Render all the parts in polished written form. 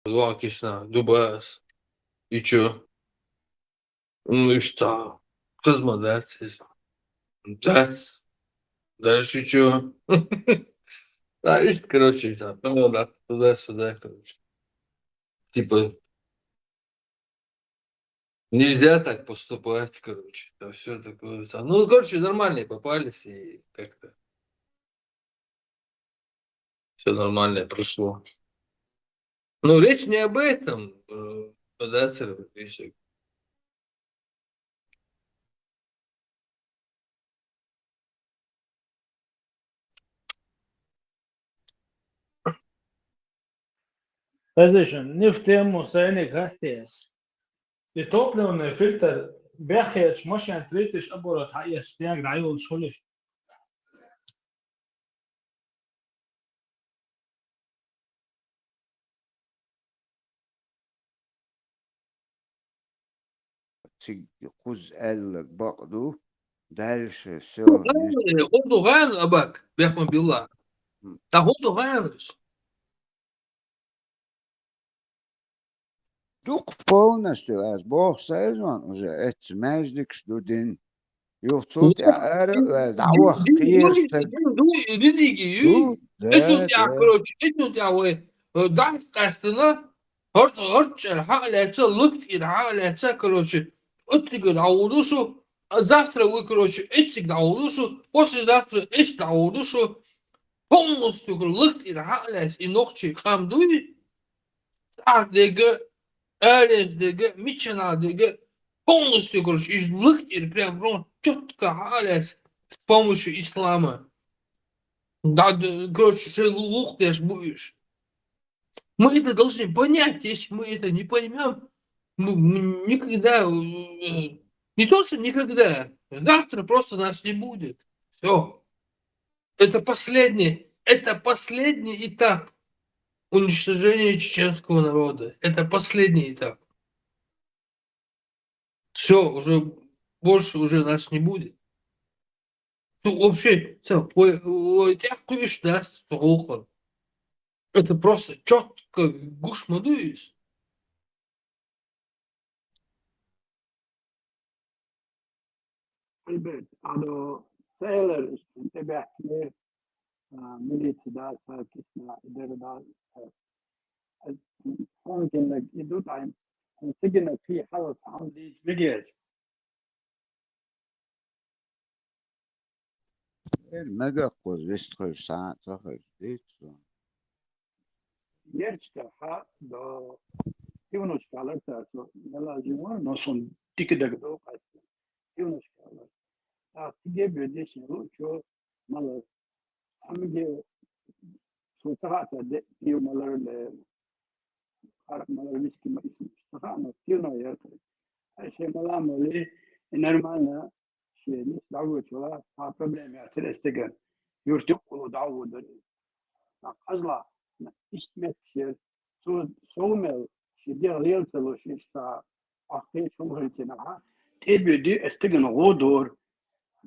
Лакисна, Dubas. И чё? Ну и что? Космодартис. Дац. Дальше чё? Да, видишь, короче, там, ну да, туда-сюда, короче. Типа, нельзя так поступать, короче. Да всё такое там. Ну, короче, нормальные попались, и как-то всё нормально прошло. Но речь не об этом, да, вещи. Position نفتهم مسائل هاتيس يتوقع فلتر بيحيش مش يعني تريتش أبورة حقيقة ستياج دعيو شغلش Kuz el bakdu derş so Erdoğan bak, Behman Billah. Da Erdoğan. duk polnestu as boh sezon uze et mezdik studin yoksut ya er dava kıyırsın du Этот de я, de короче, этот я, даст кастына, орчер, халяца, лыктир, халяца, короче, оттигр аудушу, завтра вы, короче, этик аудушу, послезавтра этик аудушу, полностью лыктир, халяц и ногчи хамдуй, так, дега, элес, дега, мичана, дега, полностью, короче, и лыктир, прям четко халяц с помощью ислама. Да, короче, шелух будешь. Мы это должны понять. Если мы это не поймем, мы никогда, не то, что никогда, завтра просто нас не будет. Все. Это последний этап уничтожения чеченского народа. Это последний этап. Все, уже больше уже нас не будет. Ну, вообще, все, даст слуха. Это просто четко гушмадуис. البيت هذا سيلر انتبه كثير ميليتي دا ساكسنا إدارة دا ممكن إنك يدوت عن سجنك في حرس عندي مجيز el mega kuz vistkhur saat zakhir dit يرجع حق دا يونس كالر تاسو نلا جوان نصون تيك دك دو قاس يونس كالر تيجي بديش نلو شو مالا أمجي سوتها تد يوم مالا عارف مالا ويسكي ما اسمه سوتها ما تيونا يرتر أشياء مالا مالي نرمالنا شيء نس دعوة ولا ها problem يعتل استجن يرتق ودعوة أزلا إستمت شيء سومل شيء دي غير تلو شيء سا أخي شو هالكنا تبي دي استجن غودور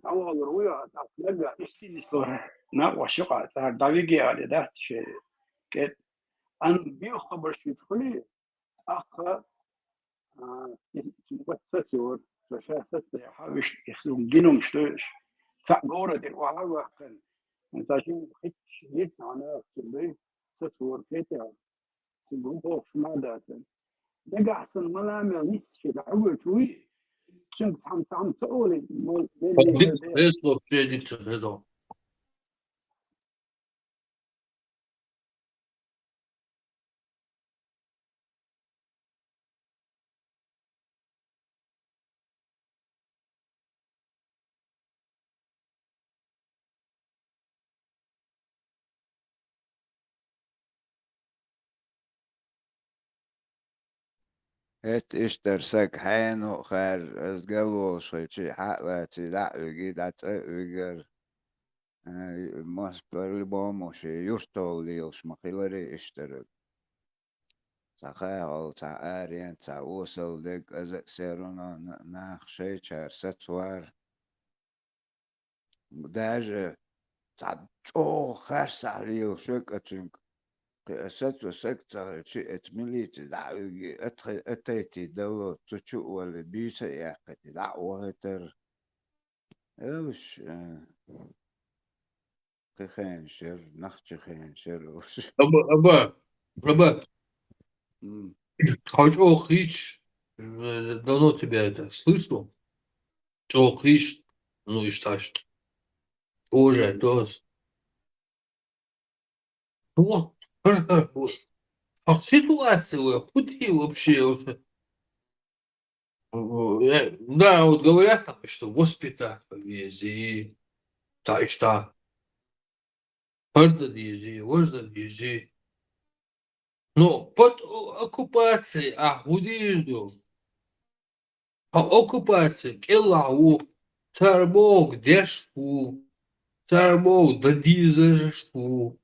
دعوة الروية تلقى استنسلور نا وشقة دعوة على ده شيء كده أن بيخبر شيء تقولي أخ وتسور فشافت حاوش يخلون جنوم شلوش فعورة الوعاء وقتن انتاجين خيش جيت أنا سبي تسور كيتا سبون بوف ما داتن دقع أحسن ملامة نسش العول شوي كنت عم تقولي Диктор, диктор, это. et istersek heno kher az galos chi hatla la ugi dat uger mas perlibomosh yurtolios makhilari ister Sacha ta arien ta usel dig az serona nach shecher setwar daje ta o kharsariyo shuk atünk قياسات وسكتر شيء اتمليت دعوة أتيتي دولة تشو ولا بيسا يا قتي دعوة تر إيش خين شر نخش خين شر وش Аба, хоть охрич, давно тебя это слышу, охрич, ну и что? Уже, дос. Вот, вот. А ситуация, худые вообще. Вот. Да, вот говорят, там, что воспитать вези, та что, вези, вези. Но под оккупацией, худею, по оккупации, келау, царбок, дешфу, царбок, дадизешфу.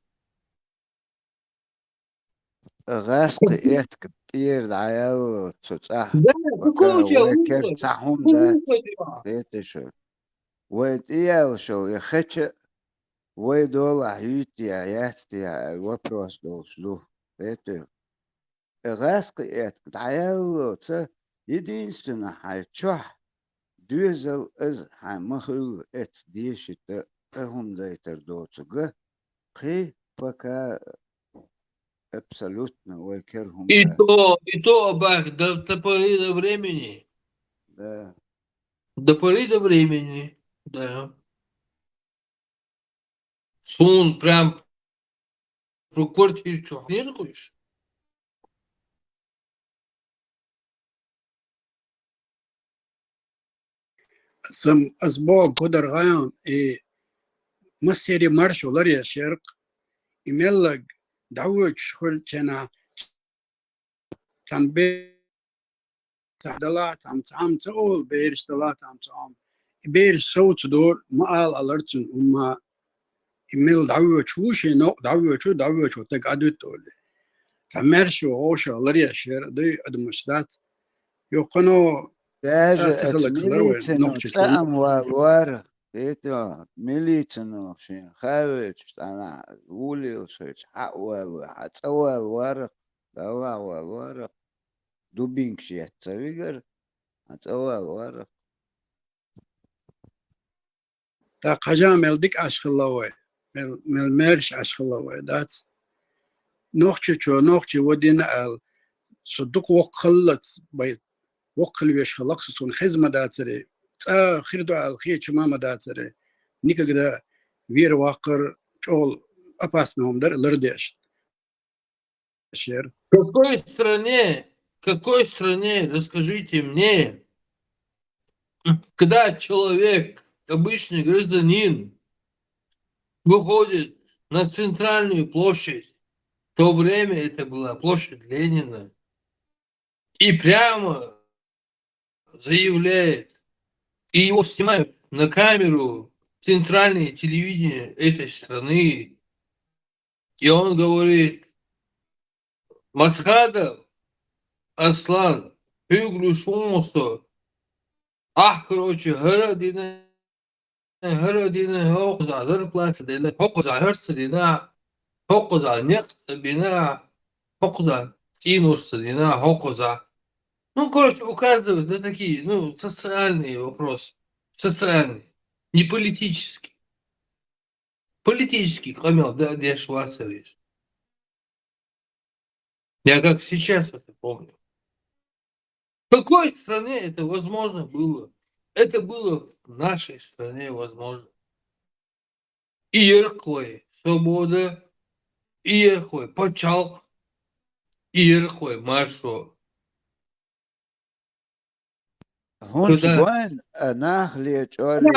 غاسق إيتك كتير دعايو تسعة Да, какой وكا у тебя وكر выбор? تسعهم Какой ذات выбор дела? بيتشو ويتيال شو يخدش ويدول عيوتي عياستي الوبروس دول شلو بيتو غاسق إيتك دعايو تسا يدينستنا حيتشوح دوزل از حمخو ات ديشت هم دايتر دوتسوغ قي فكا абсолютно ويكرهم ذات И то, бах, до поры до времени. да До поры до времени, да. Сун прям про квартиру что, нервуешь? Some asbog قدر غيان مسيري مرش ولر شرق يملق دعوة شغل كنا تنبي تعدلات عم تقول بيرش دلات عم بيرش صوت دور ما قال ألرتن وما يمل دعوة شوشي نو دعوة شو تقعدوا تقولي تمرش وعوش ولر شرق دي أدمشدات يقنو تاجة تخلق لروي ميليتنو نقش تأم والوار بيتو ميليتنو شين خاوش أنا ولي وشيش حق والوار والورق دوا والورق دوبينك شيت تبيجر هتقوى الورق تا قجا ملدك أشخلاوي مل مرش أشخلاوي دات نوخشي ودين ال صدق وقلت بيت وقل بيش خلقس سون خزمة داتري خيردو الخير شمامة داتري نيكا قدا وير واقر شول أباسنهم در لرديش شير В какой стране, расскажите мне, когда человек, обычный гражданин, выходит на центральную площадь, в то время это была площадь Ленина, и прямо заявляет, и его снимают на камеру центральное телевидение этой страны, и он говорит: Масхадов, Аслан, Hüglüşonsu, короче, городина, хокза, зарплата, дина, хокза, херцедина, хокза, нефтебина, хокза, тинушседина, хокза. Ну, короче, указывают на такие, ну, социальные вопросы. Социальные, не политические. Политический камел, да, где Шварцер есть. Я как сейчас это помню. В какой стране это возможно было? Это было в нашей стране возможно. Иерхой свобода, Иерхой почалк, Иерхой маршо. هون Когда... شبان ناخلي تشوري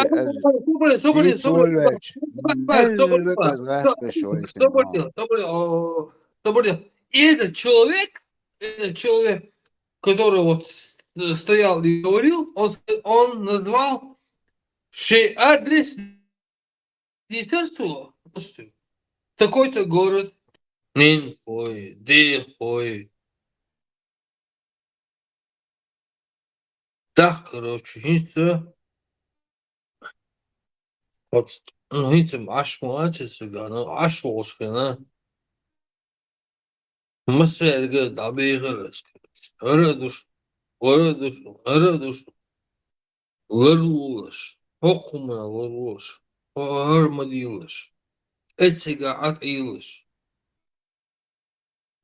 في تولج ملك غاس بشويتن هون И этот человек, который вот стоял и говорил, он назвал адрес министерства такой-то город. Нинхой, Дихой. Так, короче, и все. Вот, ну, видите, аш молодец, ну, аш волшебно. مسألة طبيعي غرس أردوش أردوش غرولش حكمنا غرولش هرمديلش اتسيقا عطيلش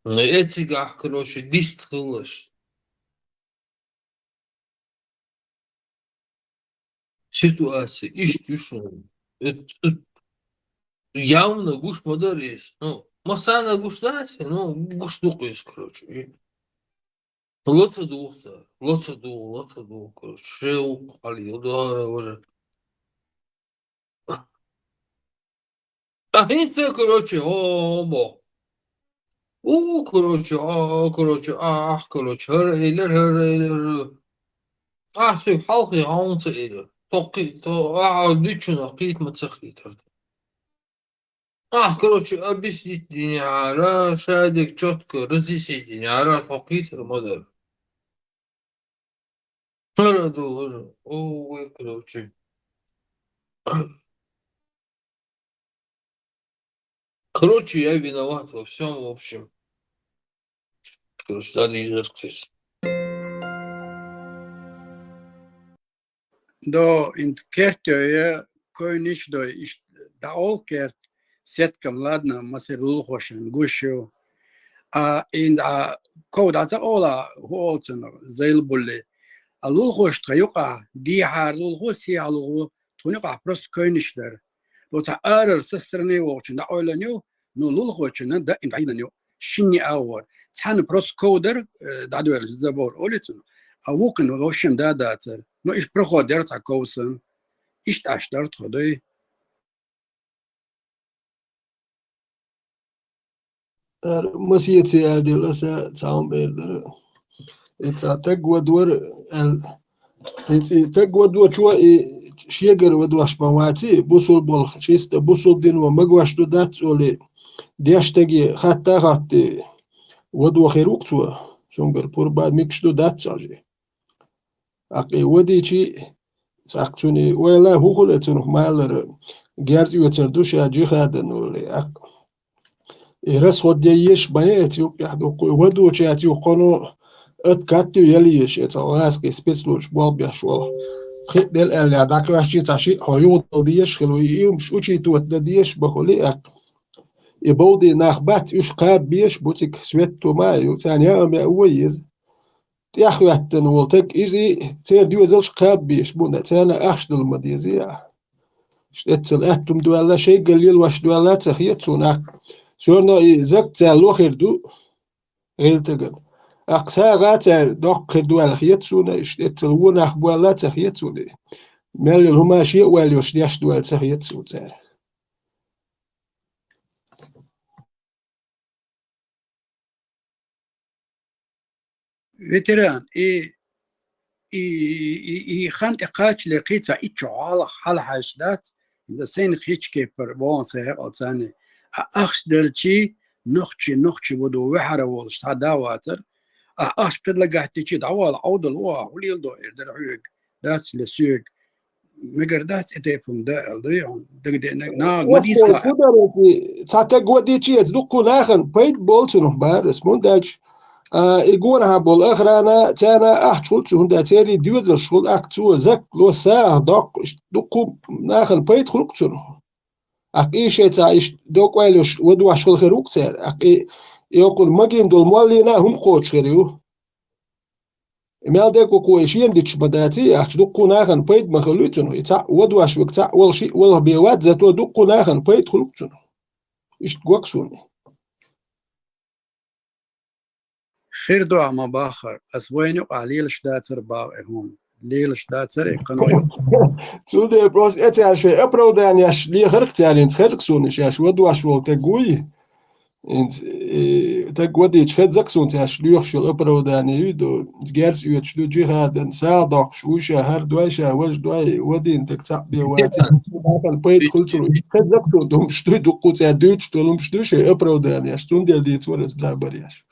اتسيقا كروش ديستخلش ситуация iş düşün. Явно гуш модарис. Ну, масана гуштаси, ну, гуштукаешь, короче. Лоца ду, короче. Шеу, али, удара уже. А это, короче, оба. Короче, hır eyler. Şey, halkı hansı eyler. Düşün, akit mı çıkıydır. короче, объяснить динара, шадик четко разъяснить динара, какие-то модели. Тоже. Ой, короче. Короче, я виноват во всем, в общем. Короче, дали изыскать. Då inte kert jag kan inte då da all kert sett kam ladna maserul khoshan gusho in kod ata ola hootsen zail bulle alul khosh tayuqa di harul khosi alul tuniqa prost koynishler lo ta arar sistrni wochin da olanyo no lul khochin da in aylanyo shinni awar tan prost koder da dwel zabor olitu awuqin woshin da dater no ish prochoder ta kousen ish ashtart khoday مسيتي هذه لسا تعاون بيردر تقوى دور تقوى دور شو شيجر ودواش مواتي بوصل بالخ شيست بوصل دين ومقواش دات ولا ديش تجي خطة ودو خيروك تو شونجر بور بعد ميكش دات ساجي أقي ودي شي ساقتوني ولا هو خلتون مالر جالس يوتردوش أجي خادن ولا رس خود يش بنيت يوك يحدو ودو شات يقولوا اتكاتو يليش اتواس كي سبيسلوش بول بيشول خيت دل اللي داك واشي تاشي هيو ديش خلو يوم شو شي تو ديش بخلي اك يبودي ناخبات يش قاب بيش بوتيك سويت ما يو ثاني يوم يويز تياخو يحتن ولتك ايزي تير ديو زلش قاب بيش بونا تانا اخش دل مديزي اتل اتم دولا شي قليل واش دولا تخيت سوناك شورنا زبط الوخر دو غيرتجن أقصى غاتر دق دوال خيتسونا اشتتلون أخبوالا تخيتسوني مال هما شيء واليوش ديش دوال تخيتسون تار veteran i khant iqach laqita ichal hal hajdat da sen khich ke per bon se alzane akhsh delchi نخشي بدو وحرة والش داواتر أخش بتلقى تيجي دعوة عود الوا وليل دو إردر عيق داتس لسيق مقر داتس إتيبهم دا الضيعون دق ناق ما دي واسكو سودر في تاتا قودي تشي تدقو ناخن بيت بولتنو بارس مونداج يقول هابول أخرانا تانا أحشول تشون دا تيري ديوزل شول أكتو زك لو ساعة دقو ناخن بيت خلقتنو أقي شيء تعيش دوك ويلوش ودو عشول خيروك سير أقي يقول مجين دول مولينا هم قوت خيريو مال ديكو كويشين ديتش بداتي أحش دقو ناخن بيت مخلوتنو يتع ودو عشوك تع ولا شيء ولا بيوات ذاتو دقو ناخن بيت خلقتنو إيش تقوكسوني خير دعاء ما باخر أسوينو عليل شداتر باهم ليل شداتر يقنويو سودي بروس إتي شيء أبرو داني أش لي خرق تاني نتخذك سوني شاش ودو عشول تقوي انت تقودي تخد زكسون تاش ليوخشل أبرو داني يدو جارس يوتشلو جهادا ساعدق شوشا هر دواشا وش دواي ودي انتك تعبي واتي كان بيت خلتلو خد زكسون دوم شتو دقو تا دوتش تولم شتوشا أبرو داني أشتون ديال دي تورس بلا برياش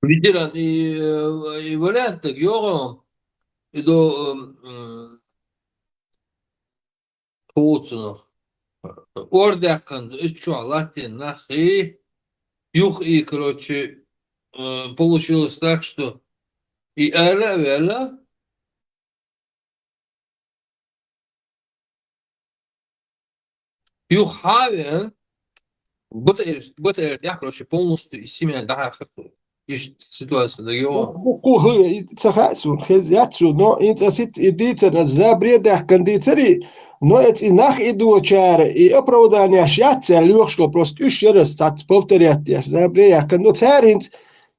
Veteran i variantek jogon do Poğutsunu. Orada yakın üç latin nahi yuh i короче получилось так, что и Эра Юхавен я, короче, полностью из семьи Дахахату. Есть ситуация, да его. Kuhu tsakhasun khizatsu no intasit iditsa zabrieda kanditsari no et inach idu char I opravdania shatsa luchsko prost usheres sat povteriatia zabria kan no tsarint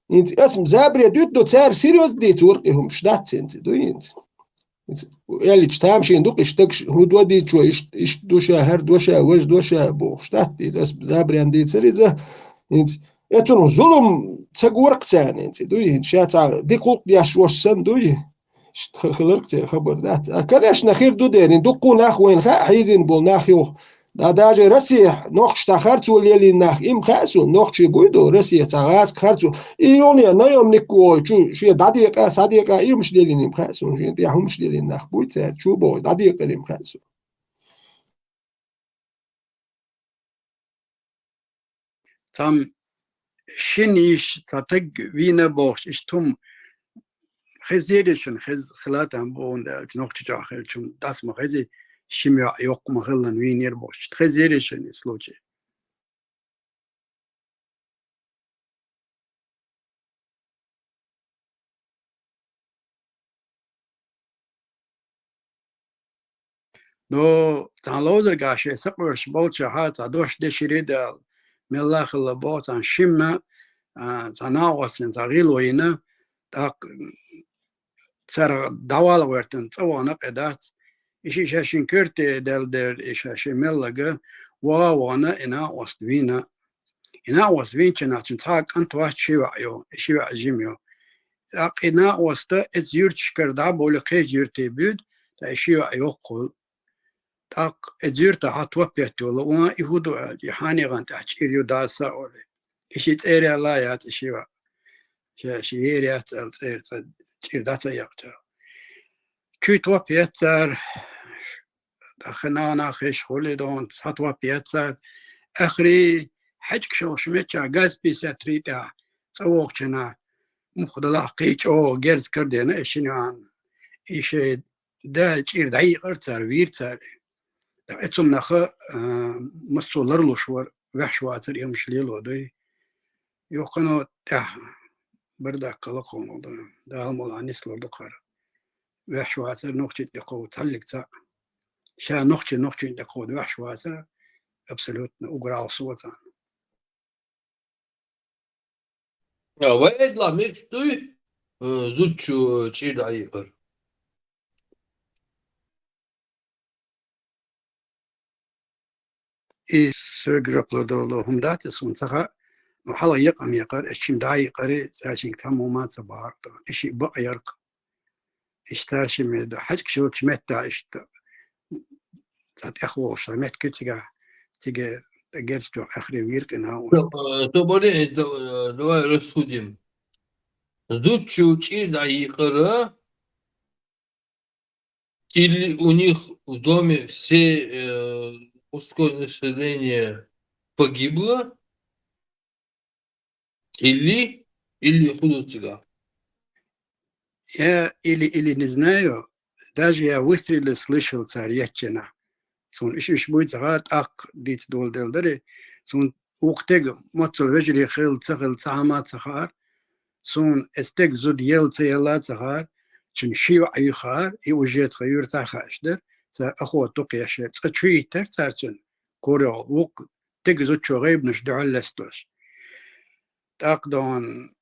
int asm zabria dut no tsar serious dit urtihum shtatsint duint ehrlich tamshin duk ishtak hudwa dit jo ish dusha her dusha waj dusha bo shtat is zabria ditsari za int etun zulum تسقورك ثاني انت دوي شاتا دي قوق دي اشوش سن دوي خلرك تير خبر ذات كلاش نخير دو ديرين دقو ناخ وين خا حيزين بول ناخيو دا داجي رسيح نوخش تخرتو ليلي ناخ ام خاسو نوخش بويدو رسيح تغاز خرتو ايونيا نايوم نيكو شو داديقه صديقه يمش ليلي ام خاسو دي همش ليلي ناخ بويت شو بو داديقه ام خاسو tam شن إيش تطق وينا بوش إيش توم خزيرشون خلات هم بون نقطة جاخل شون داس ما خزي شميع يوق مخلن وينير بوش خزيرشون إسلوجي نو تعالوا قاشة سقورش بولشة هات عدوش دشريد ملاخ اللبوت عن شمة تناقص تغيلوينا تاق ترى دوال ورتن توانا قدات إشي شاشين كرتي دل إشاشي ملقة وانا إنا وستوينا إنا وستوين كنا تنتاق أنت واحد شيوع جيميو تاق إنا وستا إتزيرت شكر دابو لقي جيرتي بود تا شيوع يوقل تاق إتزيرت هاتوبيتو لوانا إهودو يحاني غان تحجيريو داسا أولي إشي تيري الله يات شيوع شيريات تير داتا يقتل كيتوا بيتر دخلنا خيش خولي دون ساتوا بيتر اخري حجك شو شمتشا غاز بيساتريتا سووكشنا مخدلا قيش او جيرز كردينا اشنان ايش دا تشير دعي قرتر ويرتر اتم نخ مسولر لشور وحشواتر يمش ليلو دي يوقنو تاه بردا قلقون دا المولانيس لردقر وحشواتر نوختي يقو تلك تا شا نوختي يقو وحشواتر абсолютно уграл суотан. وإدلا ميكتوي زوتشو تشيد عيقر. إيه سرقرب لدولو هم دات سونتها وحلا يقم يقر إشيم داي قري ساشين تامو ما تبار إشي بقى يرق إشتاشي ميدا حجك شو تمتع إشتا تات أخوة شمت كتيجا تيجا جالس جو آخر ويرك إنها وست. То более давай рассудим. Зуотчу тشيد عيقر или у них в доме все мужское население погибло, или художника. Я или не знаю, даже я выстрелы слышал царьячина. Сон иш будет загат ак дит дол делдери сон уктег моцол вежли хил цахил цахама цахар сон استeg زود يل تيلا цахар чун شيو ايخار يوجيت غير تاخاشدر تا اخو توقيا شيت تشوي تر تارتن كورو وق تeg زود شو غيب نش دعلستوش تاقدون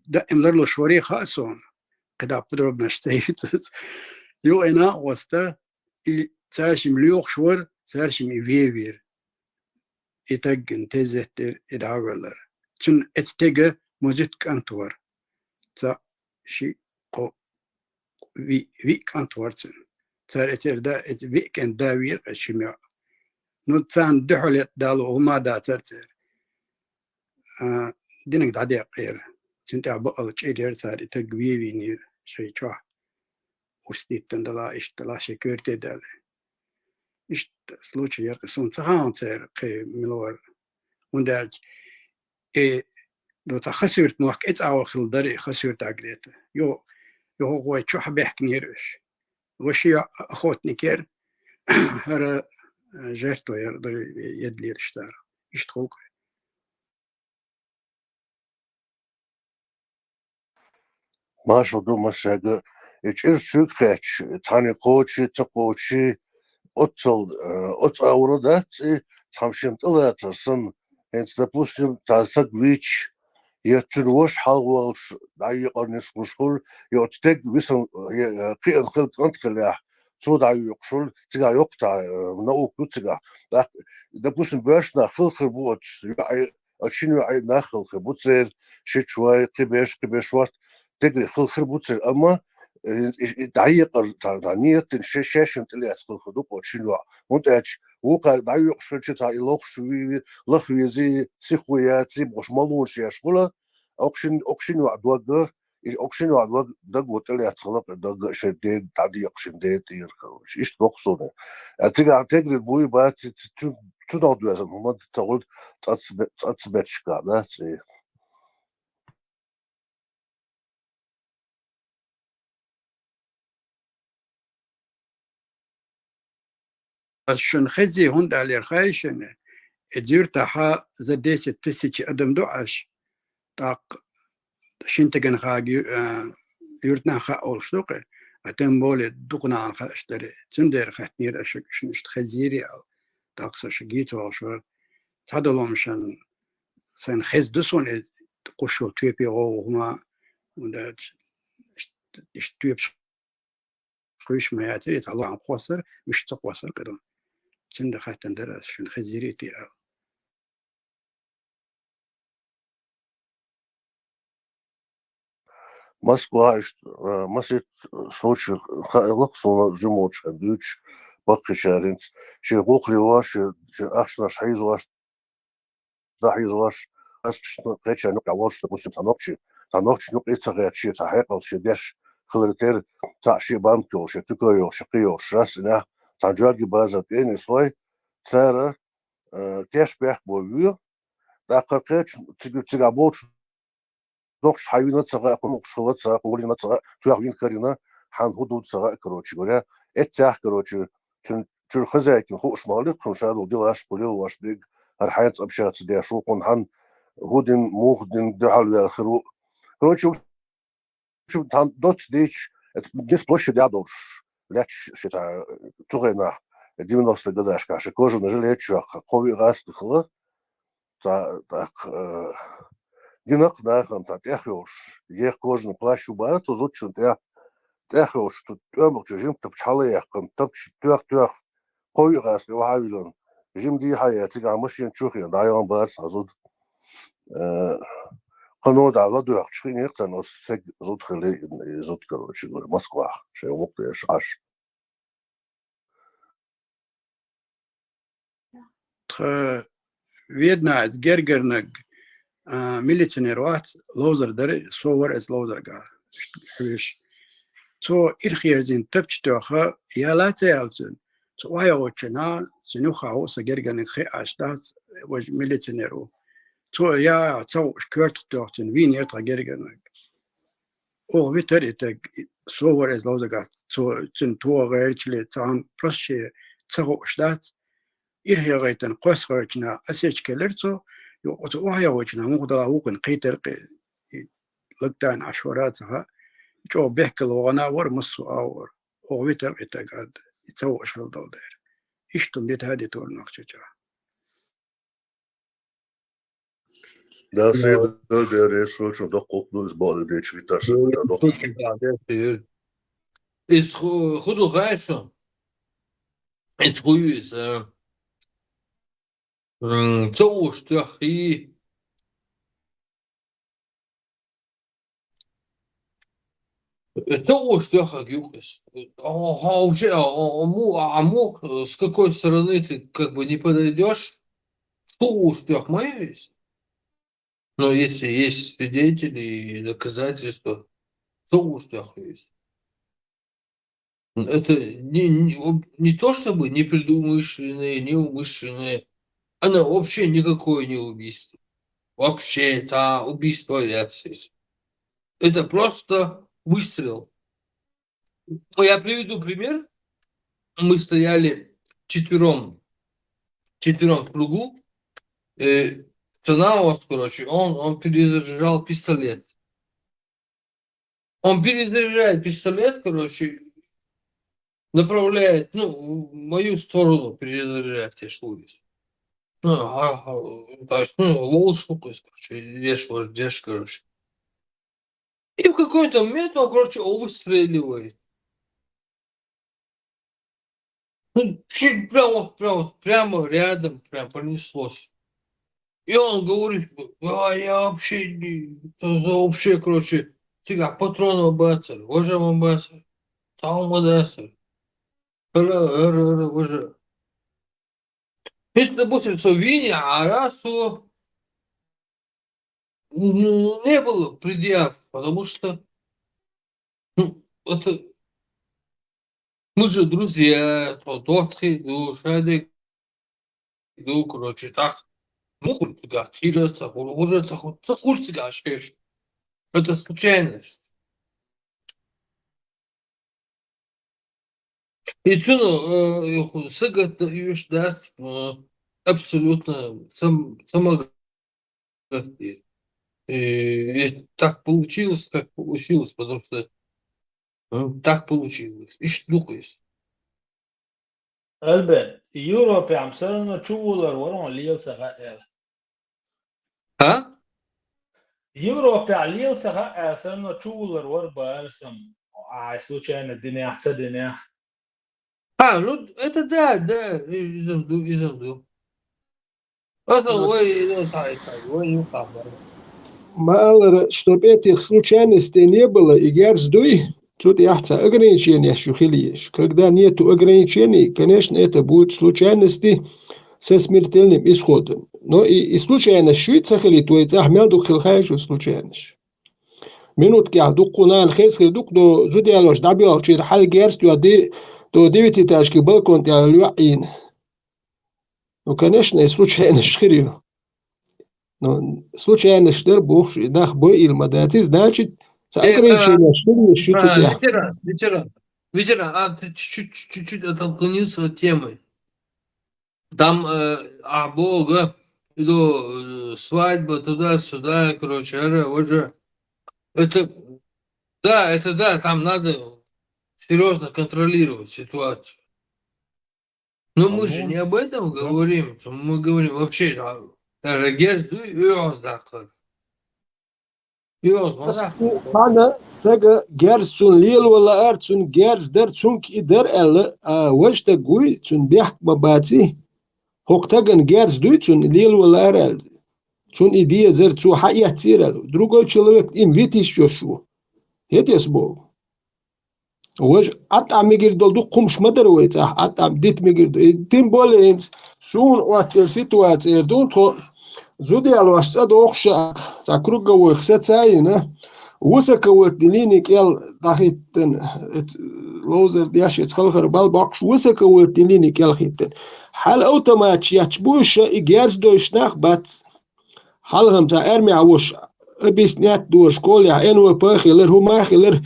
دائم لرلو شوري خاصون قد بدرب نشتيت يو انا وستا تاشم ليوخ شور تاشم يفير يتجن تزتر إدعوالر تون اتجا موزت كانتور تا شي قو في كانتور تون تار اتر دا ات في كان داوير الشمع نوتان دحولت دالو هما دا ترتر دينك دعدي قير تنتع بقل تشيدير تار اتجويوي نير شي تشوا وستيت تندلا اشتلا شكرتي دالي إيش случай ярко сон цагаан цер кэ милор ундалж دو تخسرت موك إتس أو خلدري خسرت أقريته يو هو شو حبيحك نيرش وشي أخوتني كير هر جرتو يرضى يدلي رشتار يشتغوك ما شو دو مساجة إيش سوق خاتش تاني قوتشي تقوتشي أتل أوردات تامشين طلعت السن هنت допустим تاسك ويتش يتروش حالوش داي قرنس مشغول يوتك بسم قيل خلق أنت خلاح تو داي يقشل تجا يقطع نو كتجا допустим باشنا خلق بوت شنو عي ناخل خبوت زير شيت شوي قبيش وقت تجري خلق بوت زير أما دعيق تعنية شاشة اللي أسقط خدوق وشنو منتج وقع دعيق شركة تعيلوق شوي لخوي زي سخويات زي مش مالون شيء شغلة أقشن وعدوق أقشن وعدوق دق اللي أسقط دق شديد تعديق شديد يركوش إيش تقصونه تجري بوي بات تنادوا لازم هم تقول تثبت شكاله شن خزي هند على الخايشن اديرتها زديس التسيج أدم دعش طاق شنتجن خاجي يرتنا خا أول سوق أتم بولي دقنا عن خاشتري تندر خاتنير أشك شنشت خزيري أو طاقس شجيت وشو تهدلهم شن سن خز دسون قشوا تيبي أو هما وده تيب خيش ما يعتري تعلق عن قصر مش تقصر كده تند خاتن درس شن خزيري تي أو Москва, مسجد случай لقصنا جموج دوتش بقي شارنت شي غوقلي واش شي أخشنا شحيز واش دحيز واش أسكش قيتش نقع واش مسلم تنقش نقع يتغير شي تحقيق شي داش خلرتير تاع شي بانكو شي تكويو شي قيو شراس إنه تنجارجي بازا تاني سوي تسارة كاش بيح بويو تاقر قيتش تيجابوش نقش حيوانات صغار نقش خلات صغار قولنا صغار توعين كارينا حن حدود صغار كروتش ولا اتاح كروتش تن خزاك خوش مالك خمشار ودي واش قولي واش بيج الحياة أبشات دي شو قن حن هودن موخدن دعال يا خرو كروتش شو تان دوت ديش ديس بلوش دي عدوش لاتش شتا تغينا دي من نص لقداش كاش كوجو نجل يتشو قوي غاس بخلا تا Гинак нахам та техош ех кожны плащу баат озучун техош тут өмөк жим тып чалы якын тып төх койгас ваавилон жим ди хаятыг амашин чухин дайон бар сазуд قانون دعوة دو يحشين يقتن أسفق زود خلي زود كروش يقول مسكوا شيء وقت إيش عش ويدنا جرجرنج ميليتنيروات لوزر دري صور از لوزر قا حبيش تو الخير زين تبش توخا يا لا تعلتن تو ويا وچنا سنوخا هو سجرجن خي اشتات وج ميليتنيرو تو يا تو شكرت توختن وين يرتا جرجرنج او فيتر تك صور از لوزر قا تو تن تو غير تشلي تان برشي تو اشتات إرهي غيتن قوس غيتنا أسيج كلرتو وهي وجنا مقدرة وقن قيتر لقتان عشوراتها جو بيحكي الوغنا ور مصو أور وغيتر إتقاد يتسوى أشهر دولار إشتم ديت هادي تور نقشجا ده سيد ده ريسو شو دقوق دوز بالي ديش فيتاس ده دقوق Is goed rijden. Het goede is, zo is toch hier. То, что Хагюкас. А уже с какой стороны ты как бы не подойдешь, то что мое есть. Но если есть свидетели и доказательства, то что есть. Это не то чтобы непредумышленное, неумышленное, оно вообще никакое не убийство. вообще это убийство реакции. Это просто выстрел. Я приведу пример. Мы стояли четвером в кругу. Цена у вас, короче, он перезаряжал пистолет. Он перезаряжает пистолет, короче, направляет, ну, в мою сторону перезаряжает, я шурюсь. Ну, то есть, ну, лол шутка, короче, держишь, короче. И в какой-то момент он, короче, он выстреливает. Ну, чуть прямо рядом, прям пронеслось. И он говорит, я вообще, вообще, короче, сега патроны бацар, уважаемый бацар, там бацар, уже. Если, допустим, Виня, а раз не было предъяв, потому что это мы же друзья, тот иду, шадик, иду, короче, так. Ну, хуй тебя, хижется, хужется, хуй тебя, шеш. Это случайность. И цену сыграть юж даст абсолютно самогади. И так получилось, потому что так получилось. И штука есть. Elben, Европе عم صرنا تشوفوا ورون ليل سغا А? Европе ليل سغا صرنا تشوفوا ور بارسم случайно دنيا حتى دنيا Ну это да, изумду. Это ой, Малер, чтобы этих случайностей не было, и герздуй, тут яхца ограничения шухилиешь. Когда нету ограничений, конечно, это будут случайности со смертельным исходом. Но и случайность швейцах или то есть ахмелду хилхаешь случайность. Минутки ахдуккунан хесхи дук до зудиалош дабиал чир хал герсту до 9 этажки балкон тялюаин. Ну, конечно, и случайность шхирю. Но случайно штер бог нах бой илмадати, значит, ограничение шхирю шутит я. Ветеран, ты чуть-чуть оттолкнился от темы. Там Бога, свадьба, туда-сюда, короче, уже. Это да, там надо серьезно контролировать ситуацию. Но мы же не об этом говорим, мы говорим вообще, Hana taga gersun lil wala artsun gers der çunk ider el wajta guy çun bihk babati hoktagan gers duytsun lil wala arel çun idiye zer çu hayat tirel drugo человек им витиш yoşu hetes bu waj at amigir doldu kumş madar wayt at am dit migir tim bolens sun o situatsiya erdun to زوديالو أشتاد أخشى تكرج وخساتاينا وسكوت دلينك يل دخيتن لوزر دياش يتخلخر بالباقش وسكوت دلينك يل خيتن حال أوتوماتش يتبوش إجارز دوش نخبت حالهم تا أرمي عوش أبيسنيات دوش كوليا إنو باخي لر هما خلر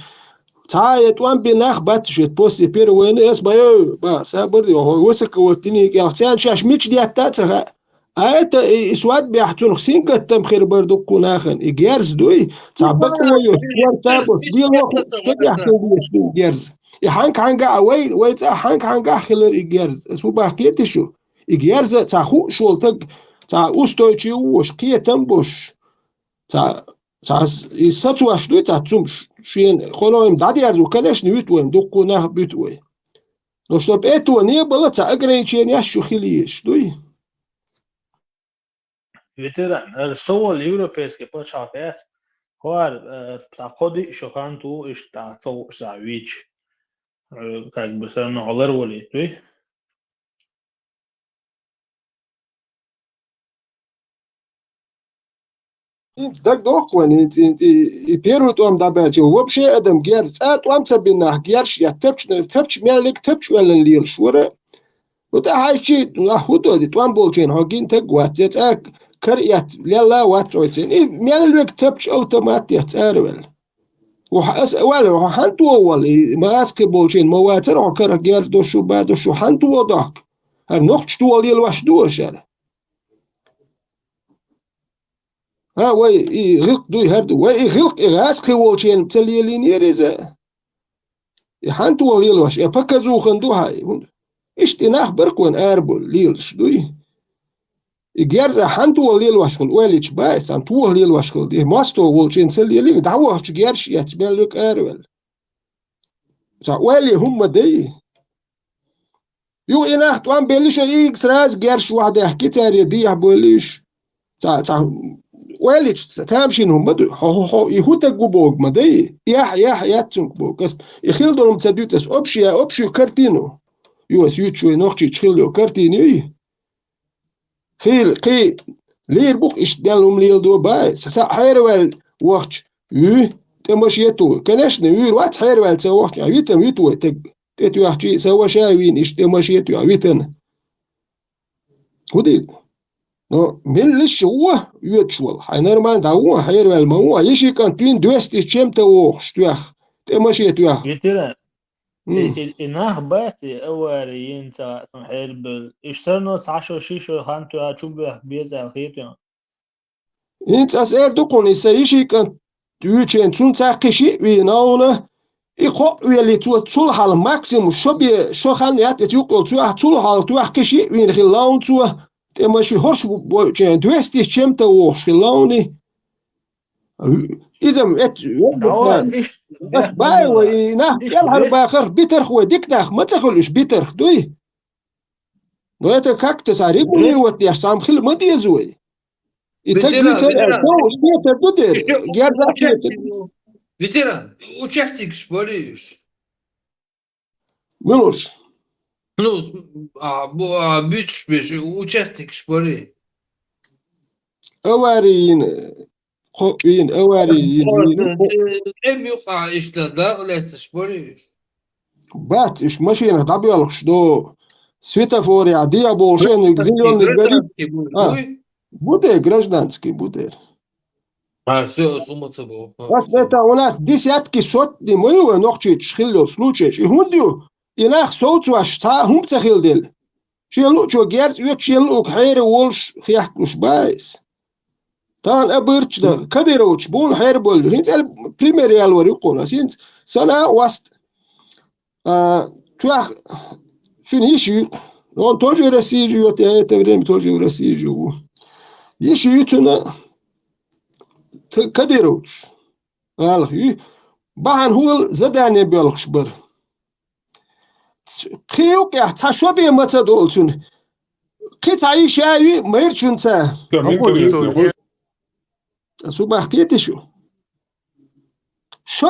تعايت وان بنخبت شت بوسي بير وين اسمه با سابردي هو وسكوت دلينك يل خسان شاش ميتش دياتاتها آية إسواد بيحتون خسين قتم خير بردو قناخن إجارز دوي تعبك ويوش وارتابوس ديال وقت تبيحتون بيشتون إجارز إحانك حانقا ويت حانك حانقا خلر إجارز اسمو باحكيتي شو إجارز تاخو شولتك تا أستويتشي وش قية تنبوش تا إساتواش دوي تا تسومش شين خلوهم دادي أرزو كلاش نيوتوين دو قناخ بيتوين نو شو بيتو نيبلا تا أقرينشين ياشو خليش دوي Veteran, الصور الأوروبية بتشافيت هو تقضي شخان تو إيش تعطو سعويج كاك بسرنا على رولي توي Так дохван и первый том добавить вообще адам герц том цабинах герш я тепч мелик тепч велен лил шура вот хай ши нахудо ди том болчен хогин так гватец كريات لا واتروتين ميلوك تبش اوتوماتيت ارول وحس ولا وحنتو اول ماسك بولشين مواتر وكر جيرز دو شو بعد شو حنتو وضاك النقش تو اللي الواش دو شر ها وي غلق دو هردو وي غلق غاسك وولشين تلي لينيرز حنتو اللي الواش يفكزو خندو هاي اشتناخ بركون اربل ليلش دوي Gerza hantu lil washkul welich bais am tu lil washkul di masto wolchin sel lil dawo gersh yat beluk erwel sa weli hum dei yu ina tu am belish x raz gersh wahda kitar di abolish sa welich tamshin hum du ho ihuta gubog madei yah yatsunk bogas ikhildum tsadutas opshi kartino yu as yuchu nochi chilio kartino قي لير بوك إيش دالهم ليل دو باي سا حيروال وقت تمشيتو كناشنا وات حيروال سا وقت عيتم يتو تيتو يحكي سوا شاوين إيش تمشيتو عيتنا ودي نو من ليش هو يتشول حينر ما دعوه حيروال ما هو يشي كان تين دوستي شمتا وقش توخ تمشيتو يخ يترى إنها باتي أوريين تا حرب إشترنوس 10 شيشو هانتو أشوبه بيزا الخيطة إنت أسأل دقون يسيشي كان تيوچين تون تاكشي ويناونا إقو ويلي تول حال ماكسيمو شو خان يات تيوقل تول حال تو كشي وين خلاون تو تمشي هرش بوچين دوستي شمتا وش خلاوني إذا بس باي وينا يلحر باخر بيتر خو ديكتاخ ما تقولش بيتر دوي دويتا كاكتس عريبوني وتي سام خل ما ديزوي بيتر دودر Ветеран, участник шпоришь. منوش Ну, бич биш, участник шпори. أوارين خوين أوارين Em yuqa işlerde öyleyse şporiş. بات إيش ماشينا طبيعلش دو سويتافوري عادية بولشين زيلون الغريب буде гражданский буде. Все, сломаться был. Вас это у нас десятки сотни моего ногчи шхило случаев. И хундю и нах соуцу аж та хумца хилдел. Шелу чо герц ю шелу хайре волш хяхкуш байс. Тан абырч да кадероч бун хайр бол. Хинцел пример ял вори кона синц сана васт туах финиши он тоже Россию живет, я это время тоже в России живу. Еще ютуна كديروش قال بحن هو زداني بالخشبر خيوك يا تشوبي متى دولتون قيت عايش اي ما يرشون سا سو حكيت شو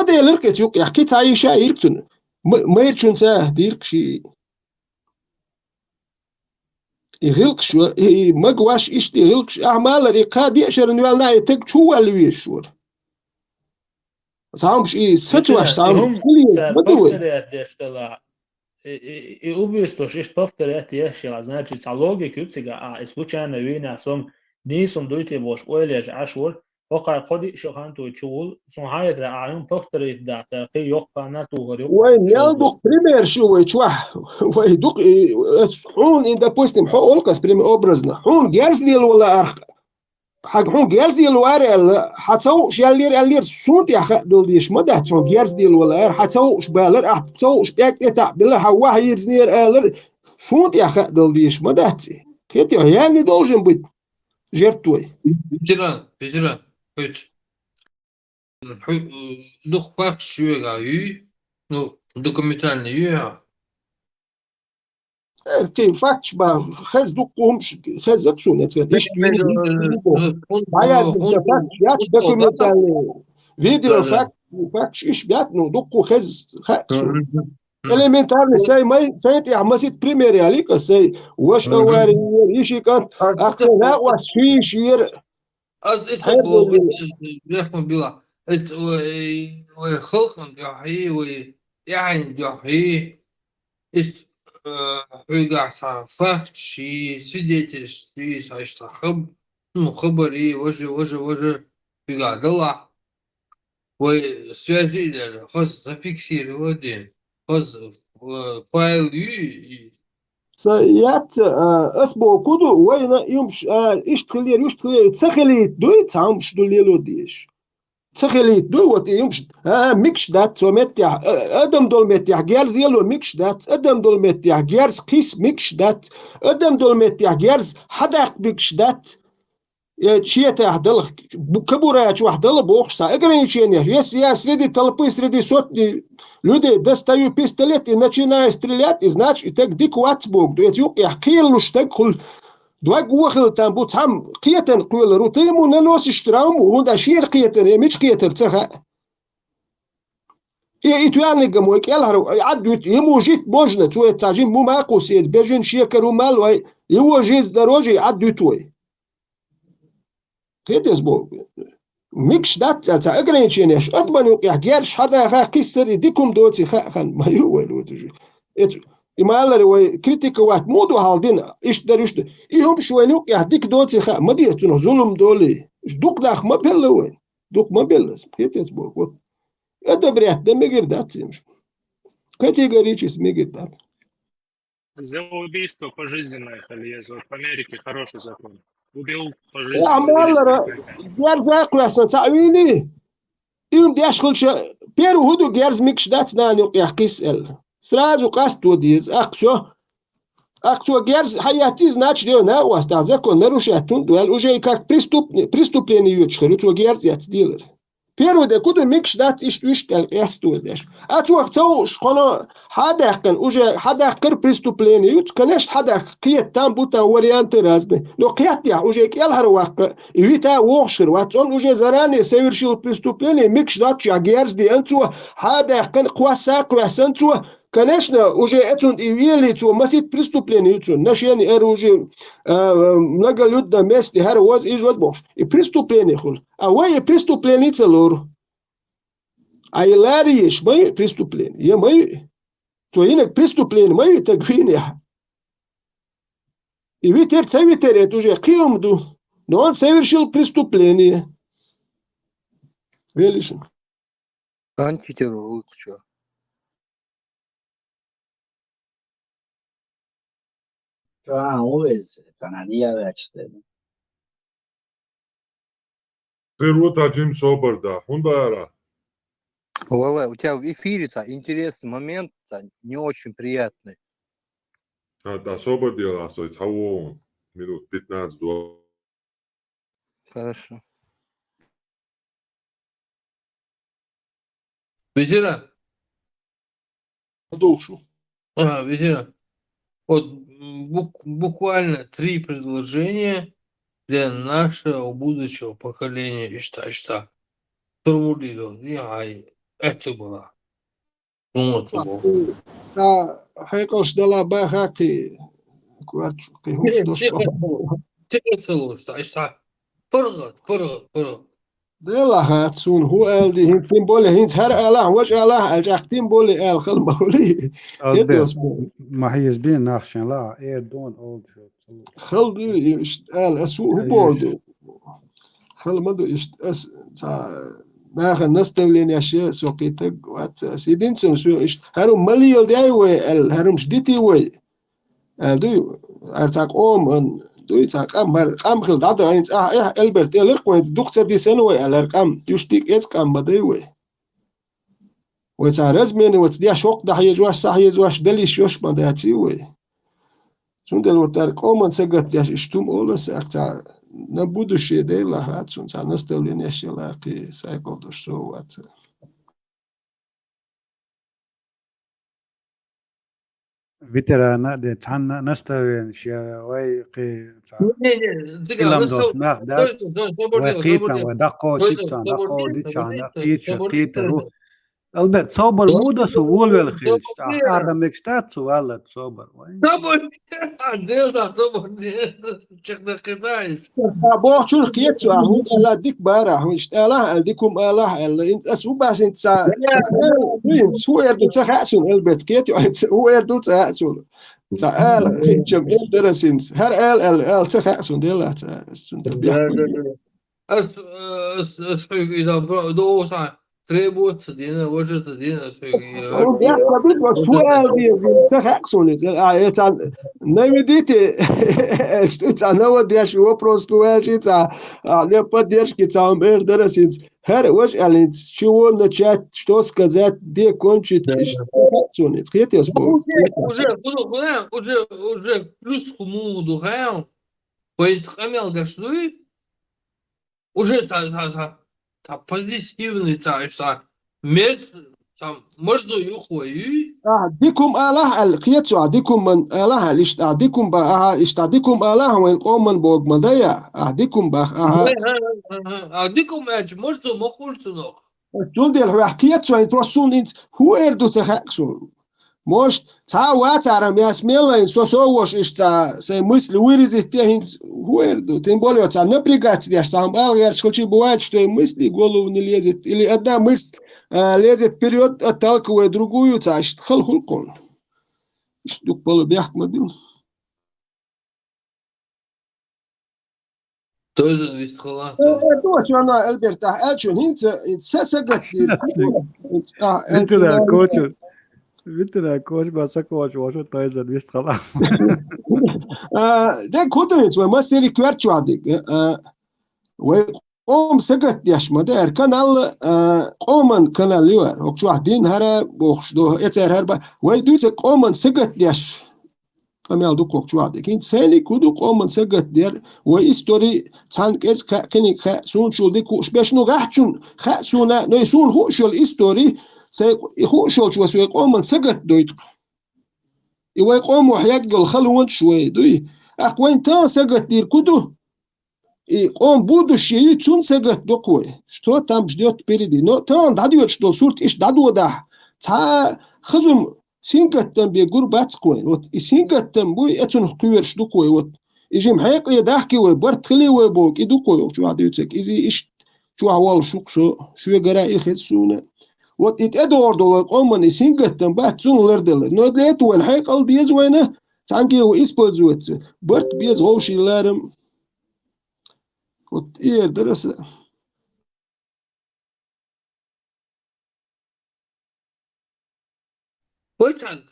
دي لركت يوك يا قيت عايش اي يركتون ما يرشون سا ديرك شي يغلق شو ما قواش إيش يغلق أعمال رقاد يأشر إنه يالنا يتك شو اللي ويشور صامش إيه ستواش صام كلية بدوي I ubistvo što повторяти ješila, znači sa logike uciga, a slučajno vina som nisam dojte boš ueljež ašur, وقع قدي شخانتو تشول سون هاي ترى عيون بختري دات كي يقع ناتو غريو وين يالدوك بريمير شو يتشوح ويدوك حون إن допустим حولكس بريمير أبرزنا حون جالس ديال ولا أرخ حق حون جالس ديال وارل حتسو شالير سونت يا خدل ديش مده سون جالس ديال ولا أر حتسو شبالر حتسو شباك إتع بالله حواه يرزنير آلر سونت يا خدل ديش مده كيتي يعني должен быть жертвой. Ветеран. Дух факт шуега ю, ну, документальный ю. كي فاكش با خز دوقهم خز اكشن ايش بايا فاكش يات دوكيومنتال فيديو فاكش ايش بياتنو دوقو خز элементарный сай май сайт я масит пример алика сай واش اوار يشي كان اكسنا واشير از اسبو بيحكم بلا خلقن جاهي ويعني جاهي ist Rüger Fakti, свидетельствует, что خبري وجه بقعد الله وسياسي ده خاص فيكسير ودين خاص فايل سيات اسبو كودو وين يمش يشتغل تسخليت دويت عمش دوليلو ديش تسخليت دوت يمش ميكش دات ومتيح ادم دول متيح جيرز ديالو ميكش دات ادم دول متيح جيرز قيس ميكش دات ادم دول متيح جيرز حداق ميكش دات شيتا هدل كبورات وحدل بوخسا ограничения если среди толпы среди сотни людей достаю пистолет и начинаю стрелять и значит так дикват бог дует юк يحكيلو штекул два гохил там бут сам قيتن قول روتيمو نانوس تراوم وندا شير قيتن مش قيتر تخا يتواني قموك يلهرو يعدو يمو جيت بوجنة شوية تاجين مو ماكو سيد بيجين شيكرو مال يمو جيز دروجي يعدو توي كيدز بو ميكش دات تا ограничения أضمن يقع جيرش حدا خا كسر ديكم دوتي خان ما يوالو تجي إما الله روي كريتيك وات مودو هالدين إيش إيهم شوي يقع ديك دوتي خا ما ديستون ظلم دولي دوك داخ ما بيلوين دوك ما بيلس كيدز بو это бред да мигрдат категорически мигрдат За убийство пожизненное, Хальез. Вот в Америке хороший закон. Убил يا пожизненно. عمالة جرز أقوى تعويني يوم دي أشغل شا بيرو هدو جرز ميكش دات نانو يحكيس ال سراجو قاستو ديز أقصو جرز حياتيز ناتش ديو ناو استعزاكو نروشاتون دوال وجاي كاك بريستوبليني يوتشخلو تو جرز ياتديلر بيرو ده كودو ميكش دات إشتال يستو داش أتوقع توش قنا حداقن وجا حداقر بريستوبليني يوت كناش حداق قيت تام بوتا وريان ترازني لو قيت يا وجا كيالهر واقع يويتا ووشر واتون وجا زراني سيرشيل بريستوبليني ميكش دات يا جيرز دي أنتو حداقن قواساق واسنتو كناشنا وجا أتون إيويلي تو مسيت بريستوبليني يوتون ناشياني أروجي نقل يودا مستي هر واز إيجوز بوش بريستوبليني خل أوي بريستوبليني تلور أي لاريش ما بريستوبليني يا ما تو هناك بريستوبليني ما تقفيني يويتر تسويتر توجي قيم دو نون سيرشيل بريستوبليني ويليشن Антитеррор, что? uvez kananija već teda. Ты вот один собор, да, хундара. Валай, у тебя в эфире-то интересный момент, не очень приятный. Да, собор делал, того минут 15-20. Хорошо. ветеран. душу. Ветеран. Вот буквально 3 предложения для нашего будущего поколения. И что формулировал. Это было. Вот это было. تا هيقلش دلا باخاكي كوارتش قيهوش دوش تقتلوا что فرغت. دلا هاتسون هو ال دي هين سيمبول هين هر اله وش اله الجاكتين بولي ال خل مولي تدوس ما هي زبين ناخشن لا اير دون اولد خل دي ال اسو هو بولدو خل مدو اس تا ناخن نستولين اشياء سوقيتك وات سيدين سو هرم مليل داي وي ال هرم شديتي وي دو ارتاق اوم دوی قام خل داد اینت البرت الرقوینت دکتر دیسن و الرقم یشتیک از قام بدی و تعرض منی و تدیا شوق ده یجواش صح یجواش دلیش یوش بداتی و چون دلو ترقام سگت یاش اشتم اولس اکتا نبودش یده لحات چون تا نستولین یشلاقی سایکل دوشو وات فيترانا دي تحنا نستوين شيا ويقي Не, كلام دوس ناخ دات وقيتا ودقو تيتسان دقو ديتشان قيتشا قيترو البرت صوبر مودا سو وول خيلش ادم مكستات سو ولا صوبر Чехна китайс. بوخ شو القيت سو هو لا ديك بارا هو اشتاله ديكم اله الا انت اسو باس انت سا انت هو يردو تخاسون البرت كيت هو يردو تخاسون تا هيتشم درسينس هر ال تخاصون ديلا تا بيحكوا أسحق إذا دو ساعة تريبو تدينا وجه تدينا هو بيحكوا بيت بس هو دي تخاصون آيات نمي ديتي تا نو ديش هو بروستوالجي تا ليبا ديش كي تا درسينس هر وش يعني شو نشات что сказать где кончит تخاصون خيتي اسبوع уже плюс кому духаем, поэтому камел гашлюй, уже та позитивный та мест там можно юхуи. ديكم آله القيتو ديكم من آله ليش ديكم بقى ديكم آله وين قوم من بوج مضيع ديكم بقى أديكم أج можно مخلص نخ. تقول دي الحكيتو أنت وصلون أنت هو إردو تخاكسون مش تا واترم ياسميلا سوسووش إشتا سي مثل ويرزت تهين هو إردو تنبولي تا نبريغات دي أشتا هم بالغير شكلشي بواج شتوي مثلي قولوا نليزت اللي أدى مثل ليزت период отталкивая другую цасть خلقون شتوك بالو بيحكم بيل Тоже вистхала. دوش أنا ألبرتا أجون هنت سسقت Vitera coach basa coach washo toys and wist khala. ده كودنت وما سيري كوارتشو عدك وقوم سقط ياش مدار كانال قومن كانال ليور وكشو عدين هرا بوخش دو اتر هربا ويدوت قومن سقط ياش أميال دو كوكشو عدك انت سالي كودو قومن سقط دير وإستوري تانك إز كني سون شول دي كوش باش نو غحشون خاسونا نو يسون هو شول إستوري سي هو شول شو سوي قومن سقط دويت يقوم وحياك الخلوان شوي دوي أقوين تان سقط دير كودو يقوم بودو الشيء تون سقط دوكوي شتو تام جديوت بيريدي نو تان داديوت شتو صورت إيش دادو ده تا خزم سينقتم بيقربات كوين وت سينقتم بوي اتون خير شدوكوي وت يجي محيق يدحكي وبرت خلي وبوك يدوكوي شو عديوتك إذا إيش شو عوال شو يقرأ يخسونه وات ادوردو قومن سينقتم بات زون لردل نو دليت وين حيق البيز وينه تانكي وإسبوزوت برت بيز غوشي لارم وت إيه درس Почему?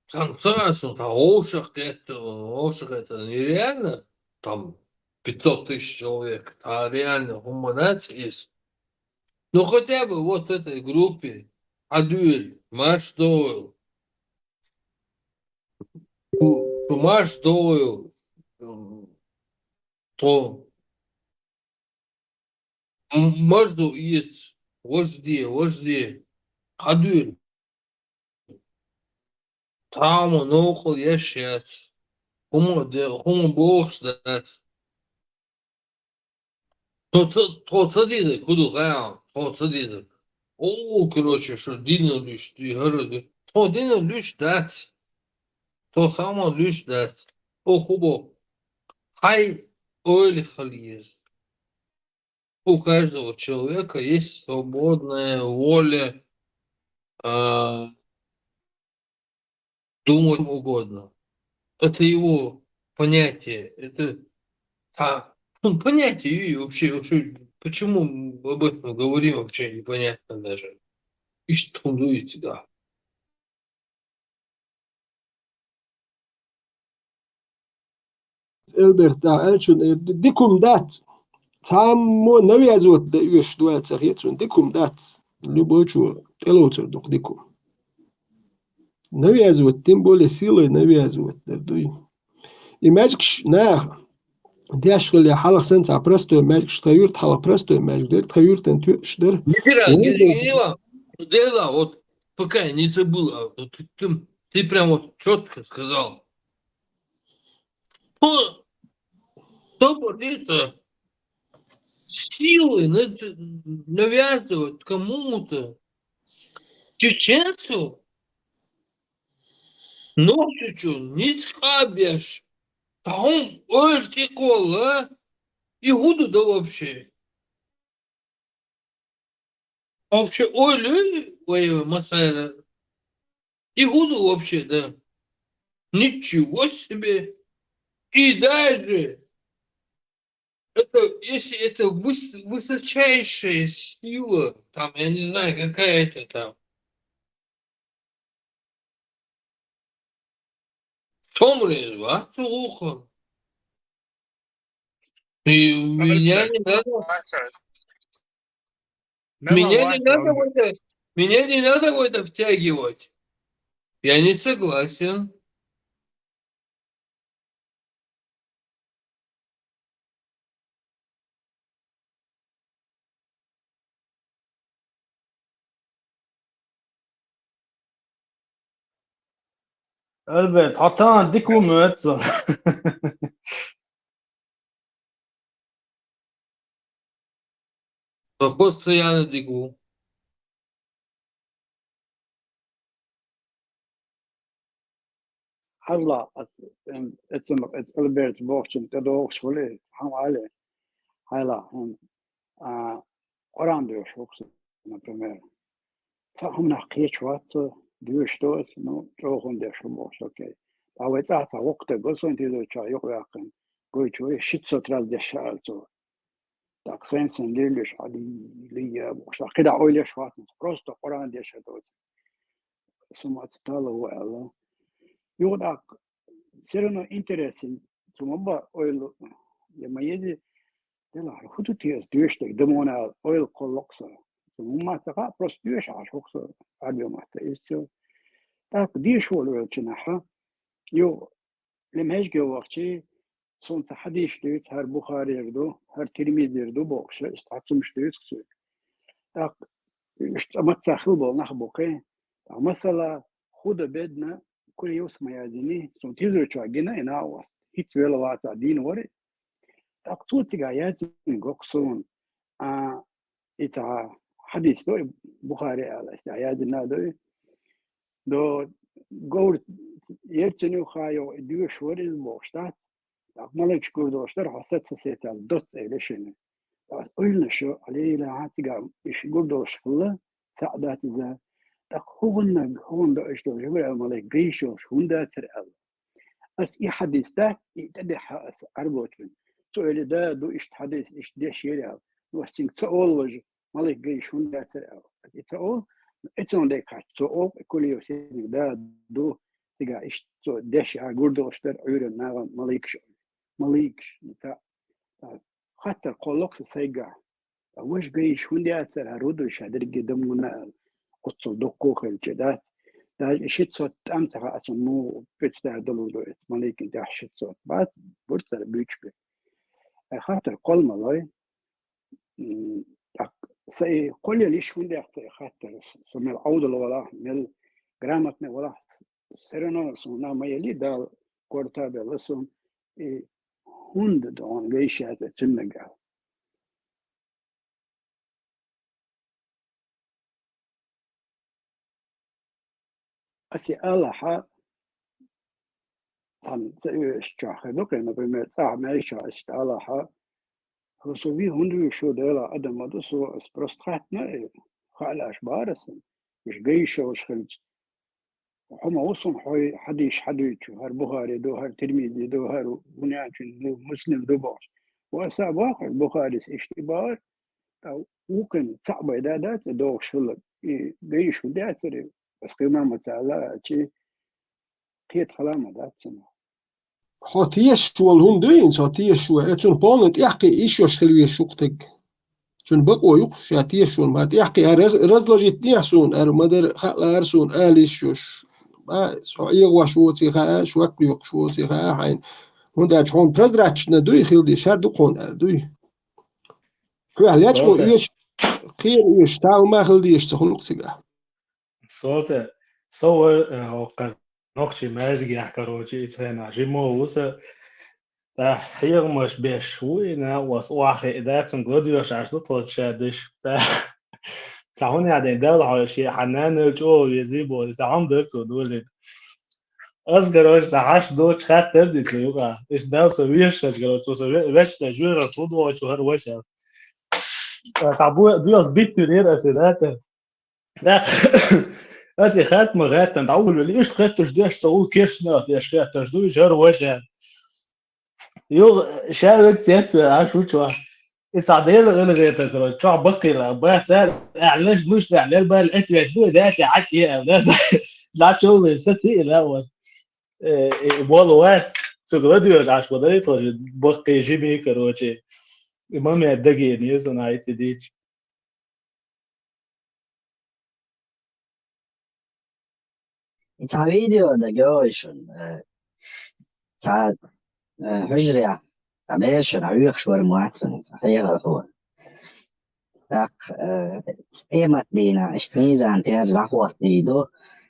Санкцию, там ошибка это нереально, там 500 тысяч человек, а реально гуманец есть. Ну хотя бы вот этой группе Адюэль, Маш Дойл, Маш Дойл, то можно есть вожди, Адюэль. Там он около ящец. Кому Бог ждать. То цадили, куда гаям, то цадили. О, короче, что дина лишь ты городе. То дина лишь дать. То само лишь дать. О, хубо. Хай ойли есть. У каждого человека есть свободная воля думать угодно. Это его понятие. Это понятие и вообще, почему мы об этом говорим, вообще непонятно даже. И что он дуете, да. البرتا ألشون ديكم دات تامو نوي أزوت ديوش دوات سخيتشون ديكم دات لبوشو تلوتر دوك ديكم نوي أزوت تيمبولي سيلي نوي أزوت دردوي إماجكش ناخ ديش اللي حلق سنة برستو إماجكش تغيرت حلق برستو إماجك دير تغيرت انتو شدر Да, вот пока я не забыл, вот ты прям вот четко сказал. Что борется силой навязывать кому-то чеченцу, ночью что, не схабишь. А он ультикол, а? И гуду да вообще. Вообще, ой, масайра. И гуду вообще, да. Ничего себе! И даже это, если это высочайшая сила, там, я не знаю, какая это там, Сомрин, Вацухан. И меня не надо, меня не надо в это втягивать. Я не согласен. Albert, حطها ديكو مؤثر. Постоянно бегу. هلا اتسمق البرت بوخشن تدوخ شولي هم عليه هلا هم قران دوش وقت например فهم نحكيش وقت دوش توس نو تروحون ديش بوخش اوكي او تعرف وقت قصون تيدو تشا يقواقن قوي شوي شيت سترال ديش التو تاك سنسن ليش عادي لي بوخش كده اوليش وقت просто قران ديش توس سمعت تالو ولا يوضع سيرنا interesting ثم oil لما يجي يلا خدوا تيس دوشتك دمونا oil كولوكسا ثم تقع بس دوش عشوكسا عبيو ما تيسو تاك ديش ولا جناحة يو لما يجي وقتي صنت حديش دوت هر بخاري يردو هر ترميز يردو بوكشة استعطمش دوت كسوك تاك ما تساخل بول نخبوكي مثلا خود بدنا كل يوم ما يديني سون تيزر تشاجنا هنا و هيت ولا وات دين وري تقطو تجايات غوكسون إتا حديث دو بخاري على استعيادنا دو غور يرتنو خايو دو شوري الموشتات مالك شكور دوشتر حسيت سيتال دوت إليشن قلنا شو عليه لا هاتيجا إيش قول دوش كله سعدات إذا هون ده إيش دوش ولا مالك جيشوش هون ده ترى أس حديث ده يتدح أس أربعين سؤال ده دو إيش حديث إيش ده شيء وستين سؤال وجه مالك جيش هون ده ترى أس سؤال إتون ده كات سؤال كل يوم ده دو تيجا إيش ده شيء أقول دوش ترى عيون ناقم مالكش حتى قلق سيجا وش جيش هندي أثر هرودو شادر قدمنا قصة دقو خلجدات ده شيت صوت أمسها أسمو بتستع دلودو مالك ده شيت صوت بعد برتر بيتش بي خاطر قل ملاي سي قل ليش هندي أخطي خاطر سمي العود ولا مل جرامتنا ولا سرنا سونا ما يلي ده كورتا بلسون هند دون ليش هذا تنقل أسي الله حا تام استراحة لكن نبي صح ما يشاء الله حا هو سوي هندو شو دلا أدم ما دسو استرستحنا خالش بارسن مش جيش وش خلج هم وصل حي حديش شو هر بخاري دو هر ترمذي دو هر بنياتين دو مسلم دو باش وأسا باخر بخاري اشتبار أو ممكن صعب إعدادات دو شغل جيش وداتري بس قيمة متعلقة شيء كيت خلامة دات سنة حاتيش والهندين ساتيش واتون بانت يحكي إيشوش خلوية شوقتك شون بقوا يقش ياتيش شون مرت يحكي رزلا جتني حسون أر مدر خلا أرسون آليشوش سعيق وشوتي خا شوك يقشوتي خا حين هندا شون برزراتش ندوي خلدي شار دقون دوي كل هلياتشو إيش خير إيش تعال ما خلدي إيش تخلق سجاه صوت صور وقت نقشي مازجي يحكي روجي إتهنا جيمو وسا تحير مش بيشوينا وصواحي إداكسن قديوش عشتو تلتشادش تعوني عدين دال على شيء حنان جو يزيبو لسعام درسو دولي أصغر تعاش دوش خات تبدي تليوغا إيش دال سويش كشغلو سوي وش تجوير تودو وش هر وش تعبو بيوز بيت ترير أسيدات هاتي خاتمة غاتا تعول اللي إيش خاتش ديش تقول كيشنا ديش خاتش دو جار وجه يو شاوك تيت عشو شو إصعديل غير غير ترى شو بقي لا بقى سال أعلنش دوش أعلن بقى الأنت يدو ده تعك يا ده لا شو ستي لا was والوات تقدر عشان بدري توجد بقي جيبي كروتشي المهم يدقي نيوز أنا عايز ديش Ta video da görsün. Ta hücre. Ta beşer ayık şuar muatsan. Hayır هو. Tak قيمة دينا اشتميزان تيار زحوة ديدو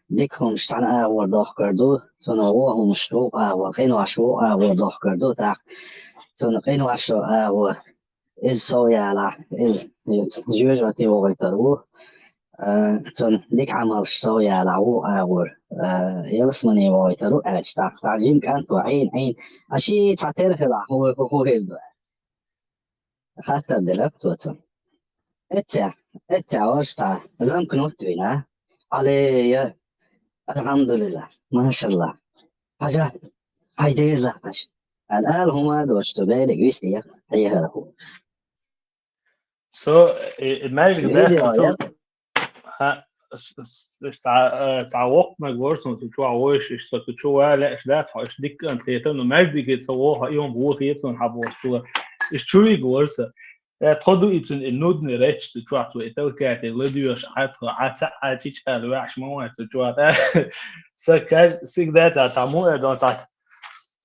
ديكهم شتعنا وردوح كردو تنووهم شروقا وقينو عشروقا وردوح كردو tak تنقينو عشروقا إز سويالا إز جوجوتي وغيترو تون ديك عمل سويالا وآور يلسمني وغيترو أجتاق تعجيم كانتو عين أشي تعتير خلا هو هيدو حتى دلبتو تون إتا وشتا زم كنوت بينا علي الحمد لله ما شاء الله حاجة هيدير لحش الآن هما دوشتو بالك ويستيق هي هو so الماجيك ده فيديو تعوقنا جورسون تشوع وش تشوع لا إيش ده إيش ديك أنت تنو ماجيك يتصوها يوم بوخ يتصون حبوا شو إيش شوي جورسا تخدو يتن النود نريتش تشوع تو إتو كات لديوش عاتش الواش ما تشوع ده سكاج سيك ده تعمو ده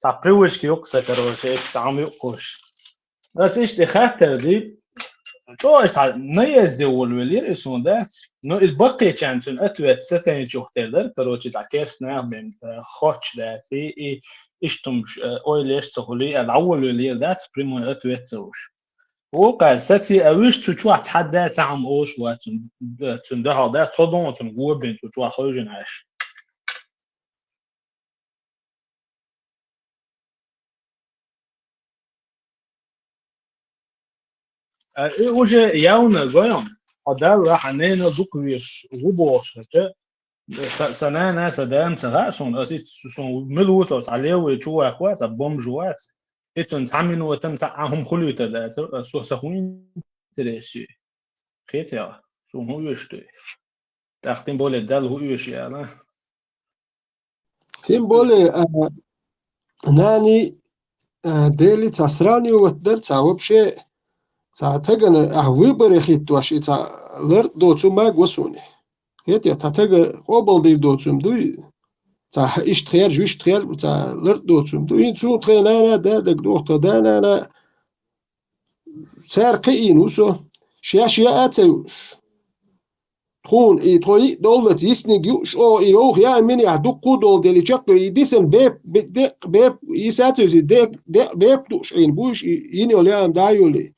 تعبروش كيوكس كروش تعمو يوكش بس إيش تخاطر دي شو إيش نيز دي والولير اسمه ده نو البقية كانت أتوت ستين جوختير كروش تعكيس نعم من خوش ده في إيش تمش أويليش تقولي الأول ولير ده بريمون أتوت سوش وقال ستي أويش تشوع تحدى تعم أوش واتن ده ده تضون تنقوه بين تشوع خرجن عاش وجه يوم زيهم هذا راح نينا دقيش وبوش سنانا سدان سغاسون أسيت سون ملوتوس عليه ويشوع كوات بوم جوات إتن تعملوا وتم تعهم خلوا تدا سو سخون تريسي خيتها سو هو يشتي تختم بول الدل هو يشي أنا تيم بولي ناني ديلي تسراني وتدر تعوب شيء تعتقن أهوي بريخيت واشي لرد دوتشو ماق وسوني هيتي تعتقن قبل دي دوتشو دوي إيش تخير جوش تخير لرد دوتشو دوي شو تخير لا دا دك دوختا دا لا سار قيين وسو شيا أتيوش تخون توي دولة يسنق يوش أو يوخ يا مني عدو دول ديلي تشقو يديسن بيب يساتوزي بيب دوش عين بوش يني وليام دايولي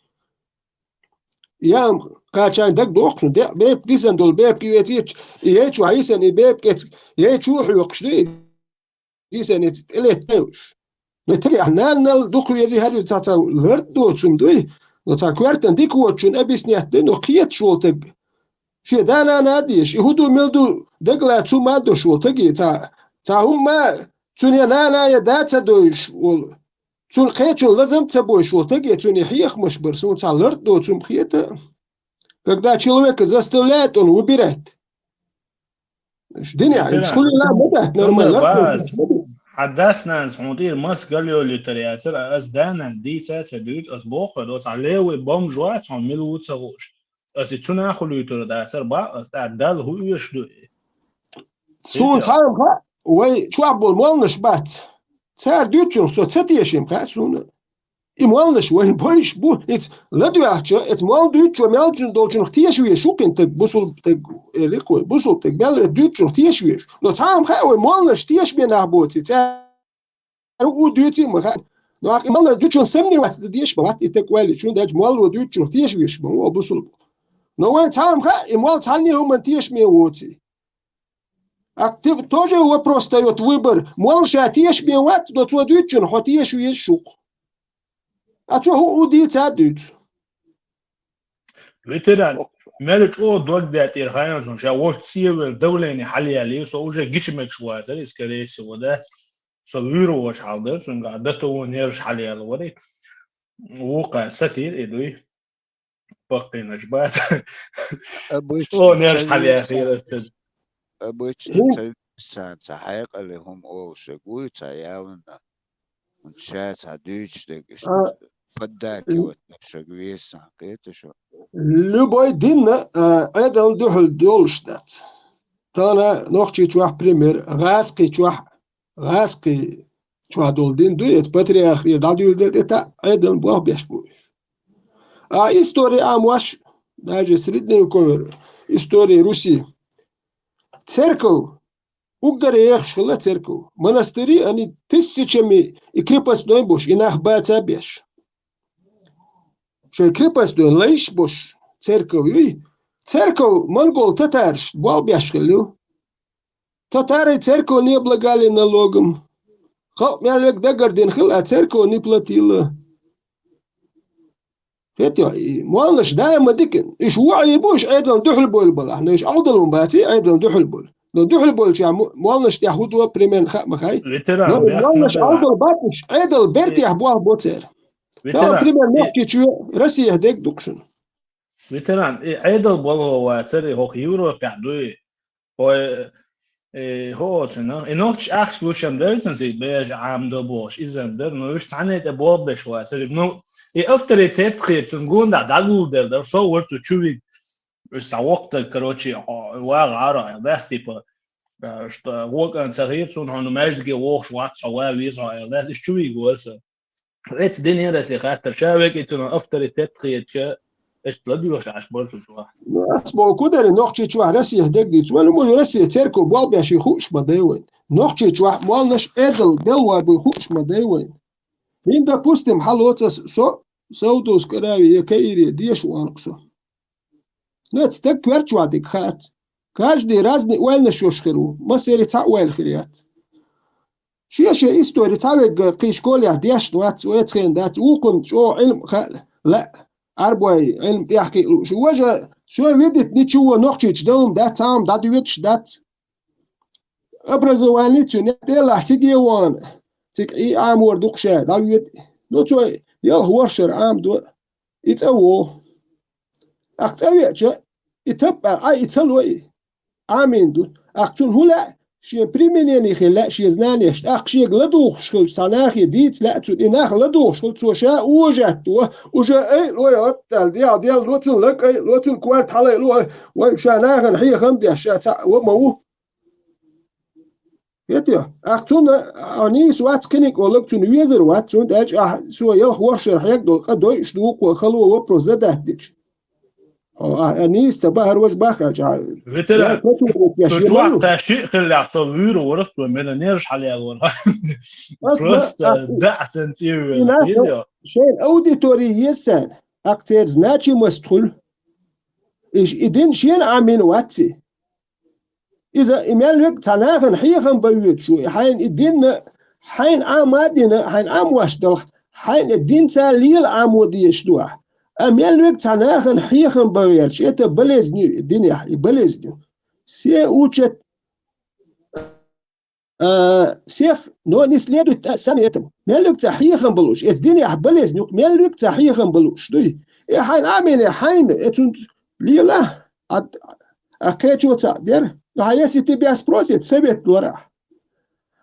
يام قاچان دك دوخن بيب ديسن دول بيب كيوتيش يهيتشو عيسن بيب كت يهيتشو حيوقشدي ديسن يتلتوش نتلي احنا دوكو يزي هاري تاتا لرد دوتشم دوي نتا كوارتن ديكوتشن ابيسنياتن وقيت شولتق شي دانا ناديش يهودو ملدو دقلا تو مادو شولتقي تا هم توني نانا يداتا دوش تون قيتشون لازم تبوش شولتقي توني حيخ مش برسون تا لرد دوتشم خيتا когда человек заставляет, он выбирает. Дыня, школе надо, нормально. حدثنا مدير مصر قال له لترياتر أس دانا دي تاتا دوت أس بوخر وس عليه بوم جوات عن ملو تسوش أس تنا خلو ترداتر با أس تعدل هو يشدو سون صار خا وي شو عبول مالنش بات صار دوتشن سو تسيشم خا سون إمالنش وين بايش بو لا دواتشا إتمال دوتشا مالجن دولشن اختيشوي شو كنت بوصل تك ليكو بوصل تك مال دوتشن اختيشوي لو تعام خا وي مالنش تيش بينا بوتي تا او دوتي ما لو اخي مال دوتشن سمني وقت ديش بوات تك ويلي شو داج مال دوتشن اختيشوي هو بوصل لو وين تعام خا إمال تعني هم تيش مي ووتي актив тоже вопрос встает выбор молча тешь беват до то дючен хотеш ешук а что удит адут ветеран مالك او دوك داتير خاينون شا وقت سير دولة حاليا لي سو وجه جيشمك شواتر اسكريس وده سو يورو وش حاضر سو قعدته ونيرش حاليا الوري وقع ستير إدوي بقي نجبات أبوش او نيرش تسوي حاليا خير أبوش تسوي ساعة اللي هم أو سقوي تاياونا ونشات هدوش دقش فداكي وتسوي ساقيت شو Любой день это дохл долштат. Тана нохчи чуах пример раски чуах долдин дует патриарх и дадю это айдан буах бешбуй. А история амваш даже среднего ковер история Руси. Церковь угорех шла церковь. Монастыри они тысячами и крепостной буш и нахбаца беш. Что крепостной лайш буш церковь. Церковь монгол татарш буал бешхелю. Татары церковь не облагали налогом. Хал мялвек дагардин хил, а церковь не платила. Это муалнаш дайма дикин. Иш вуай буш айдан духл бол бала. Ниш аудал мбати айдан духл бол. Но духл бол ча муалнаш тяхудوا примен махай. Но муалнаш аудал батиш айдал бертих буах боцер. Та примен нохки чу Россия дек дукшин. Veteran, عيدل بالله واتر هو يورو بعدوي هو تنا إنوش أخش وشم درتن زي بيج عام دبوش إذا در نوش تعنيت أبواب بشواتر إنه أكتر تبخي تنقول ده دعول ده صور تشوفي السوق الكروتشي واقع بس تبى وقت صغير سون هنو ماجد ووش وات سوا ويزا ده تشوفي جواسه إت دنيا ده سيخاتر شابك إتنا أكتر تبخي إيش تلاقي وش عش برضو شو أسمع كده نوخشي شو راسي هدك دي ولا مو راسي تركو بال بيشي خوش ما دايوين نوخشي شو مالناش إدل بلوا بيخوش ما دايوين مين ده بوستم حلوتس سودوس كراوي يكيري ديش وانقصو نتستك كورتشو عدك خات каждый разный уэльна шошхеру масери ца уэль хириат شيء история цавек قيشكوليا ديش دوات ويتخين دات وكن شو علم خال لا أربعة علم يحكي شو وجه شو ويدت نيتشو نوختش دوم دات عام دات ويتش دات أبرزواني تنيت إلا تيجي وان تيك إي عام وردوقشة دات ويت نوتو يل هوشر عام دو يتأوه أكتأوي أجا يتبع أي يتلوي عامين دو أكتون هلا شيء بريميني خلا شيء زنانيش شيء غلدوخ شغل صناخي ديت لا تو إناخ غلدوخ شغل تو شاء وجت وجا أي لو يقتل ديال لوتن لك أي لوتن كوارت حلا لو وشاناخ نحيي خمدي شاء ومو يتيا أكتون أني سوات كنيك أولك تون ويزر وات تون داج سو يلخ وشر حيك دول قدوي شدوق وخلو وبروزة دهتج أني استبهر وش باخج فيتران تجوع تشيء خلي عصوير ورث من نيرش على الورا بس دعت انتيو شيء أوديتوري يسان أكتر زناتي مستقل إيش إدين شين عامين واتي إذا إمالك تناغن حيخن بيوت شو حين إدين حين عامادين حين عام واشدل حين الدين تاليل عامودي يشدوه أميالك تناغن حيخن بيوت شيء تبلزني الدنيا يبلزني سي أوجت سيخ نو نسليدو ساميتم مالك تحيخن بلوش إز دنيا بلزني مالك تحيخن بلوش دوي حين عامين حين إتون ليلا أكيتشو تقدر هاي سيتي بياس بروسيت سبت لورا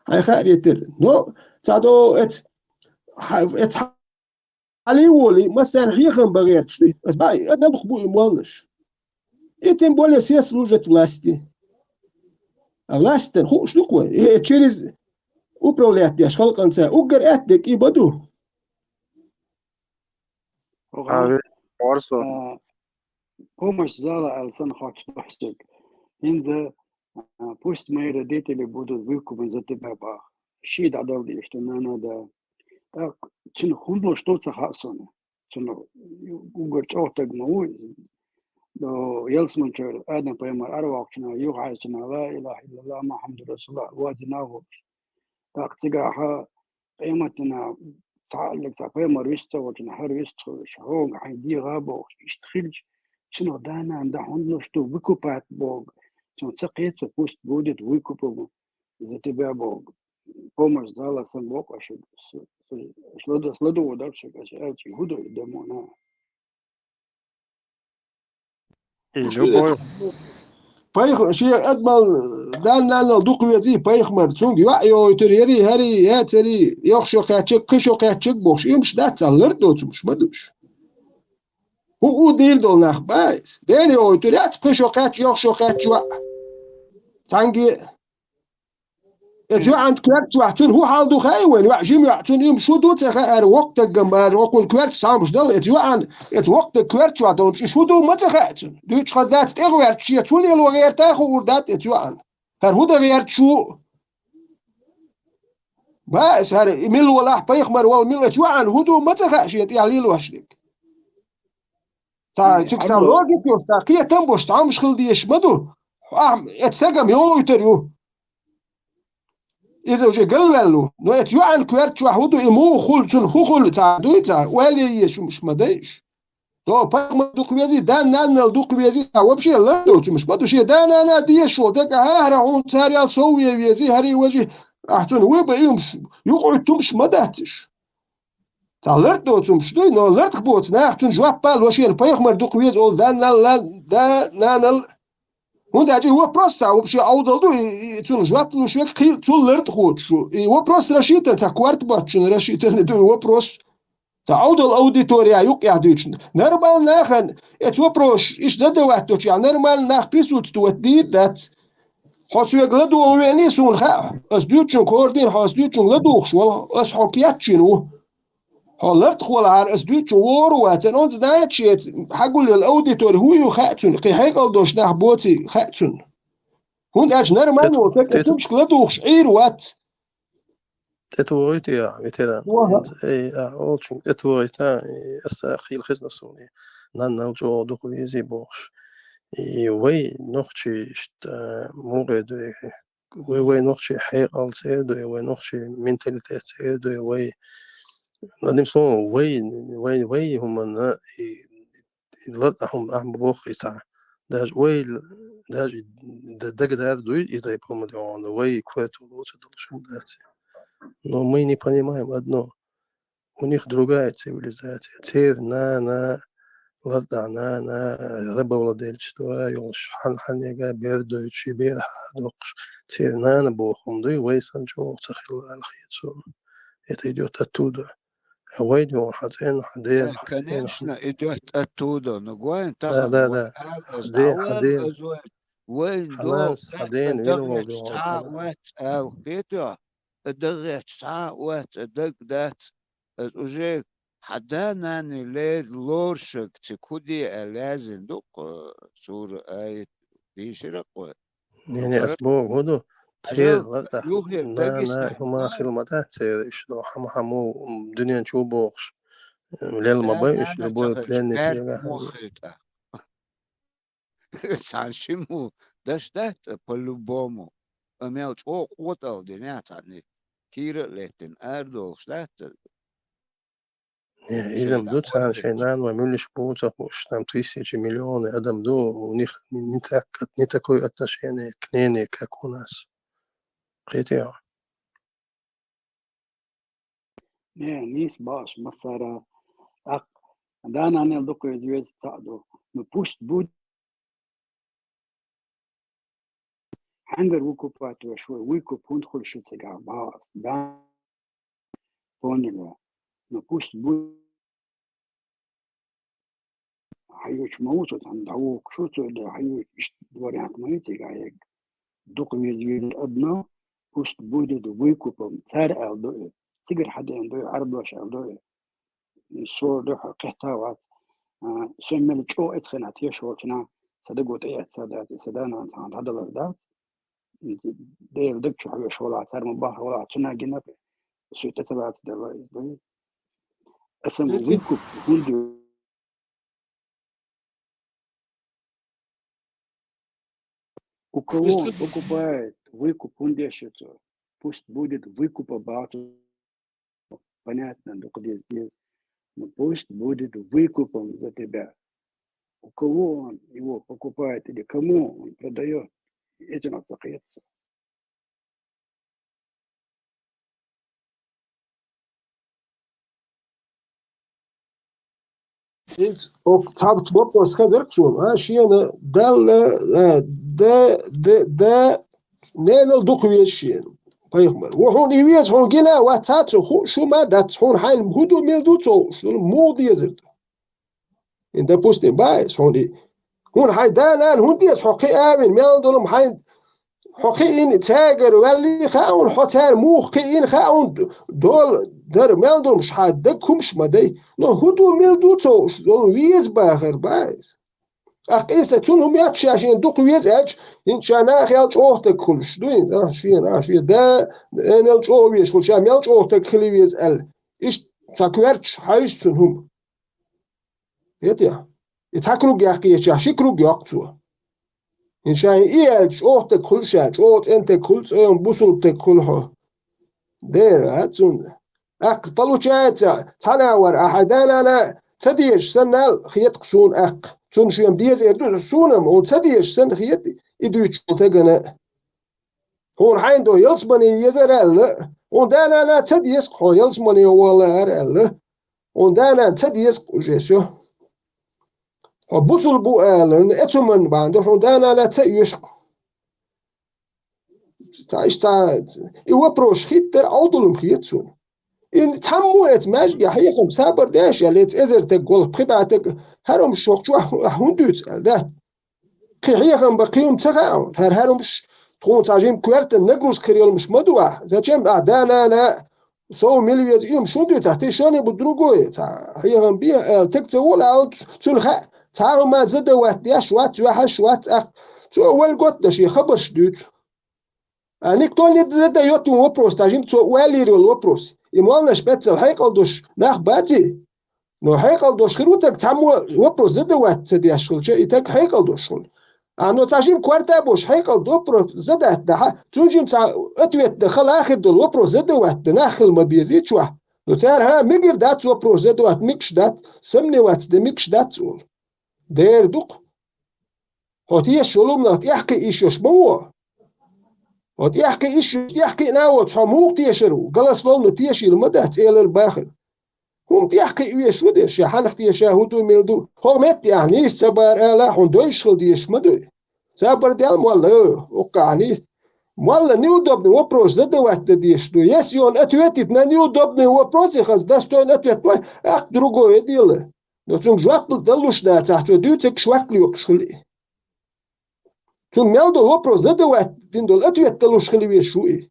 هاي خاريتر نو تادو ات علي ولي مثلا حيخن بغير شوي بس باي انا بخبو مولش اتم بولي سياس لوجت ولاستي ولاستن خو شنو كوي تشيرز وبروليات ديش خلق انسا وقر اتك يبدو помощь зала алсан хочет бахтик инде пусть мои родители будут выкупаны за тебя бах щит отдал что надо так чин хундло что цахасон чин угор чотаг мау до ялсманчер адам поймар арвакчна юхайчна ла илаха илlallah мухаммад расулullah вазинагу так тигаха قيمتنا تعلق تقيمر ويستوى هر ويستوى شهون عندي غابو يشتخلج Sino dana anda hondo što vykupać Bog. Są co kieco pust будет выкупом за тебя Бог. Помощь дала сам Бог, а что следово дальше, эти гуду демона. И любой بايخ شيء أدمل دان نال دوق ويزي بايخ مرتون جوا يوتريري هري هاتري يخشو كاتشك كشو كاتشك بوش يمش دات زلرت دوتش مدوش هو دير دول نخ بايس دين يوتريات كشو كات يخشو كاتشوا تانجي اتو عند كوارت وقتون هو حال دو خايوين وعجيم وقتون يمشو دو تخير وقت الجمال وقول كوارت سامش دل اتو عن ات وقت كوارت وقتون شو دو ما تخيتون دو تخزات تغير شي تولي لو غير تاخو وردات اتو عن هر هو ده غير شو بس هر ميل ولا بايخمر ولا ميل اتو عن هو دو ما تخيش يعني لو هشلك تا تكسا لوجيك يوستا كي تنبوش تا مش خل ديش مدو اتسقم يو يتريو إذا وجه قال له نو يتيو عن كوارت وحودو إمو خل شن هو خل تعدو يتا ولا يشو مش مدايش تو باق دو كويزي دان نال دو كويزي وبشي لا دو مش بدو شي دان انا دي شو دك هرا هون تاري سوي ويزي هري وجه احتن ويبا يمش يقعد تمش مداتش تعلرت دو مش دو نو لرت خبوت ناحتن جواب بال وشي باق دو كويز اول دان نال دا نال هون داجي هو بروسا وبشي عوضل دو تون جواب لو شوك كي تون لرت خوت شو هو بروس رشيت تا كوارت باتشن رشيت دو هو بروس تعود الاوديتوريا يقع دوتشن نرمال ناخن اتو بروش ايش ددو واتوش يعني نرمال ناخ بريسوت توديد دات خاصو يقلدو ويعني سون خا اس دوتشن كوردين خاص دوتشن لدوخش ولا اس حكياتشنو هالرت خول عار اس دوتشن وورو واتن اونز نايتشيت حقول للاوديتور هو يخاتون قي هيقل دوش ناخ بوتي خاتون هون اج نرمال وتك اتوش لدوخش عير وات تتوغيت يا مثلا اي اولشن تتوغيت استاخيل خزن الصوني نان جو دوخ ويزي بوخش وي نوختشي موغد وي نوختشي حيقال سيدو وي نوختشي منتاليتات سيدو وي نادم صون وي هم لطهم أهم بوخ يسع داج وي داج داج داج دوي يطيب هم دون وي كويتو лучше должен дать. Но мы не понимаем одно. У них другая цивилизация. Цель на рабовладельчество, حنيقة بيردوش بيرحادوش. Цель на بوخم دوي ويسان جو تخيل الخيطون. Это идет оттуда. ويدو حزين حدين конечно идет оттуда но гوين да تخن да да حدين وين دو حنانس حدين وينو دغت ساعات القيتو دغت ساعات دق دات уже حدانا ليد لورشك تكودي لازم دق سور اي بيشرق يعني أسبوع هدو تير لطخ يوهر نا دقسنا هما خدمات تير إشلو حمو دنيا نشوفوش ليل ما لا بيش لا لبوي تخش بلان كارت نتيجة مخرطة سانشيمو دشتات по-любому имел чё хотел динята не кира летен ардо штат إذا بدوت عن شينان وملش بوتا وش там тысячи миллионы адам до у них не такое отношение к ней как у нас قيتيا Ne, nis baš masara. Ak dana ne doko je zvijezd tado. No pust bud hangar wukupat wa shwe wikup hundkhul shutiga baas. Dan ponila. No pust bud hayuch mawutot an dawo kshuto da hayuch dwariat maytiga yek. Doko je zvijezd adna pust budu do wikupam tar al do. Tigar hada ando arbash al do. So do qihtawa سمي جو اتخنات يشوتنا صدقوا تيات سادات سدانا عند هذا الأرداد دير دكتور حلو شولا تار مباح ولا تنا جنب سو تتبعت دلائي اسم ويكو هندو у кого он покупает выкуп ундешицу пусть будет выкуп богату понятно где здесь но пусть будет выкупом за тебя кого он его покупает или кому он продает, этим остается. انت تعبت بوبوس خزرك شو شينا دل دا نيل دوكويش شين بيخمر وهون يويز هون جينا واتاتو شو ما دات هون حين هدو ميلدوتو شو المود يزرد انت بوستين بايس هون حي دانان هون ديس حقي آمن ميلدولم حين حقي إن تاجر واللي خاون حتار موخ كين خاون دول در ميلدولم مش حدكم مش مدي نو هدو ميلدوتو شو ويز باخر بايس أقيسة تونهم ياتش عشان دوق ويز أج إن شانا خيالش أوهتك كلش دوين شين دا نلش أوهيش كل شام يالش أوهتك خلي ويز أل إيش تاكويرش حيش تونهم يتيا يتاكلوا جاكيش يشكلوا جاكتوا إن شاء إيش أوهتك كلش أج أوهت أنت كلش أيام بوصلتك كلها دير هاتون أق بلوشات تناور أحدان أنا تديش سنال خيط قشون أق تون شو يوم ديز إردو سونم وتديش سن خيط إدوش تجنا هون حين دو يلسبني يزرال وندانا أنا تديس خو يلسبني ولا أرال وندانا تديس قجيشو وبوصل بوال إتمن بعده وندانا أنا تيش تعيش إيوه بروش خيتر عضلهم خيتون إن تموت ماجي حيكم سابر داش اللي إذا تقول بخبعتك هرم شوق شو هندوت ده كحيكم بقيم تقاون هرم مش تكون تعجين كوارت نجروس كريول مش مدوع زاتشم أعدانا أنا سو مليون يوم شو دو تحت شاني بدروجوي تاع حيكم بيه تكتبوا لا تنخ تعالوا ما زد وقت داش وقت وحش وقت تو أول قط ده شيء خبر شدود أنيك تولي زد يوتو وبروس تعجين تو والي وبروس يمالنا شبتل حيقل دوش ناخ باتي نو حيقل دوش خيروتك تعمو وبرو زدوات تدي أشغل شيء إتك حيقل دوش خل أنو تعجيم كوارتا بوش حيقل دوبرو زدات ده تنجم تع أتويت دخل آخر دول وبرو زدوات دناخل ما بيزيد شوا نو تعر ها ميجر دات وبرو زدوات ميكش دات سمني وات ده ميكش دات زول دير دوق هاتيه شلوم نات يحكي إيشوش بوا هات يحكي ناوت حموق تيشرو قلص لون تيشي المدات إلى الباخر هم تيحكي إيش وديش يا حنخ تيشاهدو ميلدو هو مت يعني سبار آلا هندوش خل ديش مدو سبار ديال مولا وقعني مولا نيو دوبني وبروش زدوات ديش دو يسيون أتويتت نيو دوبني وبروسي خز دستوين أتويت أقدرو يديله نتون جوابل دلوش دا تحت ودوتك شوكلي وكشلي تون ميلدو وبرو زدوات دين دول أتويت دلوش خلي ويشوي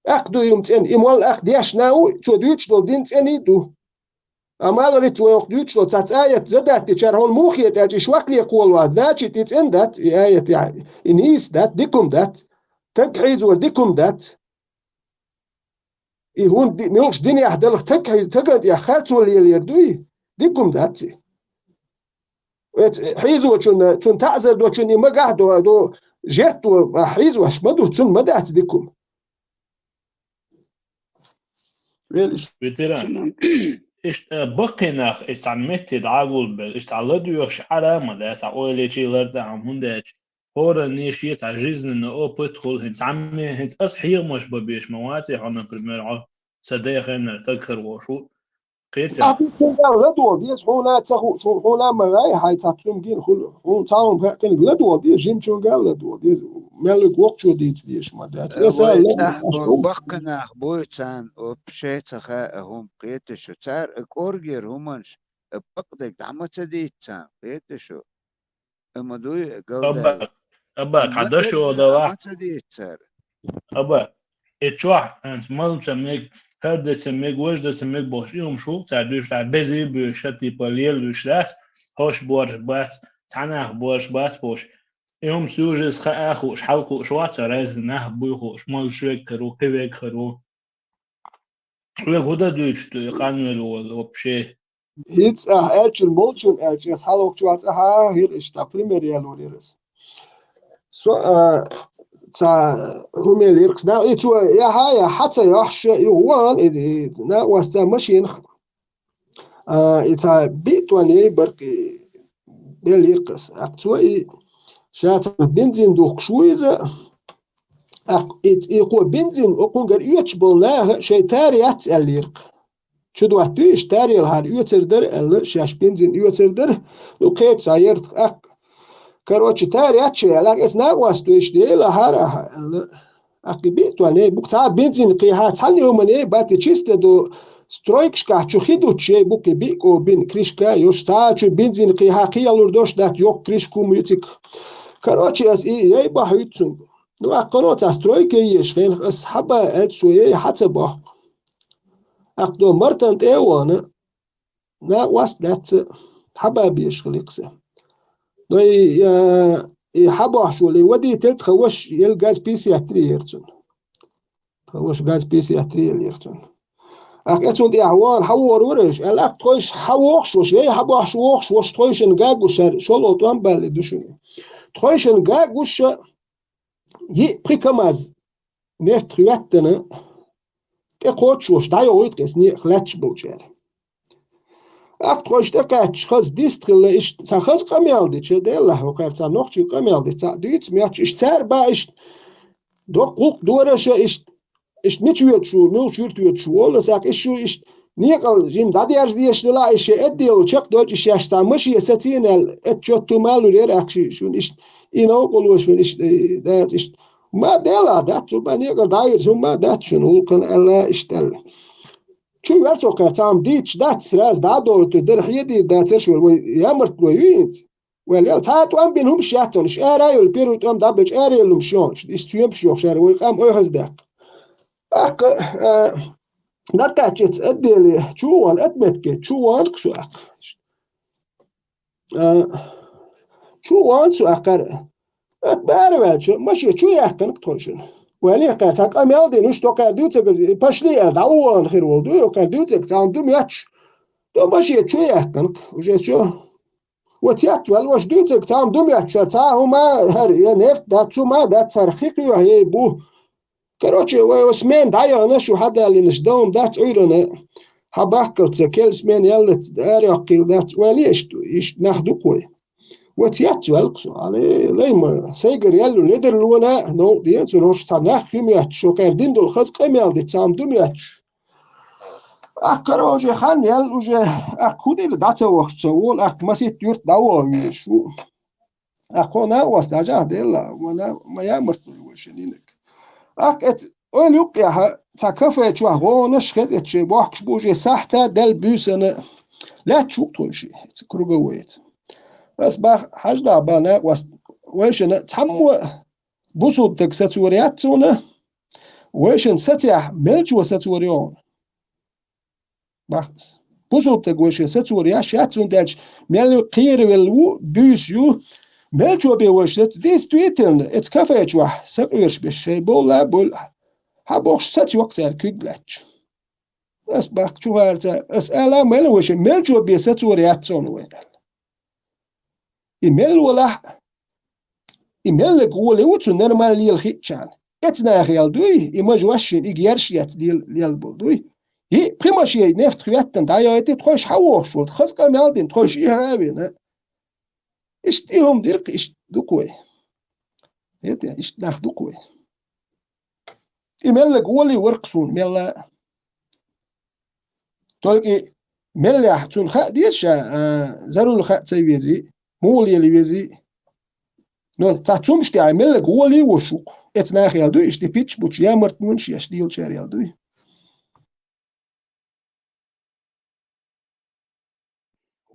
أقدو يمتن إموال أقديش ناو تو دوتش دول دين تاني دو أمال ريت ويق دوتش دول تات آية زدات تشار هون موخية تاجي شوكلي يقول وازناتي تتن دات آية يعني إنيس دات ديكم دات تكحيز ورديكم دات هون ميلش دنيا أحدلخ تكحيز تقعد يا خالتو اللي يردوي ديكم داتي حيزو تون تعزر دو تون مقع دو جرتو حيزو أشمدو تون مدات ديكم فيتران إيش بقيناخ إيش عمتي عقول بل إيش تعلدو يوش علامة ده تعقولي شيء لرد عم هندش هورا نيشيت عجزنا إنه أو بدخل هنت عمي هنت أصحيح مش ببيش مواتي حنا برمير صديق إنه تذكر وشو قيتها أعطيك لدول ديس هنا تخو هنا مراي هاي تاتم جين خلو هون تاون كان لدول ديس جيم شون قال لدول ديس ملك وقت شو ديس ما دات بقنا بويتان وبشيت هم قيتشو تار اورجر همنش بقدك دعمت ديتان قيتشو اما دوي قال أباك عدشو دوا أباك اتشوح أنت ما تسميك هذا تسميك وجد تسميك باش يوم شو تعدوش تعبزي بشتي باليل وشلاس هوش بورش باس تعناه بورش باس بوش يوم سوجس خاخوش حلقو شوات راز نه بوخوش مال شوك كرو كيك كرو لك هدا دوش قانون وبشي هيتس اچل مولچون اچ حلقو شوات ها هير اشتا بريمير لوريرس سو تا هميل يركس نا ايتو يا هاي حتى يحش يوان نا واستا ماشين ايتا بيتواني بركي باليرقص أقتوي شات بنزين دوك شويزة يقو بنزين وقون قال يتشبولناه شي تاريات الليرق شدو احتويش تاري الهار يوتردر ال شاش بنزين يوتردر وقيت سايرت كروتش تاري اتشي لك اسنا واستويش دي لهار اقبيت واني بوكتا بنزين قيها تحلي يومني باتي تشيست دو سترويكش كاچو خيدو تشي بوكي بيكو بين كريشكا يوش تاچو بنزين قيها قيا لوردوش دات يوك كريشكو ميوتيك كروتش اس اي باهيتسون نو اقنوت سترويكي يشغل اس حبا اتسوي حتى باخ اقدو مرتنت ايوانا نا واسلات حبا بيشغل يقسم نو يحبا شولي ودي تلت خوش يلغاز بيسي اتري يرتون خوش غاز بيسي اتري يرتون اتون دي احوال حور ورش الاق توش حوخش وش هي حبا شوخش وش توشن غاغ وشر شولو توان بالي دوشني توشن غاغ وش ي بريكاماز نفت رياتنا تقوتش وش دايو ويتقسني خلاتش بوچر اقتروش تكاتش خز ديسترل اش تخز قميالدي تشدله وقرتا نوختي قميالدي تا ديت مياتش اش تار با اش دو قوق دورش اش نيتشويت شو ميل شورتويت شو ولا ساك اش شو اش نيقل جيم دادي ارز ديش لا اش ادي وشق دوج اش ياشتا مش يستين اتشوتو مالو رير اكشي شو اش ينو قولوا شو اش دات اش ما ديلا دات ما نيقل داير شو ما دات شنو كان الا اشتل شو يرسو كاتام ديتش داتس راز دادو تدر حيدي داتش يامرت وينت ولا تاتو ام بينهم شاتون شارا يلبيرو ام دابج اري لمشون استيوم شو شارا ويقام او هزدك اق نتاچت اديلي شوان ادمتك شوان كسواق شوان سو اقر اتبارو شو ماشي شو يحكن تخشن ولی قطعا میاد اینوش تو کردیو تگ پاشلی داوان خیر ولدو یو کردیو تگ تام دو میاچ تو ماشي چوی احکن وجسو وتيات والوش دو تگ تام دو میاچ تا هما هر یا نفت داتو ما دات ترخيق یو هي بو كروچه و اسمن دايانا شو حدا اللي نشدوم دات عيرنا حباكل تكل اسمن يلت داري قيل دات وليش ايش ناخدو كوي وتيات والقصو علي ليما سيجر يلو ندر لونا نو ديانسو روش تناخ يميات شو كاردين دول خز قيميال دي تسام دوميات كروجي خان يلو جي كودي لداتا وقت سوول مسيت يورت داوا شو كونا واستاجا ديلا وانا ما يامرت وشنينك ات اولوك يا تكفى تشوا غونش خز اتشي بوحش بوجي ساحتا دل بيسن لا تشوك توشي كروغويت بس بخ حاجة بانا ويشن تحمو بوصو تك ساتوريات سونا ويشن ساتيح ملجو ساتوريون بخ بوصو تك ويشن ساتوريات شاتون تاج ملو قير والو بيسيو ملجو بيوشت ديس تويتن اتكافيت وح سقيرش بالشي بولا بول حبوش ساتي وقت الكيبلاتش بس بخ شو هارتا اسألا ملو ويشن ملجو بي ساتوريات سونا وين إيميل ولا إيميل قول يوتو نرمال ليل خيتشان اتنا خيال دوي إما جواشين إيجيرشيات ليل بولدوي هي بريما شي نفت خياتن دايا يتي تخوش حووش شو تخص كاميالدين تخوش إيهابين اشتيهم ديرق اشت دوكوي يتي اشت ناخ دوكوي إيميل قولي ورقسون ميلا تولكي ميلا حتون خا ديشا زارو الخا تسيبيزي مول يلي بيزي نو تاتوم شتي عمل قولي وشو اتنا خيال دو اشتي بيتش بوش يامرت منش يشديل شاريال دوي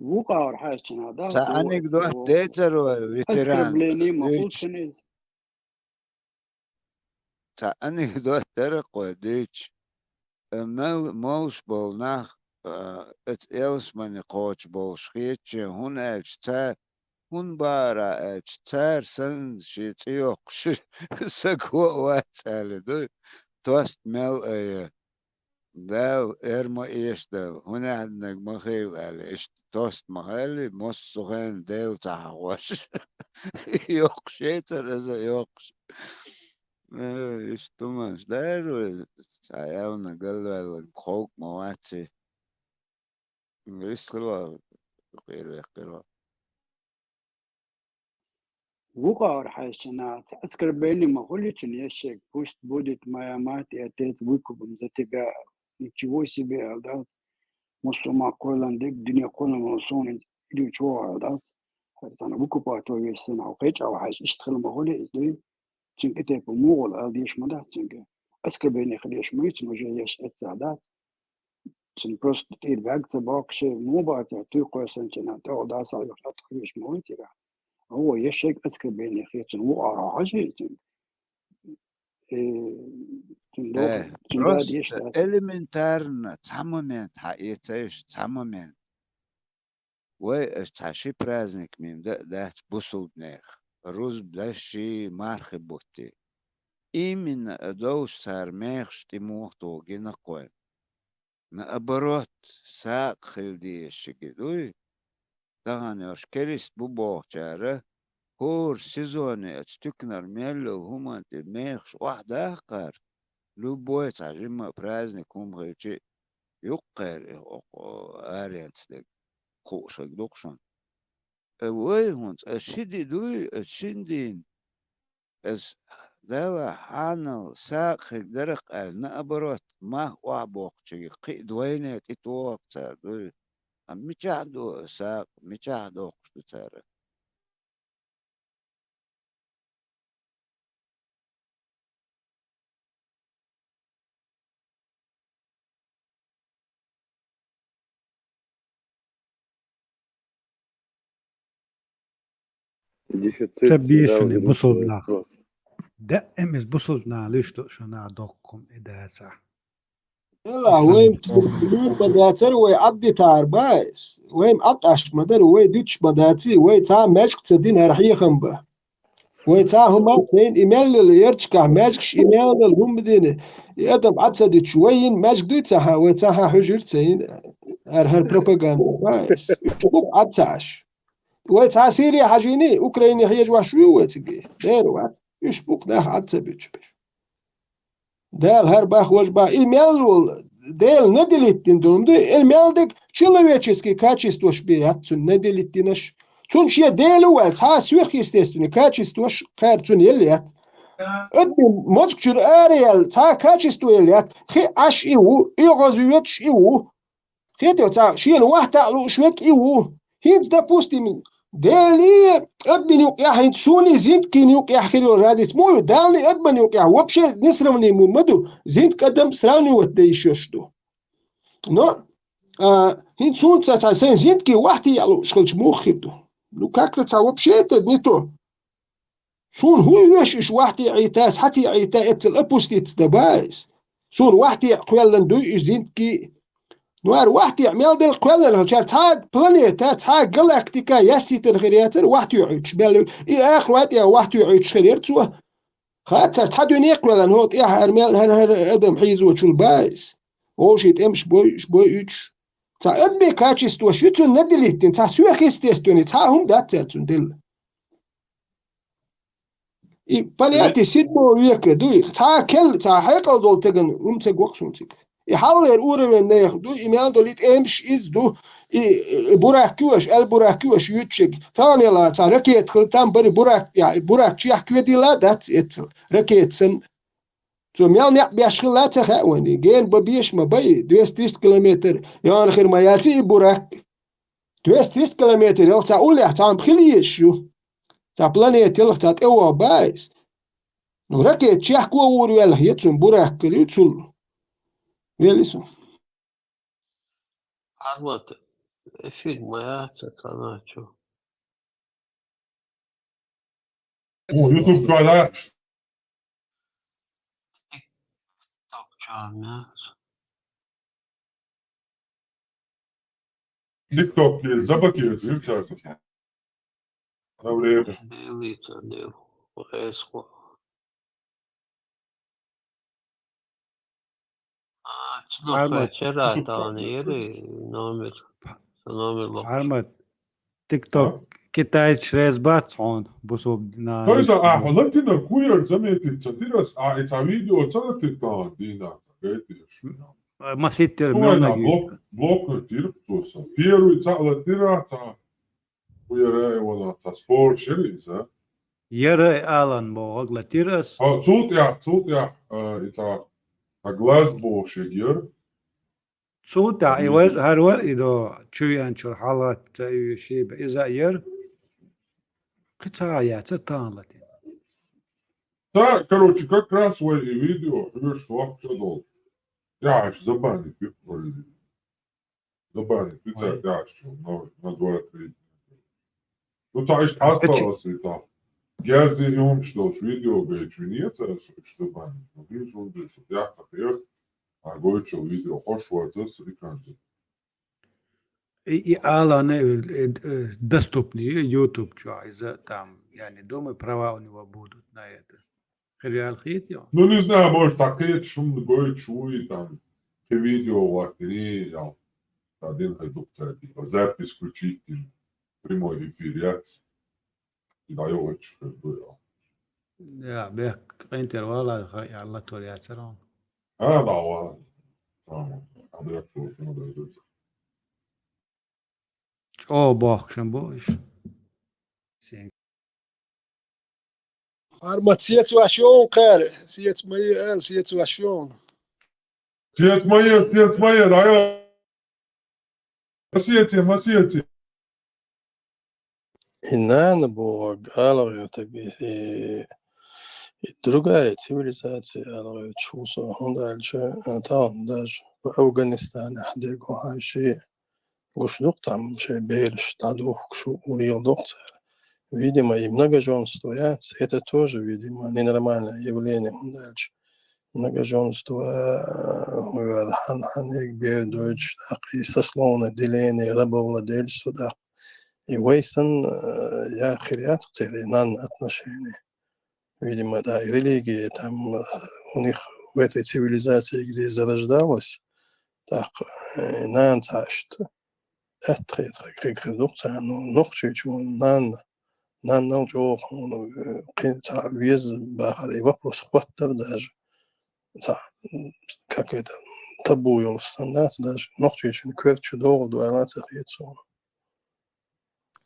وقع حاجة هذا سأنك دوح ديتر أسكر وفيتران بليني مقول ديتش سنة سأنك دوح ترق وديتش موش بول ناخ ات إلس من قوش بول شخيتش هون اج تا هون بارا اج تار سن شيت يوقش سكوا واتسالي دو توست مل ايه دال ارمو ايش دال هنا عندك مخيل على ايش توست مخيلي مص سخين ديل تحوش يوقشيتر اذا يوقش ايش تماش داير سايونا قلوا الخوك مواتي ايش خلا غير يقرا وقار حاشنا أذكر بيني ما قلت إن يشك بوست بودت ما مات يتيت ويكوبم زتبع يتشويسي بأعداد مصوما كولان ديك دنيا كولان مصون يدو شو أعداد أنا ويكوباتو يسنا وقيت أو حاش اشتغل ما قولي إزاي تنك تيب مول أديش مدا تنك أذكر بيني خليش ميت وجايش أتعداد تن بروست تير باك تباكش مو باتي توقع سنتنا تو داس على خاطر خليش مويت هو يشك أذكر بين خيط وقع حاجة تندوق تنداد بروست يشتغل элементарно самомент حقيقتش самомент واشتاشي праздник мим да бусулднех руз блаши мархи бутти именно доус сармех штимухто гинакой наоборот сак хилдиши гидуй таханёш керис бубохчара هور سيزوني اتستكنر ميلو هما دماغش واحد آخر لو بويت عجيما برازنك هم غيرتي يقر آريانس دك خوشك دوكشن وي هونت الشدي دوي الشندين از دالا حانل ساق درق نأبرت ما وعبوك تشي قي دوينة تتوق تار دوي ميشاهدو ساق ميشاهدو قشتو تار ديفيتسيت تبيشني داود بصلنا سبروس دائم إز بصلنا ليش تقشنا دوكم إداسة لا أصلا وين بلود بداتر وي عدي تار بايس وين عطش مدر وي ديتش بداتي وي تا ماشك تدين هرحي خنبه وي تا هما تين إيميل اللي يرتشكا ماشكش إيميل الهم بدينه يدب عدسة ديت شوين ماشك دويتها وي تاها حجر تين هر بروباغندا بايس يشبك عدساش وي تا سيريا حاجيني أوكراني هيج واشوي ويتقي دير وات يشبك ده عدسة بيتشبش دال her бахвожба имел дел неделиттин durumda elmeldek человеческий качество шбият цун неделиттинаш цун шия делу вал та сверхъестественное качество кар цун елят ödün mozgçur ariel ta качество елят хи аш иу иозует иу хидо та шиен вахта лу швек иу хинц допустим دالي ابن يقع هند سوني زيد كين يقع خيرو رادس مو دالي ابن يقع وبشي نسرمني ممدو زيد قدم سراني وديششتو نو هند سون تسا سين زيد كي وحدي يالو شغلش مخبدو لو كاكتا تسا وبشي تدنيتو سون هو يش وحدي عيتاس حتى عيتا اتل ابوستيت دبايس سون وحدي قوالن دو زيد كي نوار واحد يعمل دل كل الهجار تاع بلانيتا تاع جلاكتيكا ياسيتن خيرياتر واحد يعيش بل آخر واحد يعيش خيريرتو خاطر تاع دنيا كل هو يا هرمل هر ادم حيزو شو البايس وشيت امش بوي يش تاع ادمي كاتشستو شتو ندليتن تاع سويرخيستيستوني تاع هم داتتن دل اي بالياتي سيدمو ويك دوي تاع كل تاع حيقل دول تجن تجوكشونتك يحاول يقول من ياخدو إيمان دوليت إمش إزدو براكيوش البراكيوش يتشك ثاني لا تركيت خلتان بري براك يعني براك شيء كودي لا دات إتل ركيت سن ثم يالني بيشغل لا تخاوني جين ببيش ما بي 200 كيلومتر يعني خير ما ياتي براك 200 كيلومتر يلا تقول لي تعم بخليش شو تبلانيت يلا تتقوى بايس نو ركيت شيء كوا ولا يتسم براك كريتسل يلسو Armand, film ja, Catranacho. YouTube kanal. Topçam ya. TikTok değil, zabakıyoruz, yürütüyorsun. Ana buraya bir. Делится, дел. Происходит. Armad Вчера тониры номер лох. Armad تيك توك كتاي تشريز باتون بوسوب نا Toisa Hollandina kujer zamieti catiras a video calatita dina. Gaitieš. ما سيتر Tuvaina ميونا bloku tirptuosa. Pieru calatira ta kujere ona ta sport šeris, يرى آلان بوغ لتيرس صوت يا إتا أغلاسبو شجير صوت عيوز هرور إذا تشوي أنشر حالات شيء إذا ير قطاعات تانلتين تا короче как раз в видео видишь что дол я аж забанит забанит ты я на 2-3 ну та аж осталось это Gerçi что видео geçiniyorsa что банит ну biz onu diyorsun ya takıyor Аргоичо видео хошварцас риканди. И Алан доступны YouTube чайза там, я не думаю, права у него будут на это. Реал хитьё. Ну не знаю, может такие шум гой чуи там те видео ватри я один редукция типа запись включить прямой эфир я и даю очень хорошо. Ja, бех интервала alla торяцерон. А да ладно. Абрак просто надо это. О, бахшен бош. Arma situação, cara. Situação. Отец моя, да я. Масьете. Инана бог, алар таки другая цивилизация, алар чувство, он дальше, там даже в Афганистане, где гуаши, гушлюк там, что берешь, тадух, что урьёдокца. Видимо, и многоженство, это тоже, видимо, ненормальное явление, он дальше. Многоженство, хан-ханек, бердойч, и сословное деление, рабовладельство, да. И Уэйсон, я хириат целинан отношения. Видимо, да, и религия там у них в этой цивилизации, где зарождалась, так, нан цашт, это редукция, ну, чуть-чуть, нан научу, кинца вес бахали, вопрос хватает даже, как это, табу стандарт даже, чуть-чуть, кверчу долго, дуалация хитсон.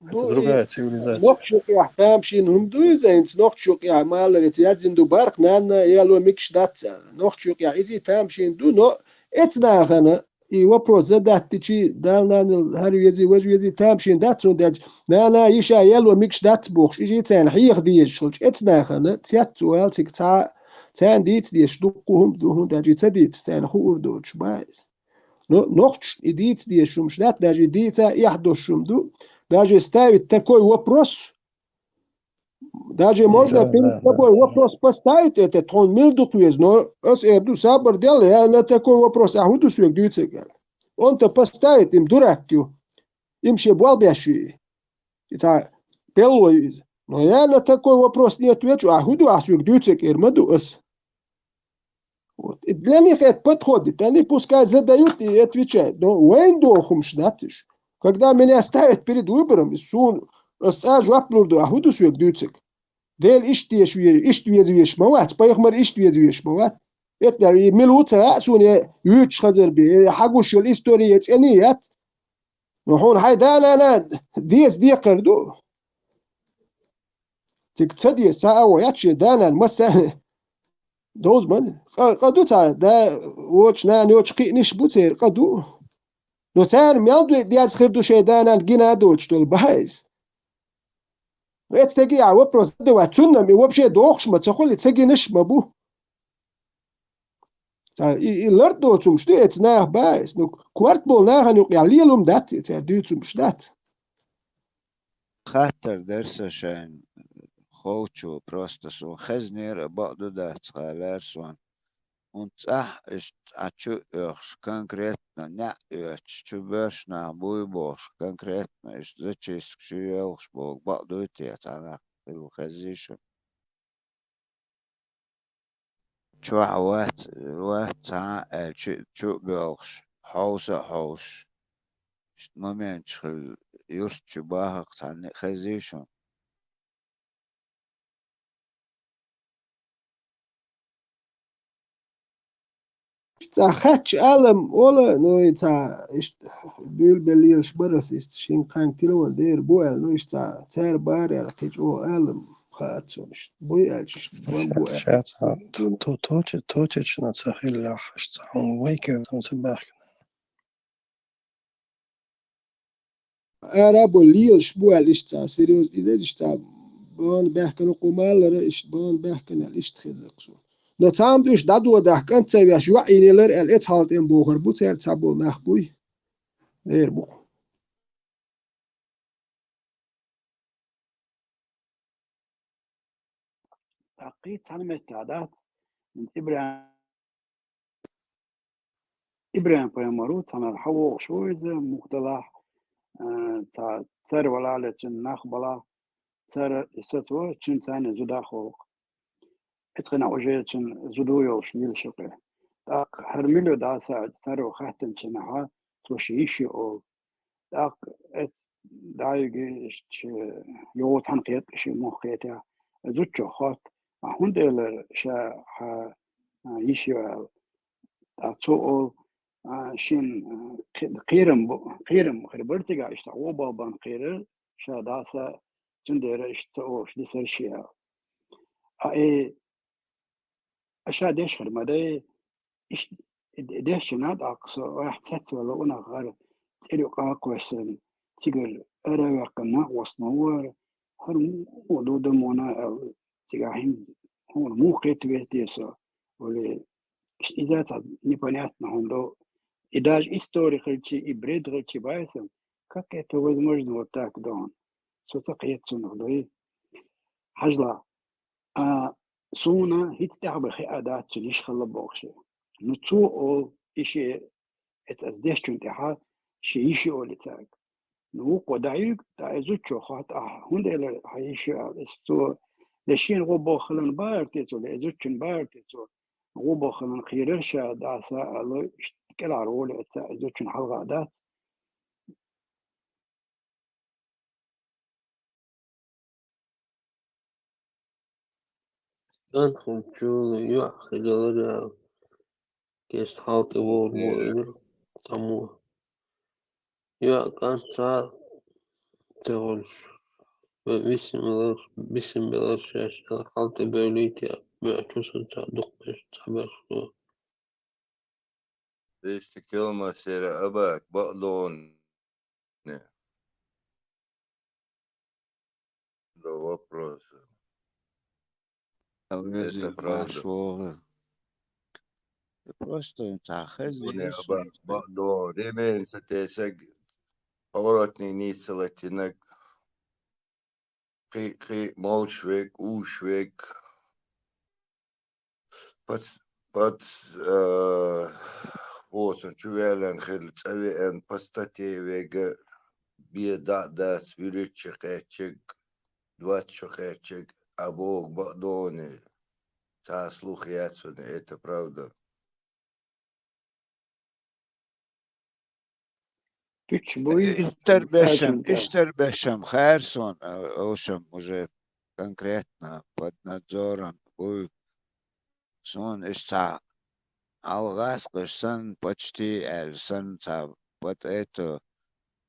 Это другая цивилизация. Нохчук я тамшин хумду зайнц нохчук я маларит ядзинду барк нанна яло микш датса. Нохчук я изи тамшин ду но этнахана и вопрос задаттичи далнан харю язи важу язи тамшин датсу даж нана иша яло микш дат бухш изи тан хих диж шулч этнахана тятсу алсик тан дит диш дукуhum duhum даж тадит тан хурдоч байс. Но нохч идит диш шумш дат даж идита яхдош шумду. Даже ставить такой вопрос, даже можно перед собой вопрос поставить, этот он милдуквез, но эрду сабар делал, я на такой вопрос, ахуду свек дюцегал. Он-то поставит им дуракью, им ще балбящие, это пеллоиз. Но я на такой вопрос не отвечу, ахуду асвек дюцегал, маду ас. Вот. И для них это подходит, они пускай задают и отвечают, но уэйндохум шдатиш. Когда меня ставят перед выбором, сун, остаж ваплурду, ахуду свек дюцек. Дел иштвез мават, поехмар иштвез мават. Это и милуца, сун я юч хазер би, хагуш история ценият. Но хун хайдана дес дикерду. Тик цади сао ячи дана масса. Доз man, قدو تا دا وچ نه نوچ قینش بوتر قدو نوتان میاد دیاز خردو شیدانان گینا دوچتول باز وقتی که вопрос دواتون می вообще دوخش ما تخولی تگینش مبو تا لرد دوتوم شدو اتناه باز نو کوارت بول نه هنوق یالیلوم دات تا دوتوم شدات خاطر درسشان خوچو просто so خزنير بعضو ده تخالر سوان und ist achu конкретно не chu бешна буйбош конкретно ist зачис чуелш бог بعضو тет она الخزيش شو وات شو بيلش حوش момент يرش باهق تعني خزيشون خاتش عالم ولا نو تا بيليش برس است شين كان تلو دير بوال نو تا تار بار على خيج او عالم خاتونش بوي ألشش بوان بو شات توتش نتسخيل لاخش تعون ويكر تمسباح أنا بوليلش بو ألشتا سيريوز إذا إشتا بان بحكن قمال رئيش بان بحكن ألشت خزقشو نتام دوش دادو دحكن تسويش وعينيلر الإت هالتين بوغر بو تير تابول نخبوي دير بو تقيت عن التعداد من إبراهيم بيمروت أنا الحوق شوية مختلف تسر ولا لتن نخبلا تسر ستوى تن ثاني زدا خوق اتقنا وجه تن زدو يوش ميل شقه داق هرميلو دا ساعد تر وخاتن تنها توشيشي أو داق ات دايجي يوت هنقيت شي موقيتها زوجو خات هندل شا يشي تو شين قيرم خربرتي اشتا وبا بان قير شاداسا تندير اشتاوش دي سرشيا اي اشا ديش خرمدي اش ديش ناد اقصى واحد تحت ولا انا غير تيري قاقوسن تيقل ارا قنا وصنور هرم ودود مونا تيغاهم هو مو قيت بيتيسا ولا إذا непонятно он и даже исторически и бредовичи байсом, как это возможно вот так дон? Что такое цунах и хажла. А суна хит تعب خيادات تليش خلا بوخشة. نتو أو إشي это здесь чунтиха شيء إشي أو لتاج. نو قدايق تعزوت شو خات هندل هايشي استو لشين غو خلن بارتيتو لازوتشن بارتيتو غو خلن خيرشا داسا الله كلا رول ازوتشن حلقة دات Gantkon tjúle juaxilöre gest halti vor moeder samu. Ja, gansa teols vissim bilir şeş halti bölüyti möçüsün dokbeş tabersu. ليش كلمة سير أباك بقلون ده вопрос. Это правда. Просто Мне تعخذ бадо ремень сатесек оротни ницелетинек قي молчвек ушвек пат вот чувелен хил цавен пастатевеге биеда да свиричекечек 20 абог бадоне та слухиятсуне это правда. تش بوي Иштер бешем Херсон, ошем уже конкретно под надзором был сон ишта алгаск сан почти сан под это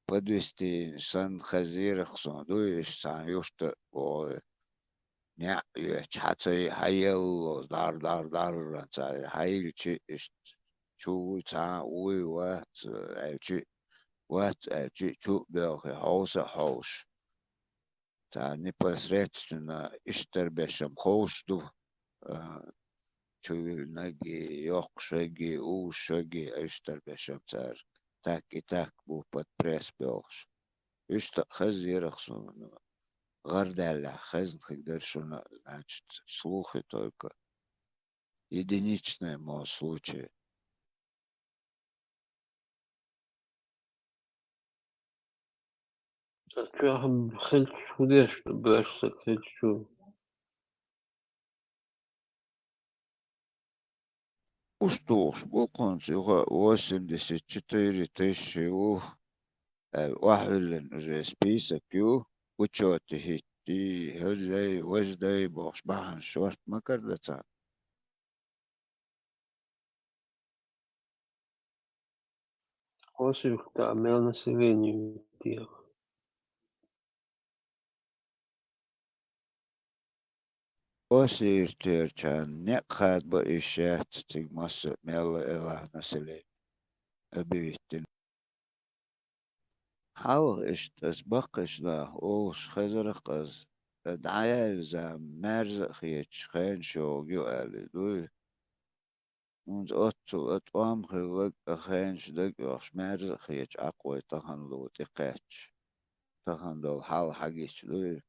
подвести сан хазирах сон дуешь сан юшта о ня чацай хайел дар хайл чи чу та уй wat чу бел хош تا непосредственно иштербешем хошту чуй наги йокшеги ушеги иштербешем цар так и так бу под пресс белш ишта хазирахсон гардаля хазн хигдершуна значит слухи только единичные мо случаи. Çuahım xil şudeş böşse xil şu. Устуш, буконс, 84 тысячи واحد уже список учеты хитти хозяй вождай бош бахан шорт макардаца. Осив та мел населению тих. أسير تيرشان نقاد بإشات تيج مصر ميلا إله نسلي أبيتن حاول إشتاز بقش لا أوش خزرق أز دعايا زام مرزق خيتش خين شو يؤالي دوي منز أتو أتوام خلق أخينش دقوش مرزق خيتش أقوي تخن لو تقاتش تخن دول حال حقيش دوي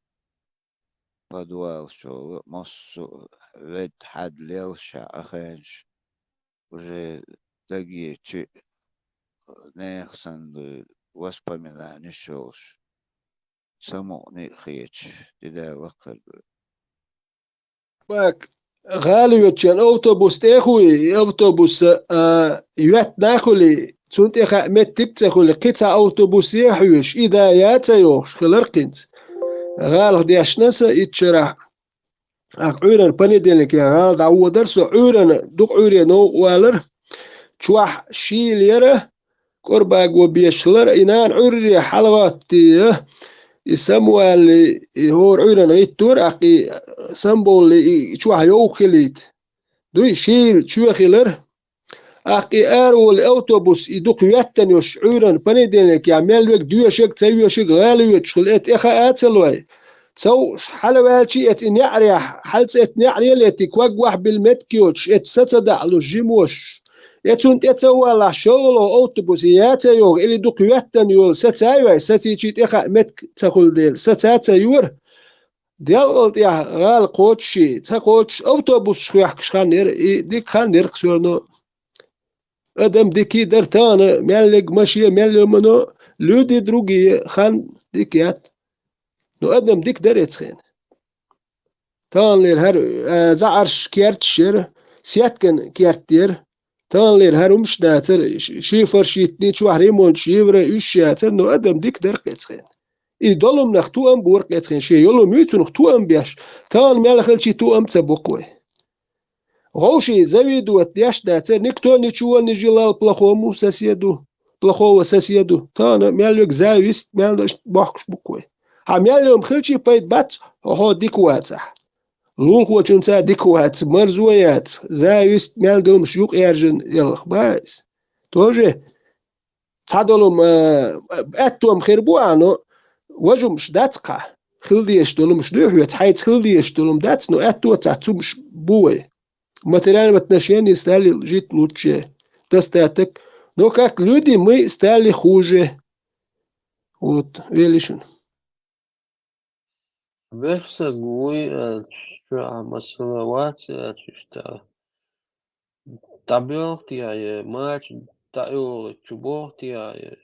بدوال شو مصو ود حد ليلشا أخينش وجي دقيتش نيخسن وسبمناني شوش سموني خيتش تدا وقر باك غالي يتشان أوتوبوس تأخوي أوتوبوس يوت ناخولي تونت إخا مت تبتخولي قطع أوتوبوس يحوش إذا ياتيوش خلرقنت غال دياش نسا يتشرح عورن بندينك يا غال دعو درسو عورن دوق عورينو والر شواح شيل يره قرباق وبيشلر إنان عوري حلغات يسموا اللي هو عورن غيتور أقي سمبول اللي شواح يوكليت دوي شيل شو خلر أقي أرو الأوتوبوس يدوق يتنيوش عورن بندينك يعمل لك دوشك تسويشك غالي يتشخلت إخا أتسلوي تسو حلواتي ات نعريح حلت ات نعري التي كوغوح بالمتكيوش ات ستدع له جيموش اتون تتوالا شغل اوتوبوس ياتيو اللي دوك يتنيول ستايو ستيجي اخا متك تاخل ديل ستاتيور ديال يا غال قوتشي تاقوتش اوتوبوس شخيح خانير ديك خانير خسورنو ادم ديكي درتان مالك ماشي مال منو لودي دروغي خان ديكيات نو ادم ديك دريت خين تان لير هر زعرش كيرت شير سياتكن كيرتير تان لير هر مش داتر شيفر شيتني شوح ريمون شيفر يشياتر نو ادم ديك درقت خين اي دولم نختو ام بورقت خين شي يولو ميتو نختو ام بياش تان مالخل شي تو ام تبوقوي غوشي زويد وتياش داتر نكتو نيشوال نجيلال بلاخومو ساسيدو بلاخو ساسيدو تان مالك زاويست مالش بوخش بوكوي عميالهم خلشي بايت بات هو ديكواتح لوخ وچنسا ديكوات مرزويات زايست مالدلم شيوق يرجن يلخ بايس توجه تصادلهم اتوم خربو عنو وجمش داتقع خلديش دولم شدوح يتحيت خلديش دولم داتنو اتو تعتومش بوي مثلا متنشين يستالي جيت لوتشي تستاتك نو كاك لودي مي استالي خوجه وت ويليشن بس قوي شو مسلوات شتا طبيعتي يا ماتش تايو شبوتي يا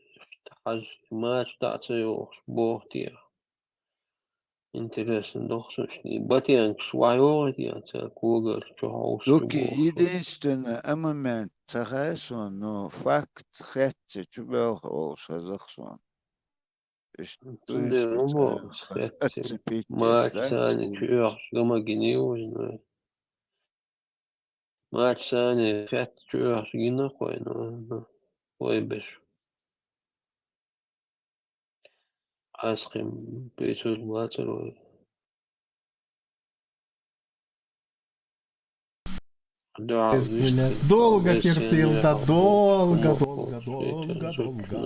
حاج ماتش تايو شبوتي интересно дохсушни батиан швайорти ата кугар чохос لوكي чубо единствен момент تخيسون نو فاكت خدت تبالغ أو صدقسون إيش тунде تويس робо بتاع схет أتسبيتش матч لا сани чуяр гама гениуж матч сани хет чуяр гина койно ой беш асхим бечул матер да Долго терпел, да долго, долго, долго, долго,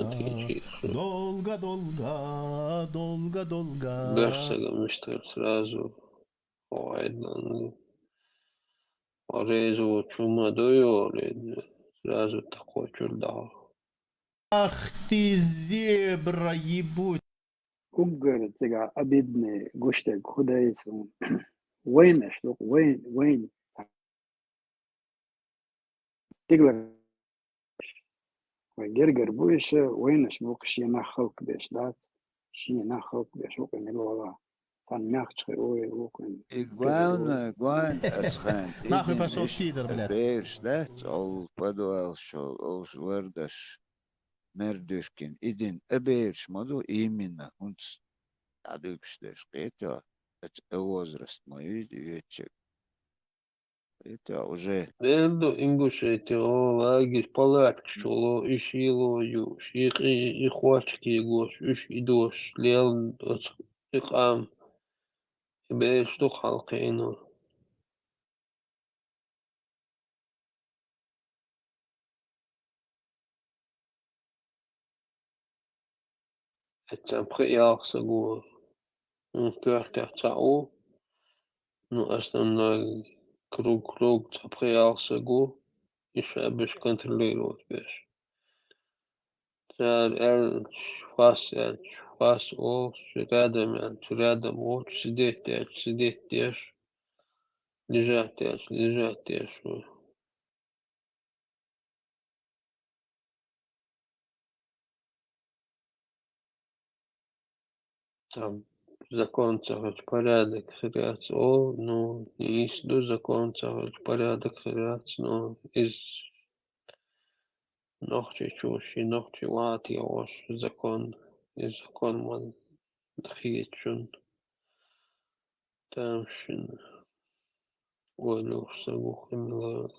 долго, долго, долго, долго. Берсага мистер сразу ойдан резу чума дойо сразу такой чудо. Ах ты зебра, ебуть. Угар тига абидне гуштег худайсун. Вين اشتوق وين تقدر ويجرجر بويش وين اشبوق شي نخلق بيش دات شي نخلق بيش وقن الوضع فان ناخش وقن إقوان أتخان Нахуй إدين пошел إيش пидор, блядь. بيرش دات أو بدو شو أو وردش مردشكن إدين أبيرش مدو إيمنا هنت عدوكش دش قيتا أوزرست ما يتشك قيتا уже Endo ингушети о лагерь палатки шоло ишило ю шиқи ихвачки гош үш идош лел иқам беш то халқино اتسام خيار سقو كورتر تاعو نو أصلا كروك تاع خيار سقو باش كنتروليرو باش تاع فاس او رادم او سديت تاش لجات تاش там закон царить порядок хряц о ну есть до закон царить порядок хряц но из ногти чуши ногти лати ош закон из закон ман хитчун тамшин ойлуш сагухимла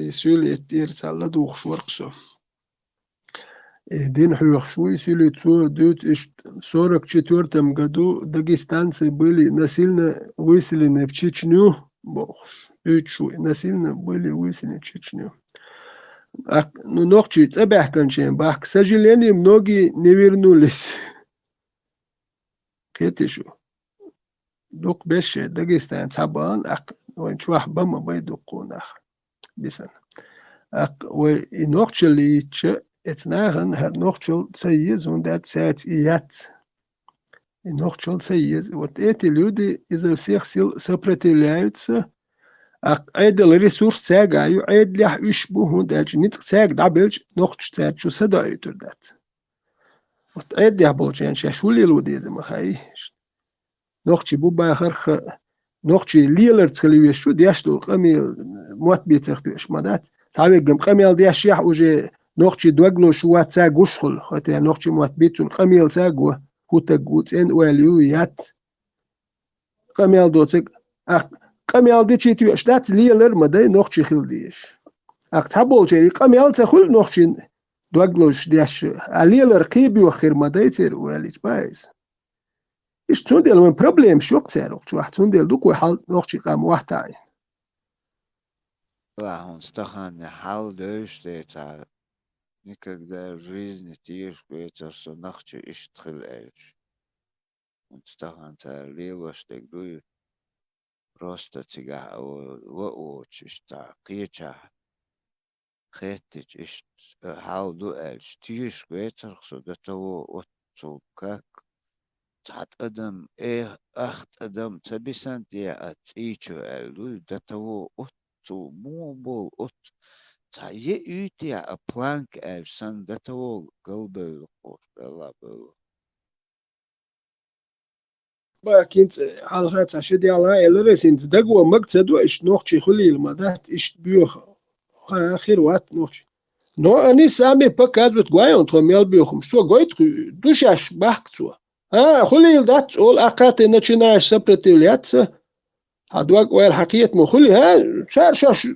سولي تير سالا دوخ ورقشو دين حوخ شوي سولي تسو دوت 44 году дагестанцы были насильно выселены в Чечню. Насильно были выселены в Чечню. Ну, ногчи, к сожалению, многие не вернулись. Кетишу. دوق بش داغستان طبعا وانشوح بما بيدقون بسن ونوخشل يتش اتناهن هر نوخشل سيز وندات سات ايات نوخشل سيز вот эти люди изо всех сил сопротивляются عيدل ريسورس تاغايو عيد لح يشبه وندات نيت تاغ دابلج نوخش تاغ شو سدايو تردات вот عيد لح بولجان شاشولي الوديز مخاي نوخشي بوبا خرخ نوخشي ليلر تخليوش شو دياشتو قمي موت بيترختوش مدات تعالي قم قمي دياش يح وجي نوخشي دوغلو شو تاغ وشخل خاطر نوخشي موت بيتون قمي تاغو هو تاغوت ان واليو يات قمي دوتك قمي دي تشيتو اشتات ليلر مداي نوخشي خل ديش تابول جيري قمي تخل نوخشي دوغلوش دياش ليلر قيبي وخير مداي تير واليش بايز إيش تندل من problem شو كتيرك شو واحد تندل دوك وحال نوخشي قام واحد تاعي. Он стахан хал дөштета никогда в жизни тишку это что нахчу иштхил эльч. Он стахан та лилоштек дуй просто тига воочиш та кича хеттич ишт хал ду эльч тишку это что до того отцу как تعت أدم أخت أدم تبسنت يا أتيجو ألو دتو أتو مو بول أت تاي يوتي أبلانك ألسن دتو قلب القوس بلا بلا باكنت على خاطر شدي على إلرس انت دقوا مقصد وإيش نوخشي خلي المدات إيش بيوخ آخر وقت نوخشي نو أني سامي بكاد بتقوي أنتو ميل بيوخم شو قويت دوشاش بحكتوا خلي دات أول أقات начинаешь сопротивляться هدوك ويل حقيقة مو خلي شار شاش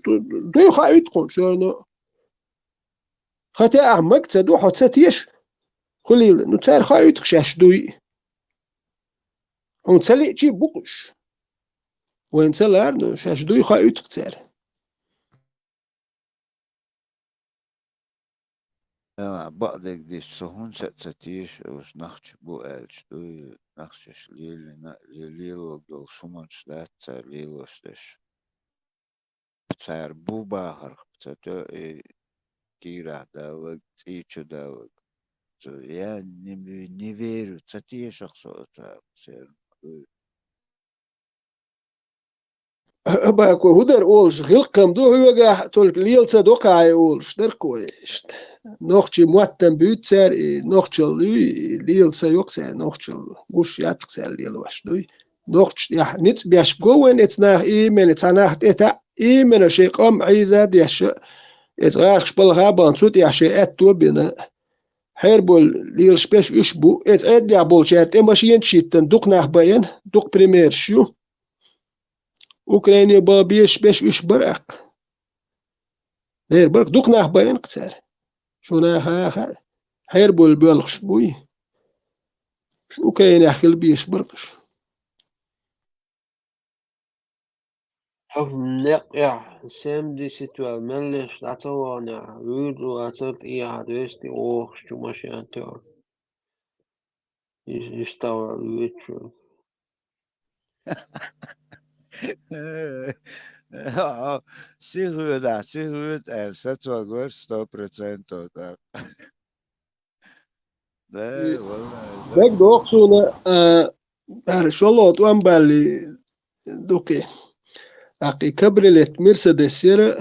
دو خايتكم شو خاطر أعمق تدو حتساتيش خلي نتسار خايتك شاش دوي ونسلي جي بقش وين سلار شاش دوي خايتك تسار بعدك دي سهون ستيش وش نخش بو ألش دوي نخشش ليل دول سمنش دات ليل وستش بتسار بو باهر بتتو كيرا دالك تيچو دالك يا نيفيرو ستيش أخصو تسير باكو هدر أولش غلقم دو هوغا تولك ليل صدوقع أولش در كويش نوخشي مواتن بيوتسر نوخشل ليل سيوكسر نوخشل وش ياتكسر ليل واش دوي نوخش يا نيت بياش جوين اتناه ايمن اتناه اتا ايمن شي قام عيزاد ياش اتغاش بالغابان صوت ياش اتو بنا هيربول ليل سبيش يشبو اتعد يا بولشات اماشين شيتن دوقناه باين دوق بريمير شو اوكرانيا بابيش بيش يشبرق دير برك دوقناه باين قتار شونا هيربول بيلغش بوي اوكرانيا خل بيش برقش شوف نقع سمدي ستوال ملش لاتوانا ويدو أترت إيها دوستي أوخ شو ماشي أنتو يستوى الويتشو Ja, Sigurd är så går 100% ده ده والله دك دوخسونا شلوت وان بالي دوكي أقي كبرلت مرسيدس سير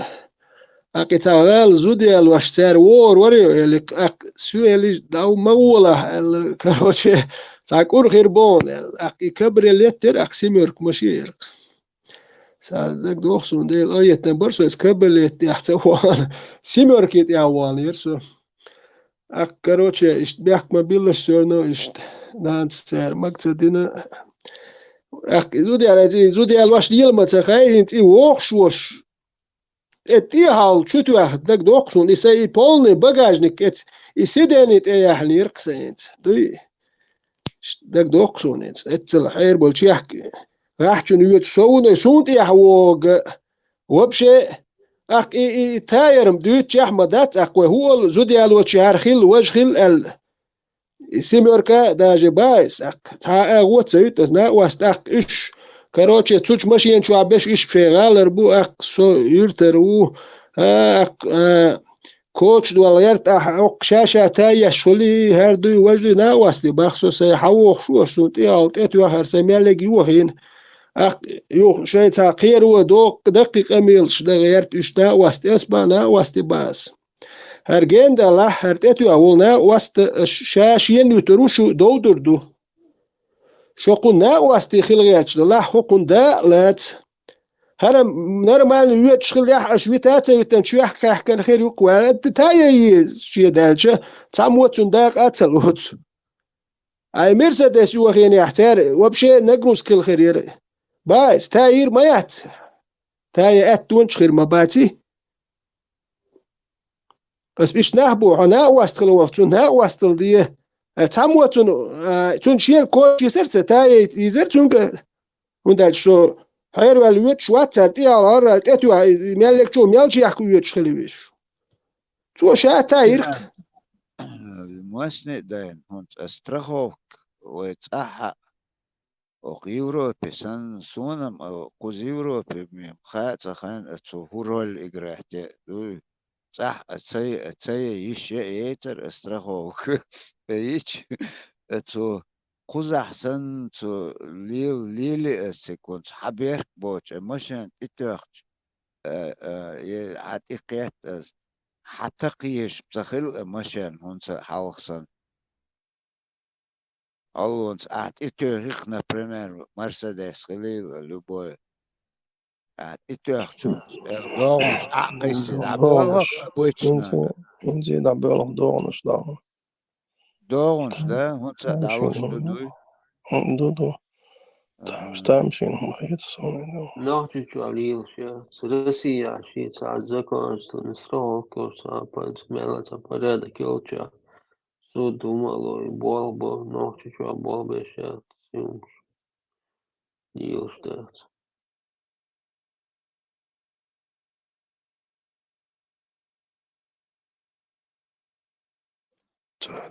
أقي تعال زودي الواشتار وريو اللي سويلي داو مولا كروتشي تاكور خيربون أقي كبرلت تر أقسميرك مشير دك دوخسون ديل أيت برسو اس كبرلت يحتوان سيميركيت يعوان يرسو كروتشي إشت بيحك ما بيلش سورنو إشت دانس سير مقصدنا زودي الواش ديال ما تخاي انت وخش اتي حال شتو دك دوخسون اسي полный багажник ات اسيدنت اي يعني رقسنت دوي دك دوخسون ات الخير بولشي يحكي راح يوت شون سونت يحوق وبشي اخ اي تاير مدوت احمدات اقوى هو زودي الوش هرخيل وجخيل ال سيموركا داجي بايس تا اغوت سيت نا واستاق اش كروتشي تsuch ماشين شو عبش اش شغال ربو اق سو يرترو كوتش دول يرت اق شاشه تاي شولي هردو وجلي نا واستي بخصو سي حوخ شو شونتي الت تو هر سميلغي وهين اق يو شي تا خير ودوق دقيقه ميلش دغيرت اش نا واستي اسبانا واستي باس هرجين ده لا هرتأتوا أولنا وست شاشين يتروشوا دودردو شو قلنا وست خلقياتش لا حكون ده لات هرم نرمال يوتش خليح أشويتات يتنشيح كان خير يقوى تايي شيء دالشة تعموتون داق أتلوت أي مرسيدس يوخين يحتار وبشي نجروس كل خير بايس تاير مايات تاي أتونش خير مباتي بس بيش نحبو هنا واستل وفتون ها واستل دي تعموتون تون شيل كوش يسرت تاي يزر تون وندال شو هير والويت شو ترتي على تاتو مالك شو مالش يحكو يوت خليويش شو شا تايرك موسني دين هونت استرخوك ويتصحى ويوروبي سن سونم او قوز يوروبي ميم خاطر خان اتسوهورول اجراحتي صح اتسي يش يتر استرخوك ايش اتسو قوز احسن تو ليلي اسكونت حبيرك بوش مشان اتوخش عتيقيات حتى قيش بتخل مشان هونت حالخسن Allons at iturig na primer Mercedes خليل لبوي at iturig دورنش عقيس دعبوله بويتشنا إنزي دعبالهم دورنش دورنش ده هونت دعوش تدوي دودو تامشين هم خيط صوني نحكي شو عليه شيء سلسي عشي ساعة زكاة نسروك وساعة مالا تبرد كيلشا سود ومالو بولبو نحكي شو بولبو شيء سيمش يوش ده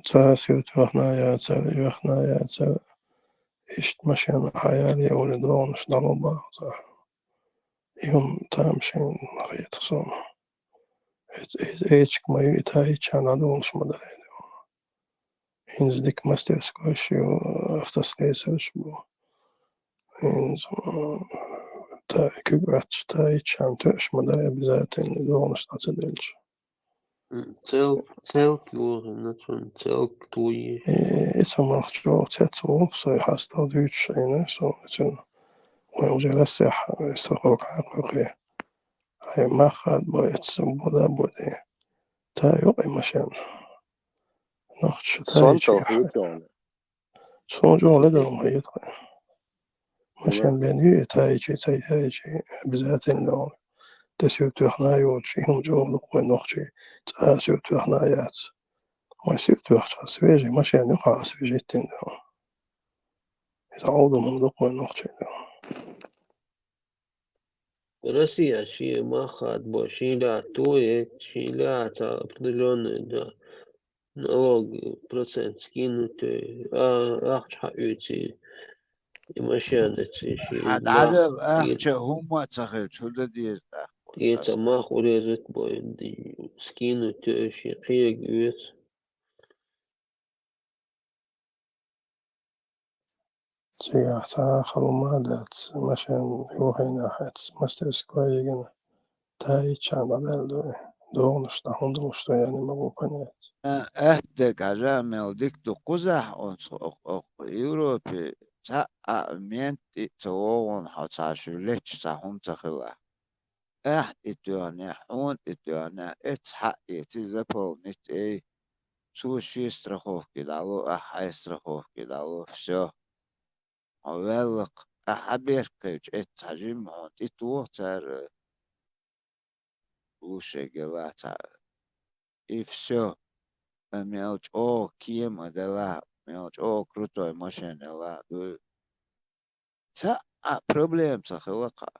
تاسيوت وحنايا تسالي وحنايا تسالي إشت مشين حيالي أولي دورنش ضربا صح يوم تامشين خيط صون إيش ما يتاي كان عدونش مدري إنز ديك مستيس كوشي وأفتس ليسرش بو إنز تاي كوغاتش تاي كان توش مدري بذاتين دورنش تاتدلش Celk jūri, nečun celk tuji. إيش ما خشوا تاتو صي حاستو دوتش إنه سو تون ويوجد الساحة يسترقوك عقوقي هاي ما خاد بويت بودا بودي تا يوقي مشان نخش تاي صون جو لدهم هيطقي مشان بيني تاي بذات النوم تسيرتو حنايوت شيهم جو لقوي نخشي تاسيرتو حنايات ما سيرتو حتى سويجي مشان يقع سويجي تندو يتعوضوا من لقوي نخشي Россия ши махат бо шиля тует, шиля определенный да, налог процент скинутый, ахча уйти и машины ши حد мах عدل أحكي هم تخيل شو ده ديز тиета мах урезать бой скинутый ши қиек уйт. تيجي خرومات مشان يوهينا حت мастерская تاي чан адалду doğmuş da hundumuş da yani bu konu. أهدك عجامل ديك قزح يوروبي تا مينت توون حتى تاهم تخلا اتوانا حون اتوانا اتحق يتزبل نت اي شو شي страховки дало страховки дало все велик حبيركج اتحجم هون اتوتر лучше гелата и все мелочь киема дала мелочь крутой машина ла проблем сахилака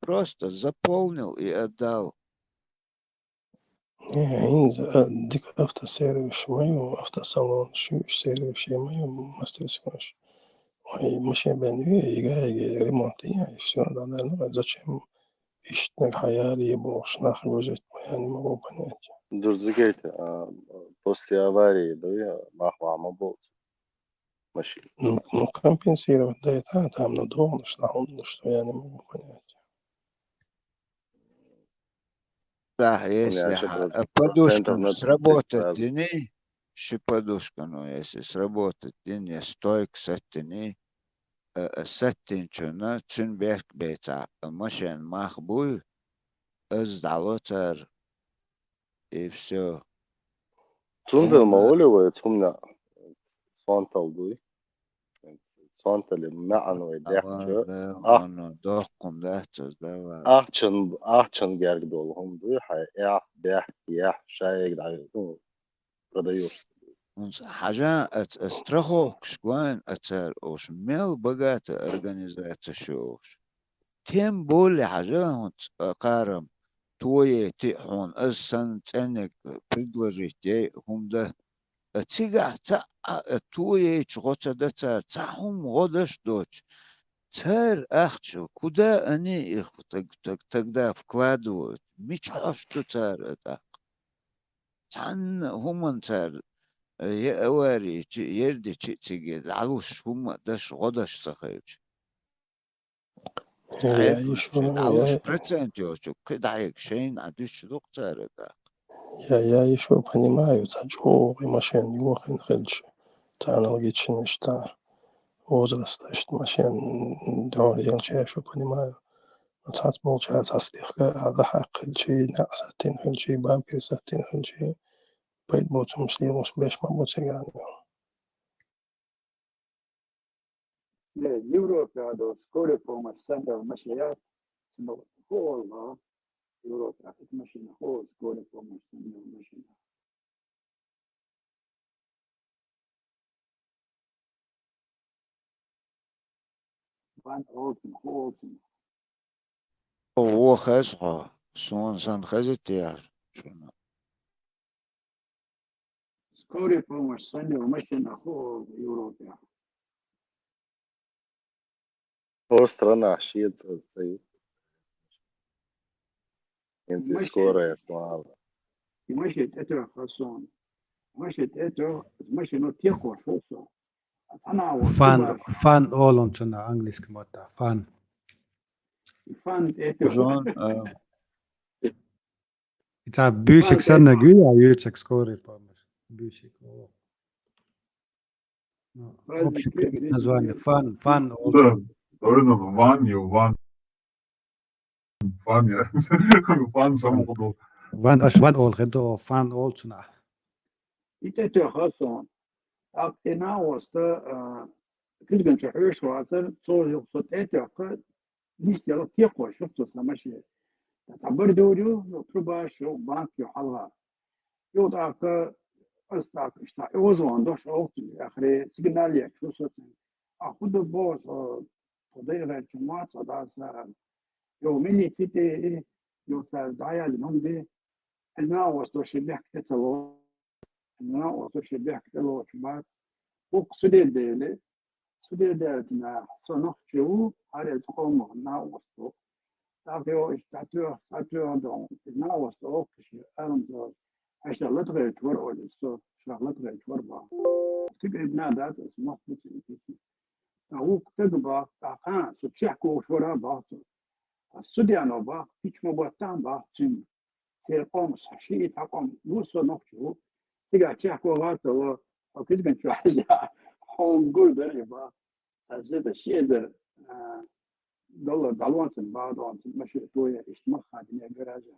просто заполнил и отдал. Не, дик автосервис мою автосалон сервис мою мастерскую. Ой, машина бензин, ремонт и все, да, зачем ищет хаяли бош нахружить, я не могу понять. Дурзикайте, после аварии, да, я махвама был машина. Ну, компенсировать, да, и там надолго, что я не могу понять. Да, если подушка сработает дни, подушка, ну, если сработает дни, стойк сеттини, сеттинчуна, цинберг бета, машин махбуй, сдалотер, и все. Тунда маулева, тумна, свантал дуй. Свантали معن ويدحجة دوقم دهتز دوا أحسن جارك دولهم دوي حي يح شايق دعيتو продаюсь. حاجة استرخوك شكوان أتر أوش ميل بقات организация شوش تيم بولي حاجة هون قارم توي تيحون أسن تنك предложить تي هم ده تيجا تا توي чгоца датар цахум годаш дочь царь ахчу куда они их тогда вкладывают мечта что царь это цан хуман царь أواري يردي تيجي عروش هم داش غداش صخيرش عيب عروش процент يوشو كده عيك شين عدوش دكتور ده Я еще понимаю, зачем машин не хельш. Это аналогично, что возраст, что машин дорого, я еще понимаю. Но так получается, слегка, за хак хельчи, на сатин хельчи, бампер сатин хельчи. Поэтому чем слева смеш мамуциган. Европа هذا سكوري فوما السنة ومشيات هو الله Европа مشينا هو سكوري فوما السنة ومشينا Van Olsen هو خزقه سون سان خزت يا شنو سكوري فوما السنة ومشينا هو Европа هو страна شيء زي انت سكورة اسمها مشيت اتو خاصون مشيت اتو مشي نوتيكو خاصون انا فان اولون شنا انجليش كموتا فان اتو It's a bysik sanna güya yüksek skori помощь. Bysik. Общий название фан. Да, Ван самого. Ван олгедо фан олчна. اتو خاصون اقتنا وسط كل كنت حوش وعصر صور يقصد اتو قد نيستي نوتيكو شفتو ماشي تعبر دوريو يطلبها شو بانك يحلها يوضعك أستاك إشتا إوزوان دوش أوكي آخر سيجناليك شو سوتين أخذ بوس تضيع الجماعة صداس يومين تيتي يوصل ضايع لهم دي أنا وصل شبه كتلو أنا وصل شبه كتلو شباب وقصدي ديلي سودي ديلتنا صنع جو على تقوم أنا وصل تعرفوا تعرفوا دون أنا وصل كشي أنا دون شغلت غير تور ولا شغلت غير تور با تبقى بنادات اسمه مثل هو كتبه تعقان سبشحكو شورا باطل السوديانو با هیچ مبارتان با چین تلقوم صحشي تقوم نوصل نقطه تيجي تحكوا غاته و كده كان شو حاجة هون قول ده با زاد الشيء ده دولار دالوانسن بعض ماشي توي اجتماع خادمية جراجة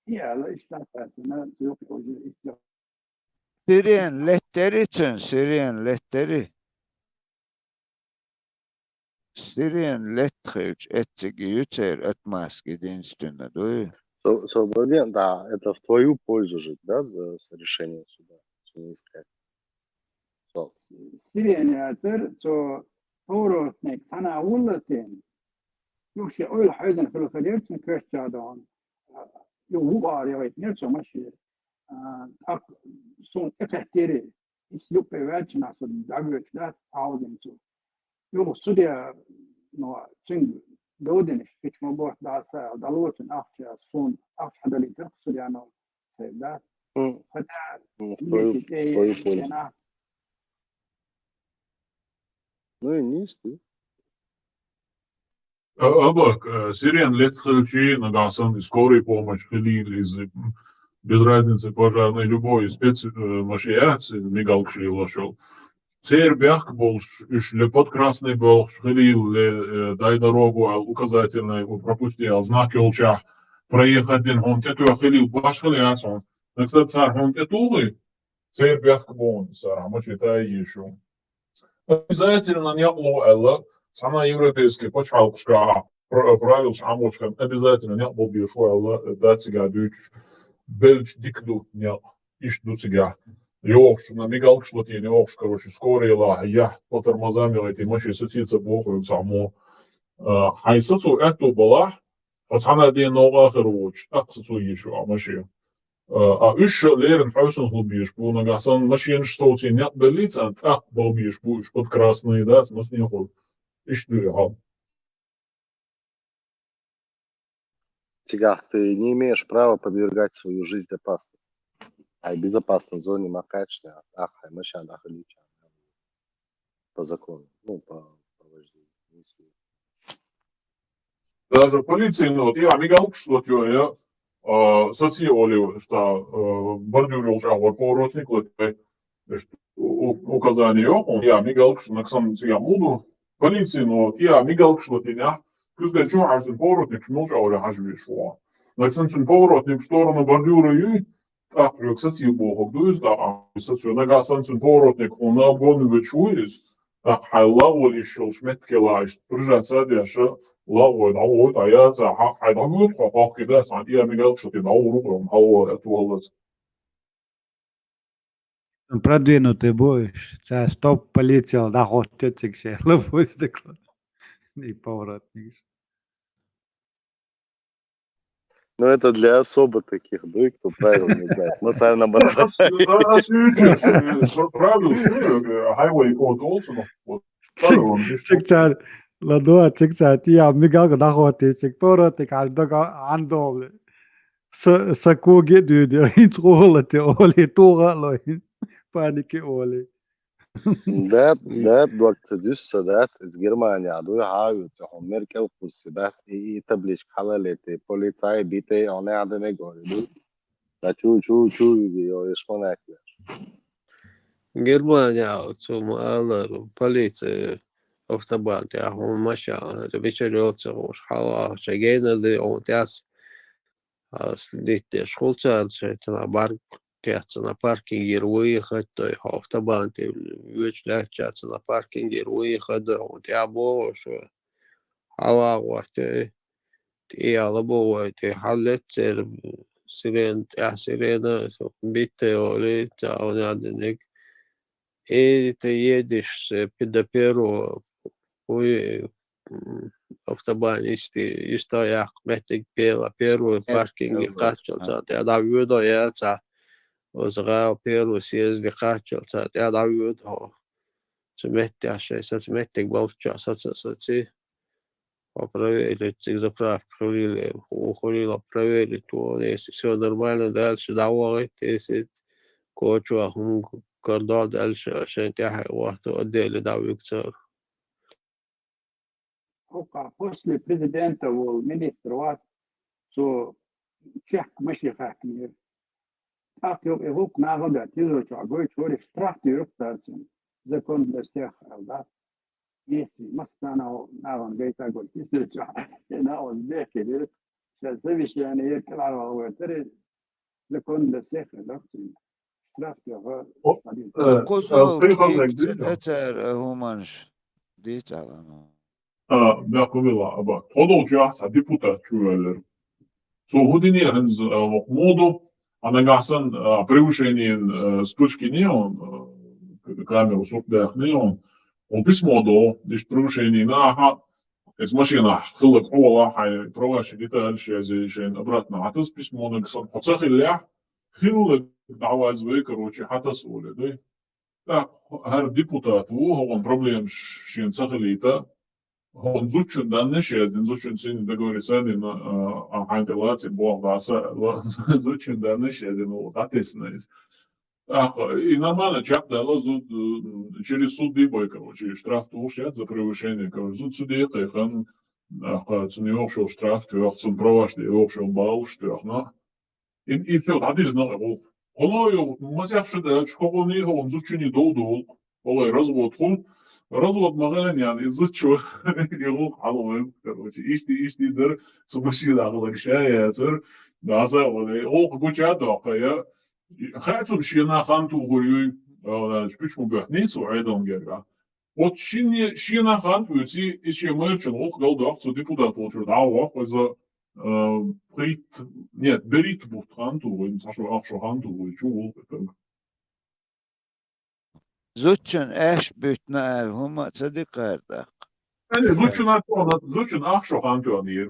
هي على اشتغلت أنا زوج وجه اشتغل Sirien letteri için Sirien letteri. Sirien lettrich ettige ютер отмазки единственно, да? Свободен, да, это в твою пользу жить, да, за решение суда, не искать. سيرين ياتر تو أورو سنيك أنا ولتين يوشي أول حاجة في الخليج تنكرش جادون يو هو ريويت نيرسو ماشي أك سون إتحتيري يسلوك بيواتش ناس دعوة لا تعاودن تو يو سوديا نو تنج دودنش فيش مبوح داسا دلوتن أخشى سون أخشى دلي تقصد يعني سيدا فتا В твою пользу. Ну и низ, ты. Абак, Сирен летчики нагасан скорой помощь ходили из без разницы пожарной любой спецмашиации мигалкши лошел. Церь бях больше, лепот красный был, ходил, дай дорогу, указательный, пропустил, знаки улчах, проехать один хонтету, ходил, башкали отсон. Но, кстати, царь хонтетулы, церь бях бон, сара, мы читаем еще. Обязательно не было, сама европейская почалка, правил шамочкам, обязательно не было бешуэлла, датига дюч, бельч дикду, не, ишду цига. Йош, на мигалк шлотин, йош, короче, скорела, я по тормозам, эти маши сосица боху, само. Хайсацу эту была, пацана день новых руч, так сацу еще, а маши. Üç lehren Häusern глубишь, bu нагасан машин что-то нет белица, так болбишь, будешь под красные, да, с не ход. Ишь ты, Тигах, ты не имеешь права подвергать свою жизнь опасности. А в безопасной зоне макачня, ахай, мачан, ахалича. По закону, ну, по вождению. Даже полиция, ну, вот я мигал, что я социолог, что бордюрил шагор поворотник, вот указание, я мигал, что наксам я буду полиция, ну, я мигал, что я Кузга чё, а сын поворотник, ну, шагор хажвиш, шо. Наксам сын поворотник в сторону бордюра и так, кстати, бог, дуюсь, да, кстати, нагасан сын поворотник, он на обгону вычуюсь, так, хайлаву еще шметки лаешь, прижаться, дяша, лаву, да, вот, а я за хайдагу, хапах кида, сан, я мигал, что ты на уруком, это волос. Продвинутый будешь. Стоп полетел, да, хостетик ще, лобой стекло. И поворотник. Ну, это для особо таких, да, кто правил не знает. Мы сами на мотоцикле. Правил, highway code also, вот, تكتر لدوا تكتر تيا ميغا داخوتي تك بورتك عندهم سكوجي دو يترولتي اولي توغا لوين بانيكي اولي ده وقت دوس ده из Германии, а du har هم Merkel pusibet i tablish kalalete polizei bitte on hade ne går du. Da chu jo ismonak. Германия, цумалар, полиция, автобан, я هم машина, вечерётся, уж хала, чагейна, да, он тяс, следите, школчар, это на бар, кятся на паркинге, выехать, то и автобан, ты вечер лягчаться на паркинге, выехать, да, он тебя больше, хала, вот, ты, алабо, ты, халлетер, сирена, битте, оли, он яденек, и ты едешь до первого автобан история метик первую паркинге качался, я давиdo я ца озгал первую съезде качался, я давиdo сметти ашай, сметик болча, соци проверить заправку, ухвалила проверить, вот, если все нормально, дальше давай, если كوتش وهم كرداد دالش عشان تحقق وقت قدير داوي كتير. Oka после президента у министра so чех мыши хакнир. Так его к нам да тизо чагой чори штраф юрк тарчин. Закон для всех, да. Если масана наван гайта гой тизо ча. На он бекер. Сейчас завещание يركل على وتر закон для всех, да. Штраф его. Kuzol kik eter humanš dītālā. Dakle, aber Todolca deputat čuveler. So hodini hans modo, она гасан превышение спички не он камеру сукдах не он письмо до лишь превышение на из машина хлык ола хай проваши деталь шазейшин обратно хатас письмо на гасан хацах илля хлык дعваз вы короче хатас оля да так هر депутат هو проблем شين سخليتا он зучен данный шазин зучен син договориться на антилации бог васа зучен данный шазин вот атеснес и нормально чак дало зуд через суд бой короче штраф ушят за превышение короче зуд суде хан цуни общего штраф тюрх цун проваш де общего бау штраф на и все дадис на его олой масяхшы да чхогони он зучени долдул олой развод хун развод маған яғни зычу его халуын короче ишти дыр субаши дағылы шая сыр даса олай ол кучады оқая хайцум шина хан туғуй шпич мубах не суайдон герга вот шина хан өти иши мэрчен ол голдақ цу депутат болчу дауақ өзі прит нет берит бут хан туғуй сашу ақшу хан туғуй чу ол Zutchen eş bütner huma tzedikardaq. Yani Zuçun Akşohan turnir.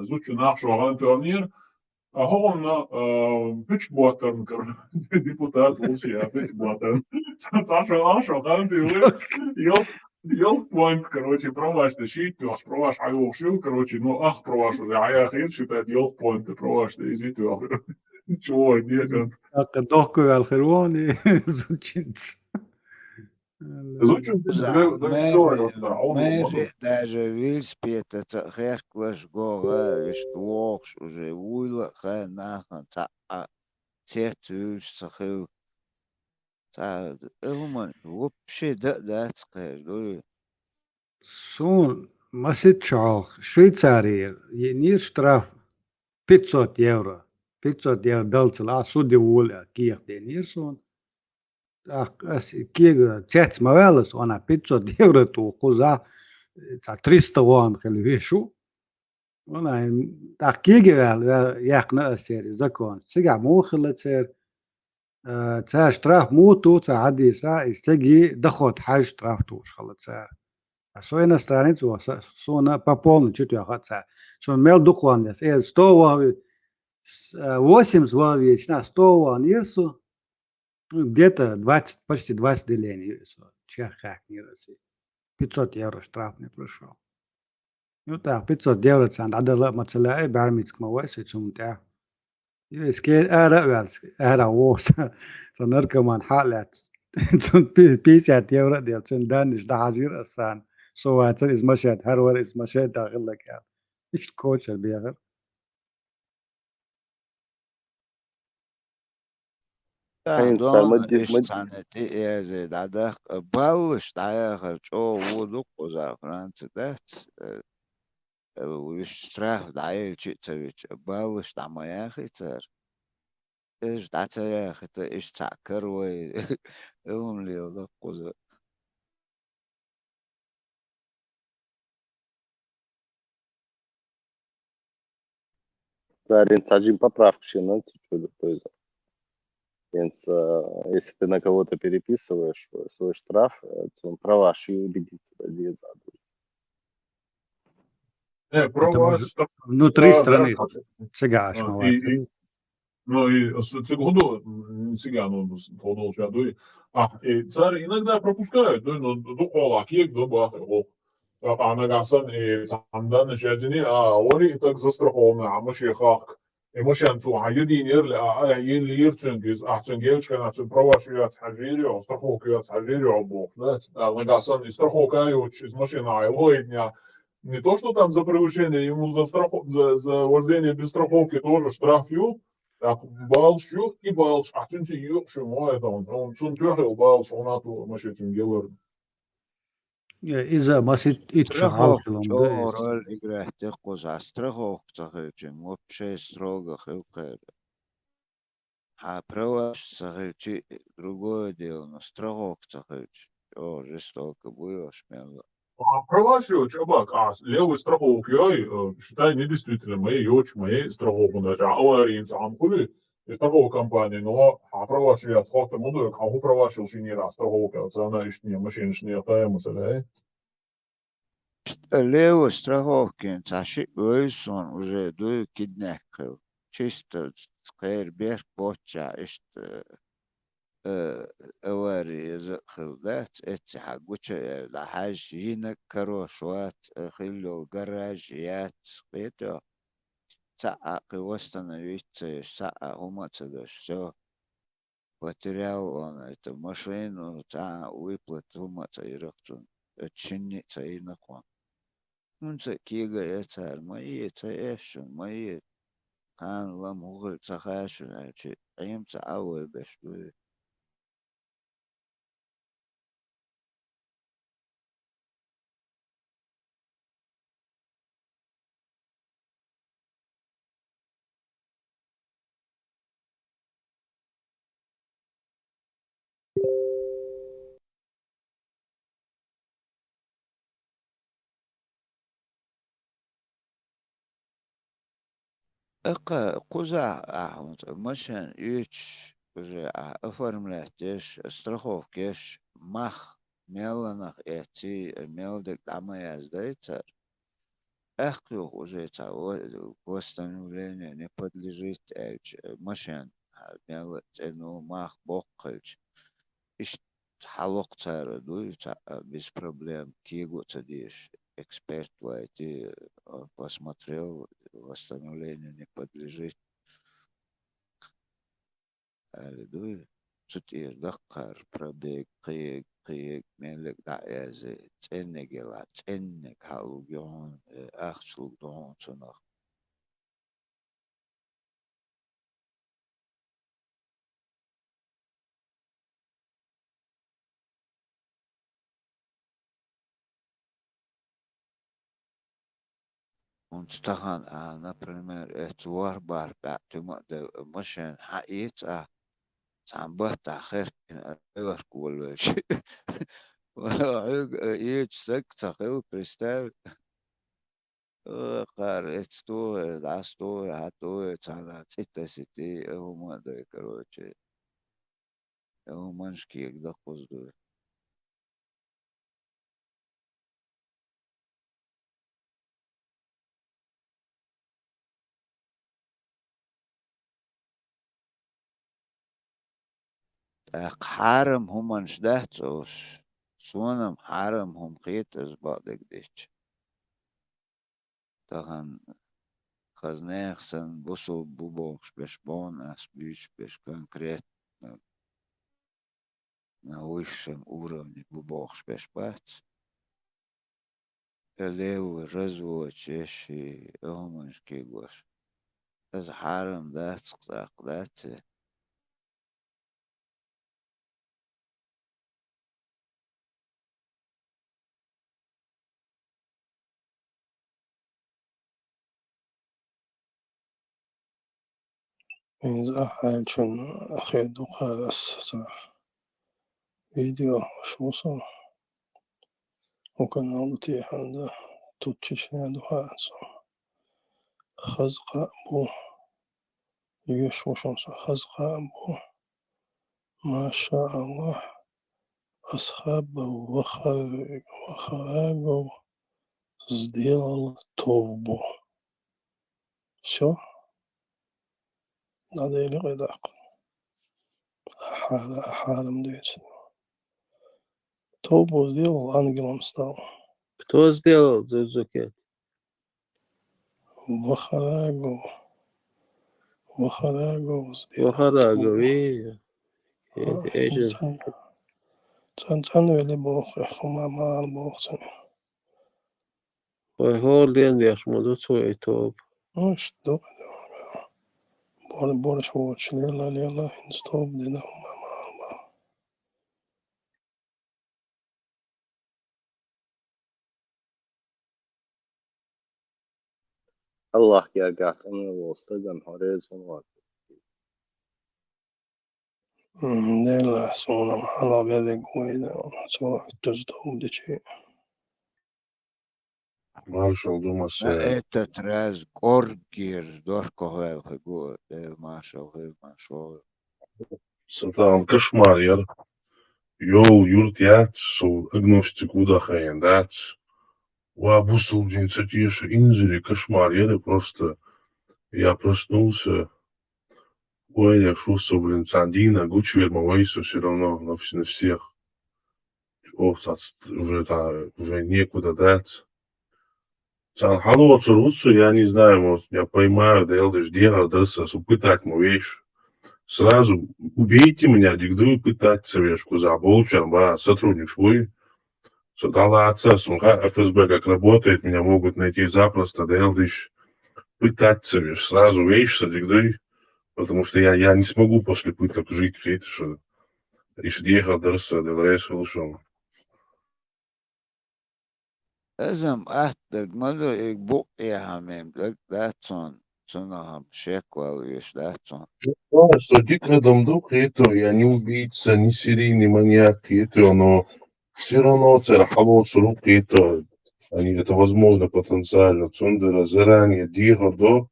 Zuçun Akşohan turnir. Hoğonna üç boğatan deputat oluşuyor. Üç boğatan. Akşohan turnir. Yok point, короче, проваш тащить, ты аж проваш айошил, короче, ну ах проваш, а я хер считать, yok point, ты проваш, ты изит, чего, нет. حتى ضحكوا على الخرواني زوجينز Мэри даже вильспета херклаш гора иштуокш уже уйла ха нахан та тетюш сахил та элман вообще да скажу سون ما ست شعال شويتسارية ينير штраф 500 евро 500 евро دلت لا سودي ولا كيخ دينير سون كيغ تشاتس موالس وانا 500 евро تو قوزا 300 وان خلي شو وانا كيغ يقنا سير زكون سيغا مو خلت سير تا штраф مو تو تا عدي سا استجي دخوت حاج штраф توش خلت سير Svoje na stranicu su пополнить чуть хотя. Что мел докладно. 100 8 зловеч на 100 вон ирсу. Где-то 20, почти 20 делений. Чех как не рази. 500 евро штраф не прошел. Ну так, 500 евро цен. Надо мацеля и бармицк мавайся чумтя. Иски эра вос. Så narkoman حالات. 50 евро ديال دانش ده حزير أسان. سو هاتن إز مشهد هرور إز مشهد داخل لك يعني إيش الكوتش اللي بيغير دون إيش سنتي يزيد عدك بلش تعيخر شو ودق وزا فرانس دهت ويشتراف دعيل شيء تبيش بلش دعما ياخي تر إيش دعتا ياخي تا إيش تعكر وي إهم لي ودق وزا Да, Ренц, один поправку щенок, то есть, Ренц, если ты на кого-то переписываешь свой штраф, то он права, и убедить тебя, где задают. Не, Это может права внутри да, страны хочу. цыгаш А, маватри. ну и цигуду, цыгану подолчаду. И царь иногда пропускают, но до олаки, до бахо. Анагасан и самдан шазини, ори так застрахована, мушихак. И мушанцу хайдинер, елирцунгиз, ахцунгелчка, ахцун правашуяц хажирио, страховкуяц хажирио бог, да? Анагасан и страховкаю, из машина, лоидня. Не то, что там за превышение, ему за вождение без страховки тоже штраф ю, так балш ю и балш. А цунси ю, шумо это он цун тюрхел балш, он ату машитин гелер. إذا ما يتشعل Страховка خلهم ده роль играет коза. Страховка хылчим вообще строго хылка. А права хылчи другое дело, но страховка хылч. О, жестоко будешь смело. Праваши, чабак, левый страховки, считай, недействительно, моей yoч, моей страховки, даже аварии сам хули, и страховая компания, но праваши, я схватил муду, как праваши, уж не раз страховка, она еще не машиночная, мысля, Лево страховки, таши ойсон уже дую киднекл. Чисто скэр берг боча, аварии захылдат, эти хагуча лахаж, жинок корошват, хилло гараж, ят, это саак восстановиться, саа умацадаш, все. Потерял он эту машину, выплату умаца и рахтун. Чинница и нахон. Унца кига это мои, это эшун, мои. Хан лам угол цахашун, ачи. Аимца ауэ бешбу. Эка куза ахмут, машин юч уже оформлятеш, страховкеш, мах меланах эти мелдек дамая сдается. Эхкю уже восстановление не подлежит машин, мелот, ну мах боккальч. Иш халок цара дуется без проблем, кигу цадиш. Эксперт войти, он посмотрел, восстановлению не подлежит. Дуй, цутир дакар, пробег, قيق ملك دعيز تنك لا تنك هالوجون أخشل دون تنخ ونستخدم например اتوار بار بعتمد مشان حقيقة تعبت آخر أغير كل شيء يج سك تقل بريستال قار اتستو داستو هاتو تعالى ستة ستي هما ده كروتشي هما نشكي ده قصدو حارم هم نشدهتوش سونم حارم هم قيت ازبادك ديش تغن خزنيخ سن بوسو بوبوش بش بون اس بيش بش конкрет на высшем уровне бубош беш бат левый развод чеши оманский гош از حارم دات قدات إذا حاجن أخي دوقها صح فيديو مش وصل وكان نغلطي هذا توتشيشنا دوها خزقة بو يشوشن خزقة بو ما شاء الله أصحاب وخلاقو сделал товбу. Все. Надо или редак. Ахадам дается. Товбу сделал, ангелом стал. Кто сделал Дзукет? Вахарагу сделал Вахарагу, товбу. видишь? Цан вели бог, хумамар бог. Ой, Хорлен, я шмуду свой топ. Ну что, борщ watch, лела, инстоп, дина хумамар. الله يرجع أنا واستجن هوريز ونوات Della sono alla vede guida, so tuzdo dici. Маршал Думас. Этот раз Горгир Доркохел Хагу, Маршал Химашо. Сатан кошмар, яр. Йол юрт яц, сол агностик удахаен дац. Уабусул день сатиш инзели кошмар, яр просто. Я проснулся. Ой, я шустся, блин, Сандина, Гучвер, Мавайсу, все равно на всех. Уже некуда дать. Сан халло царутсу, я не знаю, может, я поймаю, да елдыш дела, даса, пытать вещь. Сразу убейте меня, дигдую пытать советскую за болчан, сотрудник свой. Садала отца, сумха ФСБ как работает, меня могут найти запросто, да елдыш пытать совешь. Сразу вещь, садигдуй. Потому что я не смогу после пыток жить, видите, что ишдеха дырса, делаешь хорошо. Ezem ahted madu ik buqja hamim, datson, цунахам шеквал виш, datson. Садик рядом друг, это я не убийца, не серийный маньяк, это, но все равно царахалоц рук, это возможно потенциально. Цундера заранее дига до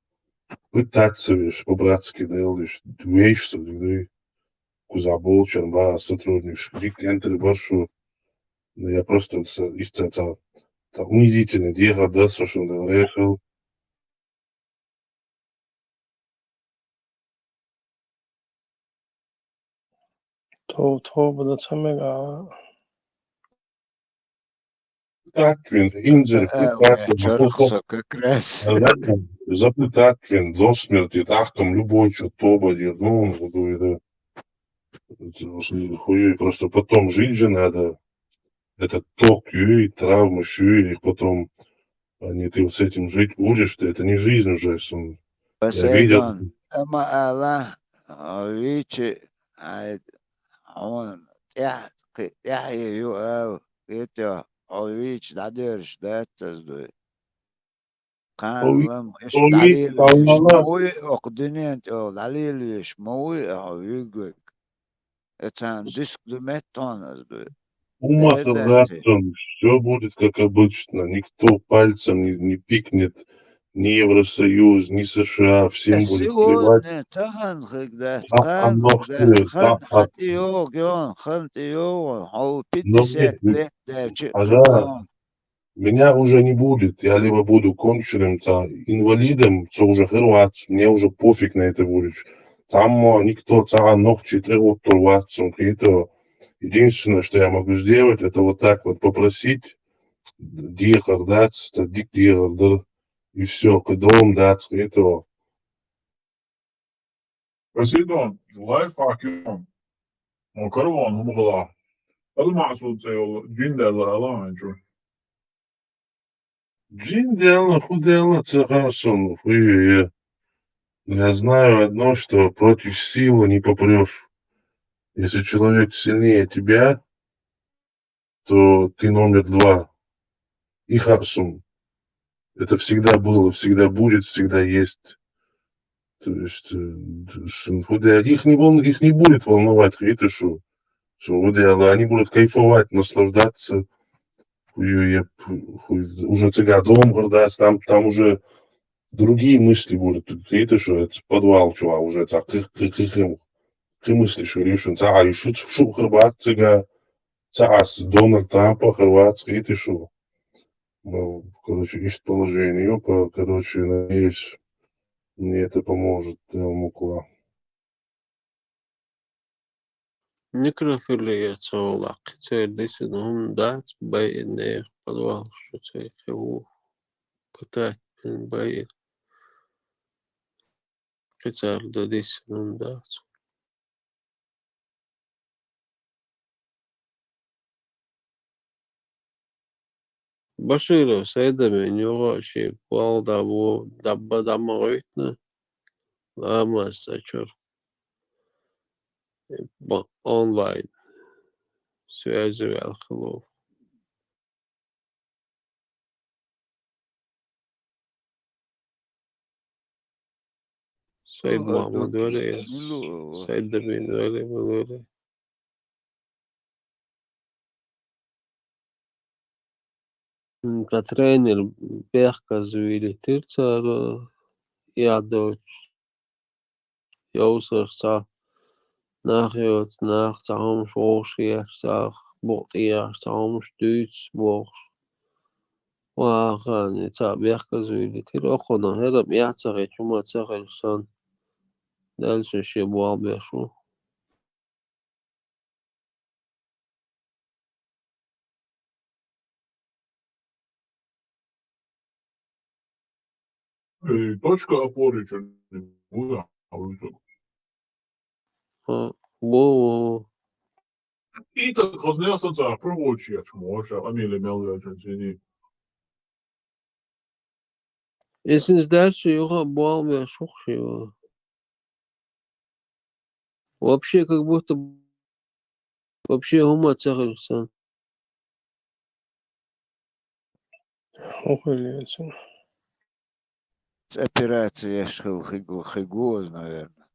пытаться виш, по-братски делаешь, вещь, что ты кузаболчан, сотрудник, шкрик, энтри баршу. Я просто это унизительно дига, да, совершенно решил. То буде самега. Таквин, инжир, Чархса как раз. запытаквин, до смерти, тахком, любой, что тоба, ну, хуй, просто потом жить же надо. Это ток, и травмы, и потом, ты вот с этим жить будешь, это не жизнь уже. Я видел. Ама Аллах, видите, он, я ее, это, ويش دادرش داتز قانون ايش دليل ايش موي اقدنين او دليل ايش موي او يقول это диск метон Ума все будет как обычно, никто пальцем не пикнет, ни Евросоюз, ни США, всем будет плевать. сегодня тахан когда хан хатио гон хантио хол 50 лет Меня уже не будет, я либо буду конченным инвалидом, что уже херват, мне уже пофиг на это будет. Там никто ног 4 турватцем, это единственное, что я могу сделать, это вот так вот попросить дихар дать, дик дихар, и все, дом дать, это. President, lifehack on karvan humala. المقصود سيقول جندل الله شو Джиндела, худела, цегасон, я знаю одно, что против силы не попрешь. Если человек сильнее тебя, то ты номер 2. И хасум. Это всегда было, всегда будет, всегда есть. То есть, их не будет волновать, это что они будут кайфовать, наслаждаться. Уже цыга дом гордас, там уже другие мысли будут. Это что, это подвал, чувак, уже так, ты мыслишь, решен, и шут хрбат цыга, Дональд Трампа, хорватский, это что. Ну, короче, ищет положение, короче, надеюсь, мне это поможет, Мукла. Necrophilia cilvēki cēdīs un dāts baigi padvalšu cēku patēt baigi kacēr dadīs un dāts. Bašīro sēdami ņoši valdā bū dabba dama roitna lāmās tačur online связи vēl Said Mahmud öyle Said de bin öyle böyle. Katrēnir Berkazvili tircaru jādoč jausarsa nachjot nach zahums vorschiersach botiersahums duits vors. Waagan ta Berkazvili tirokona herab jātsare chuma tsarelsan dalse shibual beshu. Точка опоры что-нибудь будет, а вы Во И так разнесся за проводчик, може, а мили мелочи. Esiniz dersi yok буал beshu shiwa. Вообще как будто вообще ума tsarelsan. Ухилиется. Операция шел хигуз, наверное.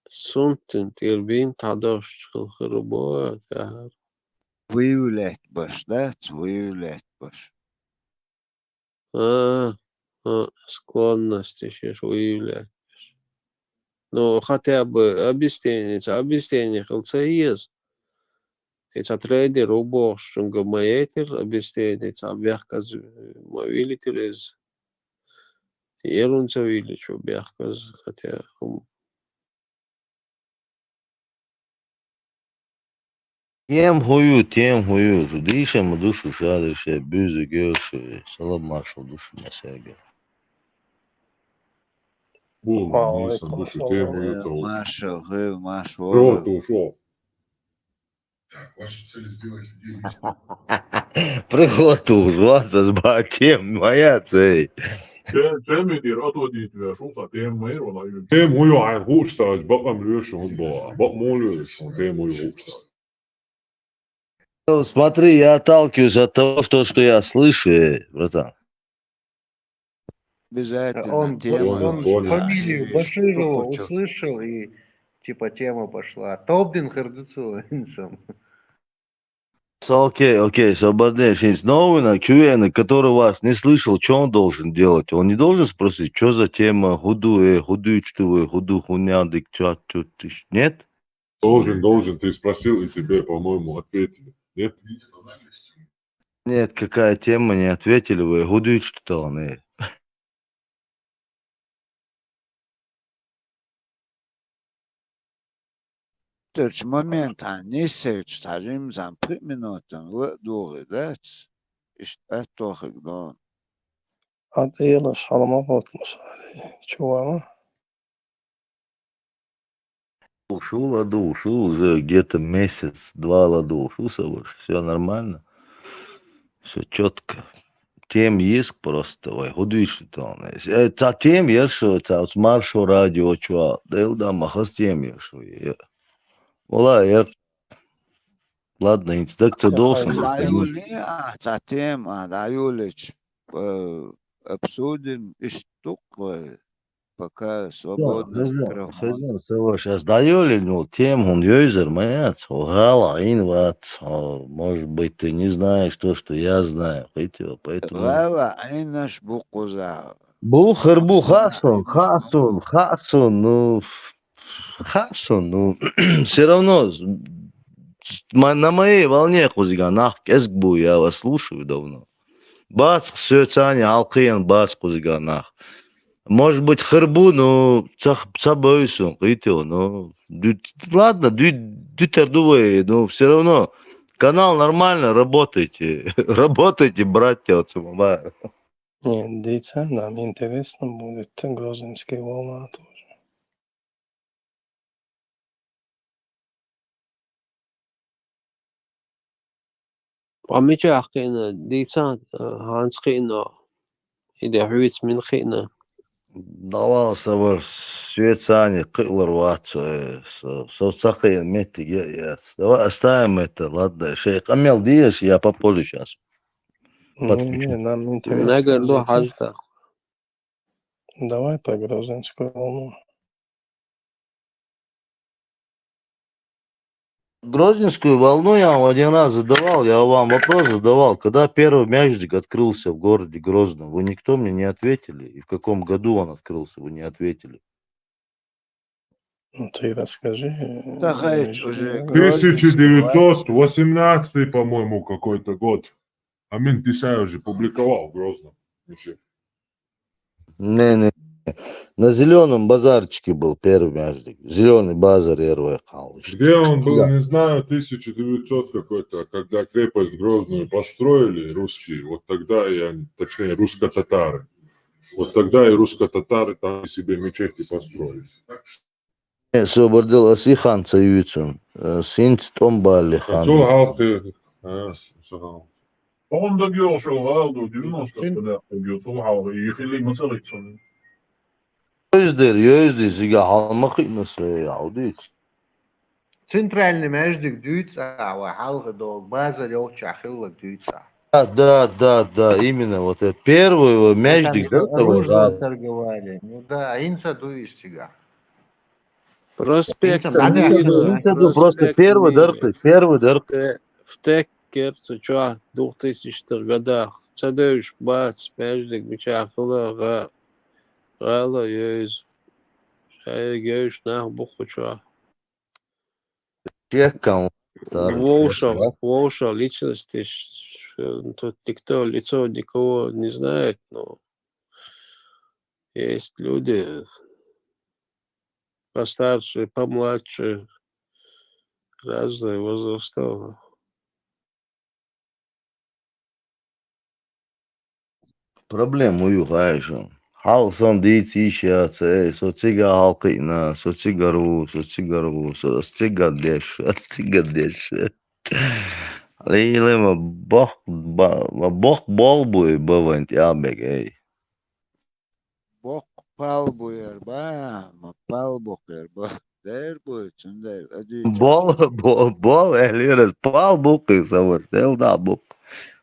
Sunten تربين 11 الخربوات Выявлять баш, да? Выявлять баш. склонность еще выявлять. Но хотя бы объяснение хлцаез. Это трейдер убор, что гомоэтер объяснение, это объяказ мовилитель из ерунцевили, что объяказ, хотя Тем хую. Дышим душу шадыше, бюзы гёши, салам маршал душу на Сергей. Bu nisam dušu tēmu iecaucu. Маршал. Protu šo. Приготов, вас тем моя цель. Tēmīt ir atodīt šūsā tēmu runājot. Tēmu jau ir hūkstāģi, bakam ļoši un bak mūļoši un tēmu jau hūkstāģi. Смотри, я отталкиваюсь от того, что я слышу, братан. Обязательно. Он понял. фамилию Баширова услышал, и типа тема пошла. Тобдин Хардуцу инсам. Окей, Сабардеш, новый человек, который вас не слышал, что он должен делать? Он не должен спросить, что за тема, худу, хуняндик, нет? Должен, ты спросил, и тебе, по-моему, ответили. Нет? Нет, какая тема, не ответили вы, худу, что он, Taču momentā nesēž tāžim zem minūtēm dūri, dēts. Išt to higdon. عطيلش على ما بطمش عليه شو أنا Ушел уже где-то месяц-два ладушу, все нормально, все четко. Тем есть просто, ой, худишь там. Это тем есть, что это маршо радио, чего, да да, махас тем есть, Вала, ладно, инструкция должен. Даюлич, обсудим и штуку, пока свободно микрофон. Сейчас даю ли тем, он юзер, мать, гала, инват, может быть, ты не знаешь то, что я знаю, поэтому... Гала, наш букуза. Бу хырбу хасон, ну, все равно на моей волне кузига нах эсгбу, я вас слушаю давно. Бац, все цани, алкиен, бац, кузига нах. Может быть, хырбу, но цабойсон, китё, но ладно, дютердувей, но все равно канал нормально, работайте, работайте, братья, от самого. Не, дивіться, нам інтересно буде Грозинська волна. Пам'ятаю, хина, дійсно, Ганс хина, іде гуць мін хина. Давался в Швейцарии, кылыр ватсо, совсахи мети, давай оставим это, ладно, шейх Амел диешь, я попозже сейчас. Не, нам Не інтересно. говорю, хазда. Давай про Грозинську волну. Грозненскую волну я вам один раз задавал, я вам вопрос задавал, когда первый мяжик открылся в городе Грозном, вы никто мне не ответили, и в каком году он открылся, вы не ответили. Ну, ты расскажи. Тахаич уже 1918, по-моему, какой-то год. Амин Тисай уже публиковал в Грозном. Не, на зеленом базарчике был первый мяжик, зеленый базар Эрвай Халыч. Где он был, не знаю, 1900 какой-то, когда крепость Грозную построили русские, вот тогда точнее, русско-татары. Вот тогда и русско-татары там себе мечети построили. Собордил Асихан Цаюцин, Синц Томбали хан. Сол halkı, Onu da görüşüyorlar, duydunuz mu? Görüşüyorlar, yıkılı mesela için. Yüzdür, siga halmak nasıl ya, değil. Центральный между Дюйца, а Халга до база Лёвча Ахилла Дюйца. Да, именно вот это первый его мяждик, да, Оружие торговали. Ну да, инца дуистига. Проспект. Просто первый дырк. В Теккерце, чувак, в 2000-х годах. Цадевич, бац, междик, бичахала, гала, ейз. Гейш, нах, буху, чувак. Чекал. Волша, личности, тут никто лицо никого не знает, но есть люди постарше, помладше, разные возраста. Проблему югайжу. Halsan deyit işe, sociga halkına, socigaru, socigadeş. Leyle ma bok bol boy bavant ya begey. Bok pal buyur ba, ma pal bokur ba. Der bu içinde ödü. Bol ehleriz pal boku savur, tel da bok.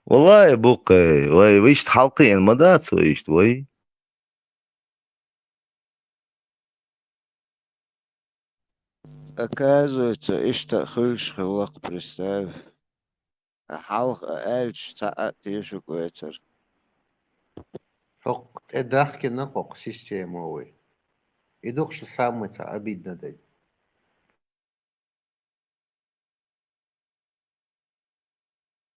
Vallahi bok, vay işte halkın madat vay işte vay. Оказывается, ишта хыльш хылак представь. Халк эльч таат тишу куэцер. Фок эдахки на кок системовый. И дух, что самый обидно дать.